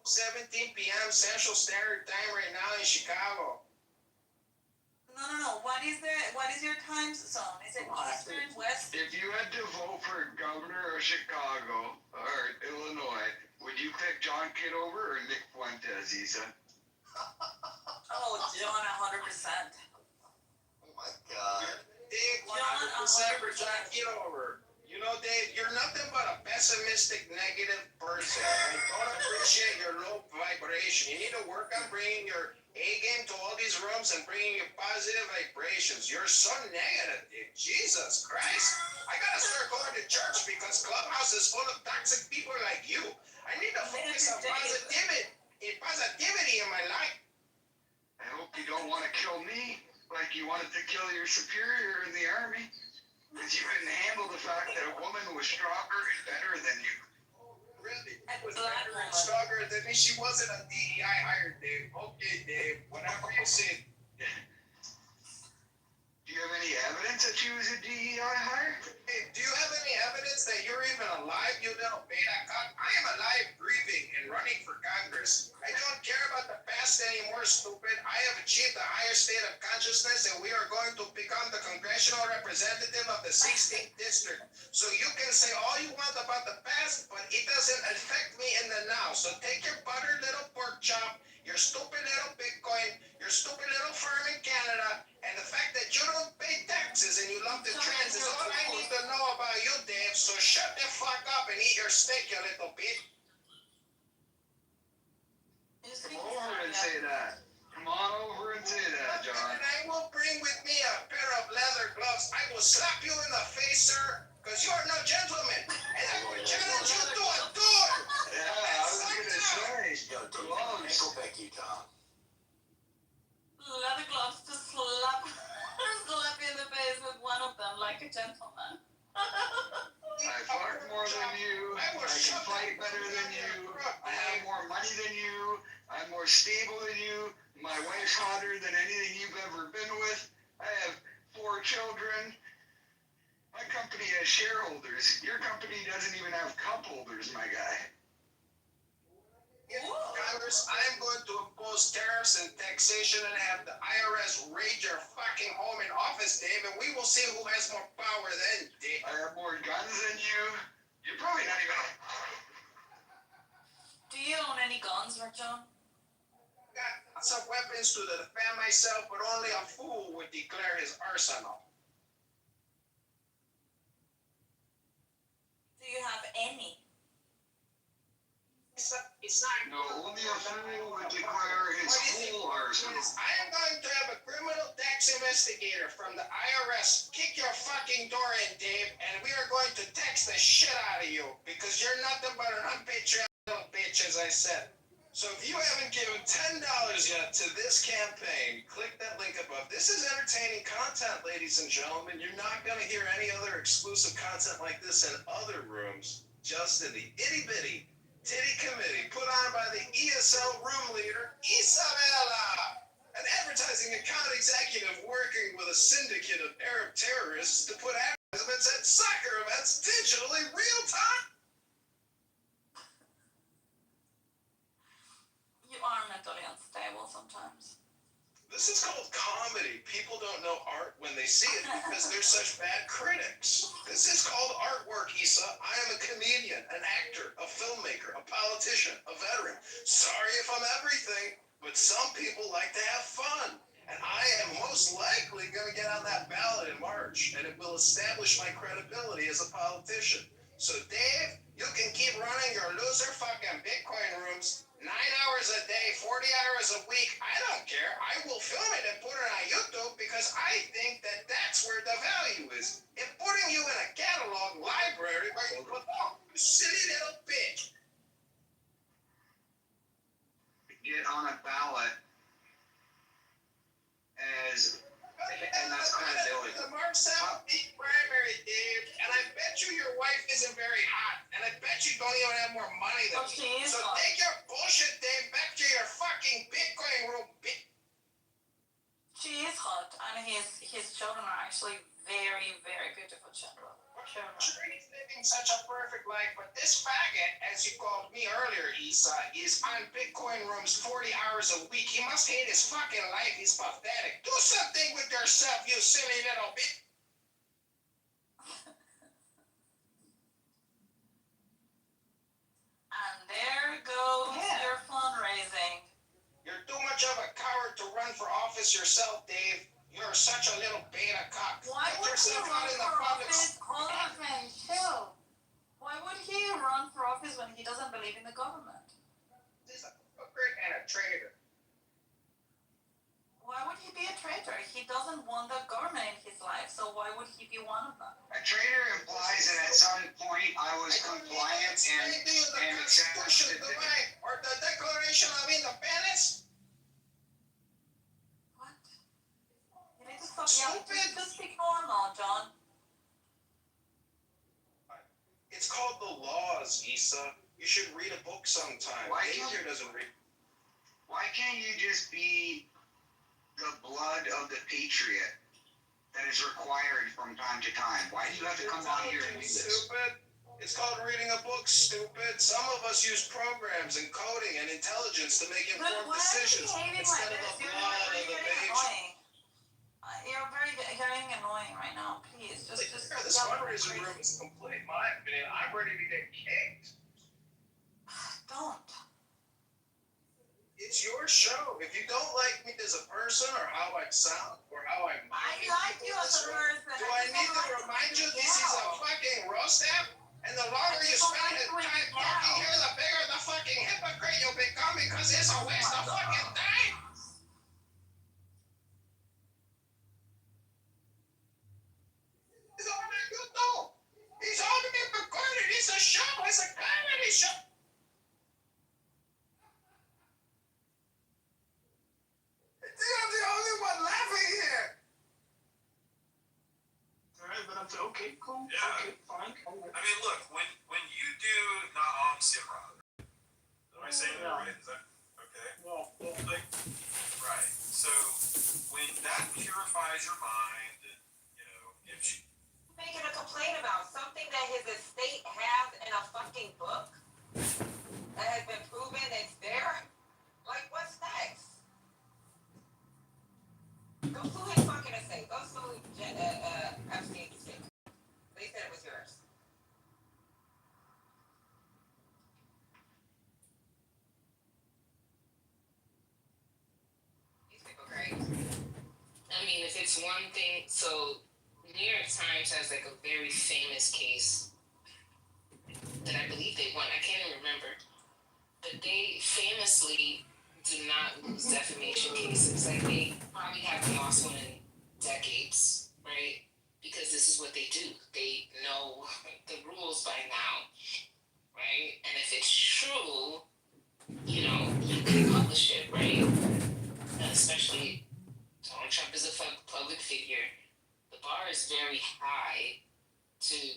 17 p.m. Central Standard Time right now in Chicago. No. What is your time zone? Is it Eastern, West? If you had to vote for governor of Chicago or Illinois, would you pick John Kitover or Nick Fuentes, Isa? Oh, John, 100%. Oh my God. Dave, John, 100% for John Kitover. You know, Dave, you're nothing but a pessimistic, negative person. I don't appreciate your low vibration. You need to work on bringing your A game to all these rooms and bringing your positive vibrations. You're so negative, Dave. Jesus Christ. I gotta start going to church because Clubhouse is full of toxic people like you. I need to focus on positivity in my life. I hope you don't want to kill me like you wanted to kill your superior in the army. Because you couldn't handle the fact that a woman was stronger and better than you. Really? She was better and stronger than me. She wasn't a DEI hired, Dave. Okay, Dave. Whatever you say. Do you have any evidence that she was a DEI hire? Hey, do you have any evidence that you're even alive, you little beta cunt? I am alive, breathing, and running for Congress. I don't care about the past anymore, stupid. I have achieved a higher state of consciousness, and we are going to become the congressional representative of the 16th district. So you can say all you want about the past, but it doesn't affect me in the now. So take your buttered little pork chop, your stupid little Bitcoin, your stupid little firm in Canada, and the fact that you don't pay taxes and you love the trans is all I need to know about you, Dave. So shut the fuck up and eat your steak, you little bitch. Come over and say that. Come on over and say that, John. And I will bring with me a pair of leather gloves. I will slap you in the face, sir, because you are no gentleman. And I will challenge you to a duel. Yeah, I was going to say. Yo, Dave, Nickelback, you, Tom. Leather gloves to slap you in the face with one of them like a gentleman. I fart more than you. I can fight better than you. I have more money than you. I'm more stable than you. My wife's hotter than anything you've ever been with. I have 4 children. My company has shareholders. Your company doesn't even have cup holders, my guy. Congress, I am going to impose tariffs and taxation and have the IRS raid your fucking home and office, Dave, and we will see who has more power then, Dave. I have more guns than you. You're probably not even. Do you own any guns, John? Got lots of weapons to defend myself, but only a fool would declare his arsenal. Do you have any? It's not. No, only a fool would declare his full arsenal. I am going to have a criminal tax investigator from the IRS kick your fucking door in, Dave, and we are going to tax the shit out of you because you're nothing but an unpatriotic little bitch, as I said. So if you haven't given $10 yet to this campaign, click that link above. This is entertaining content, ladies and gentlemen. You're not going to hear any other exclusive content like this in other rooms, just in the itty-bitty Titty Committee, put on by the ESL room leader, Isabella, an advertising account executive working with a syndicate of Arab terrorists to put advertisements at soccer events digitally real time. You are mentally unstable sometimes. This is called comedy. People don't know art when they see it because they're such bad critics. This is called artwork, Issa. I am a comedian, an actor, a filmmaker, a politician, a veteran. Sorry if I'm everything, but some people like to have fun. And I am most likely going to get on that ballot in March, and it will establish my credibility as a politician. So, Dave, You can keep running your loser fucking Bitcoin rooms 9 hours a day, 40 hours a week. I don't care. I will film it and put it on YouTube because I think that that's where the value is. In putting you in a catalog library where you put, oh, you silly little bitch. Get on a ballot as, and that's credibility. The Marcel beat primary, Dave, and I bet you your wife isn't very hot, and I bet you don't even have more money than me. So take your bullshit, Dave, back to your fucking Bitcoin room, bitch. She is hot, and his children are actually very, very beautiful children. Sure, he's living such a perfect life, but this faggot, as you called me earlier, Isa, is on Bitcoin rooms 40 hours a week. He must hate his fucking life. He's pathetic. Do something with yourself, you silly little bitch. And there goes your fundraising. You're too much of a coward to run for office yourself, Dave. You're such a little beta cock. Why would he run for office? Congressman, chill. Why would he run for office when he doesn't believe in the government? He's a hypocrite and a traitor. Why would he be a traitor? He doesn't want the government in his life, so why would he be one of them? A traitor implies that at some point I was compliant and Constitution, the right, or the Declaration of Independence. You need to stop yelling. Just ignore now, John. It's called the laws, Issa. You should read a book sometime. Dave here doesn't read. Why can't you just be the blood of the patriot that is required from time to time? Why do you have to come out here and do this? Stupid. It's called reading a book, stupid. Some of us use programs and coding and intelligence to make informed decisions instead of the blood of the page. You're getting annoying right now. Please, just This fundraising room is complete. In my opinion, I'm ready to get kicked. Don't. It's your show. If you don't like me as a person or how I sound or how I like you as a person. Do I need to remind you this is a fucking roast app? And the longer you spend it time talking here, the bigger the fucking hypocrite you'll become because it's a waste of fucking time. He's on YouTube. He's on me recorded. It's a show. It's a comedy show. I'm the only one laughing here. Alright, but I'm okay, cool. Yeah. Okay, fine. I mean, look, when you do Naam Simran, am I saying that right? Is that okay? Well, Like, right. So when that purifies your mind, and, you know, gives you. Making a complaint about something that his estate has in a fucking book that has been proven it's there. Like, what's next? Go sue his fucking estate. Go sue Epstein's estate. They said it was yours. These people are great. I mean, if it's one thing, so New York Times has like a very famous case that I believe they won. I can't even remember. But they famously do not lose defamation cases. Like they probably haven't lost one in decades, right? Because this is what they do. They know the rules by now, right? And if it's true, you know, you can publish it, right? And especially Donald Trump is a public figure. The bar is very high to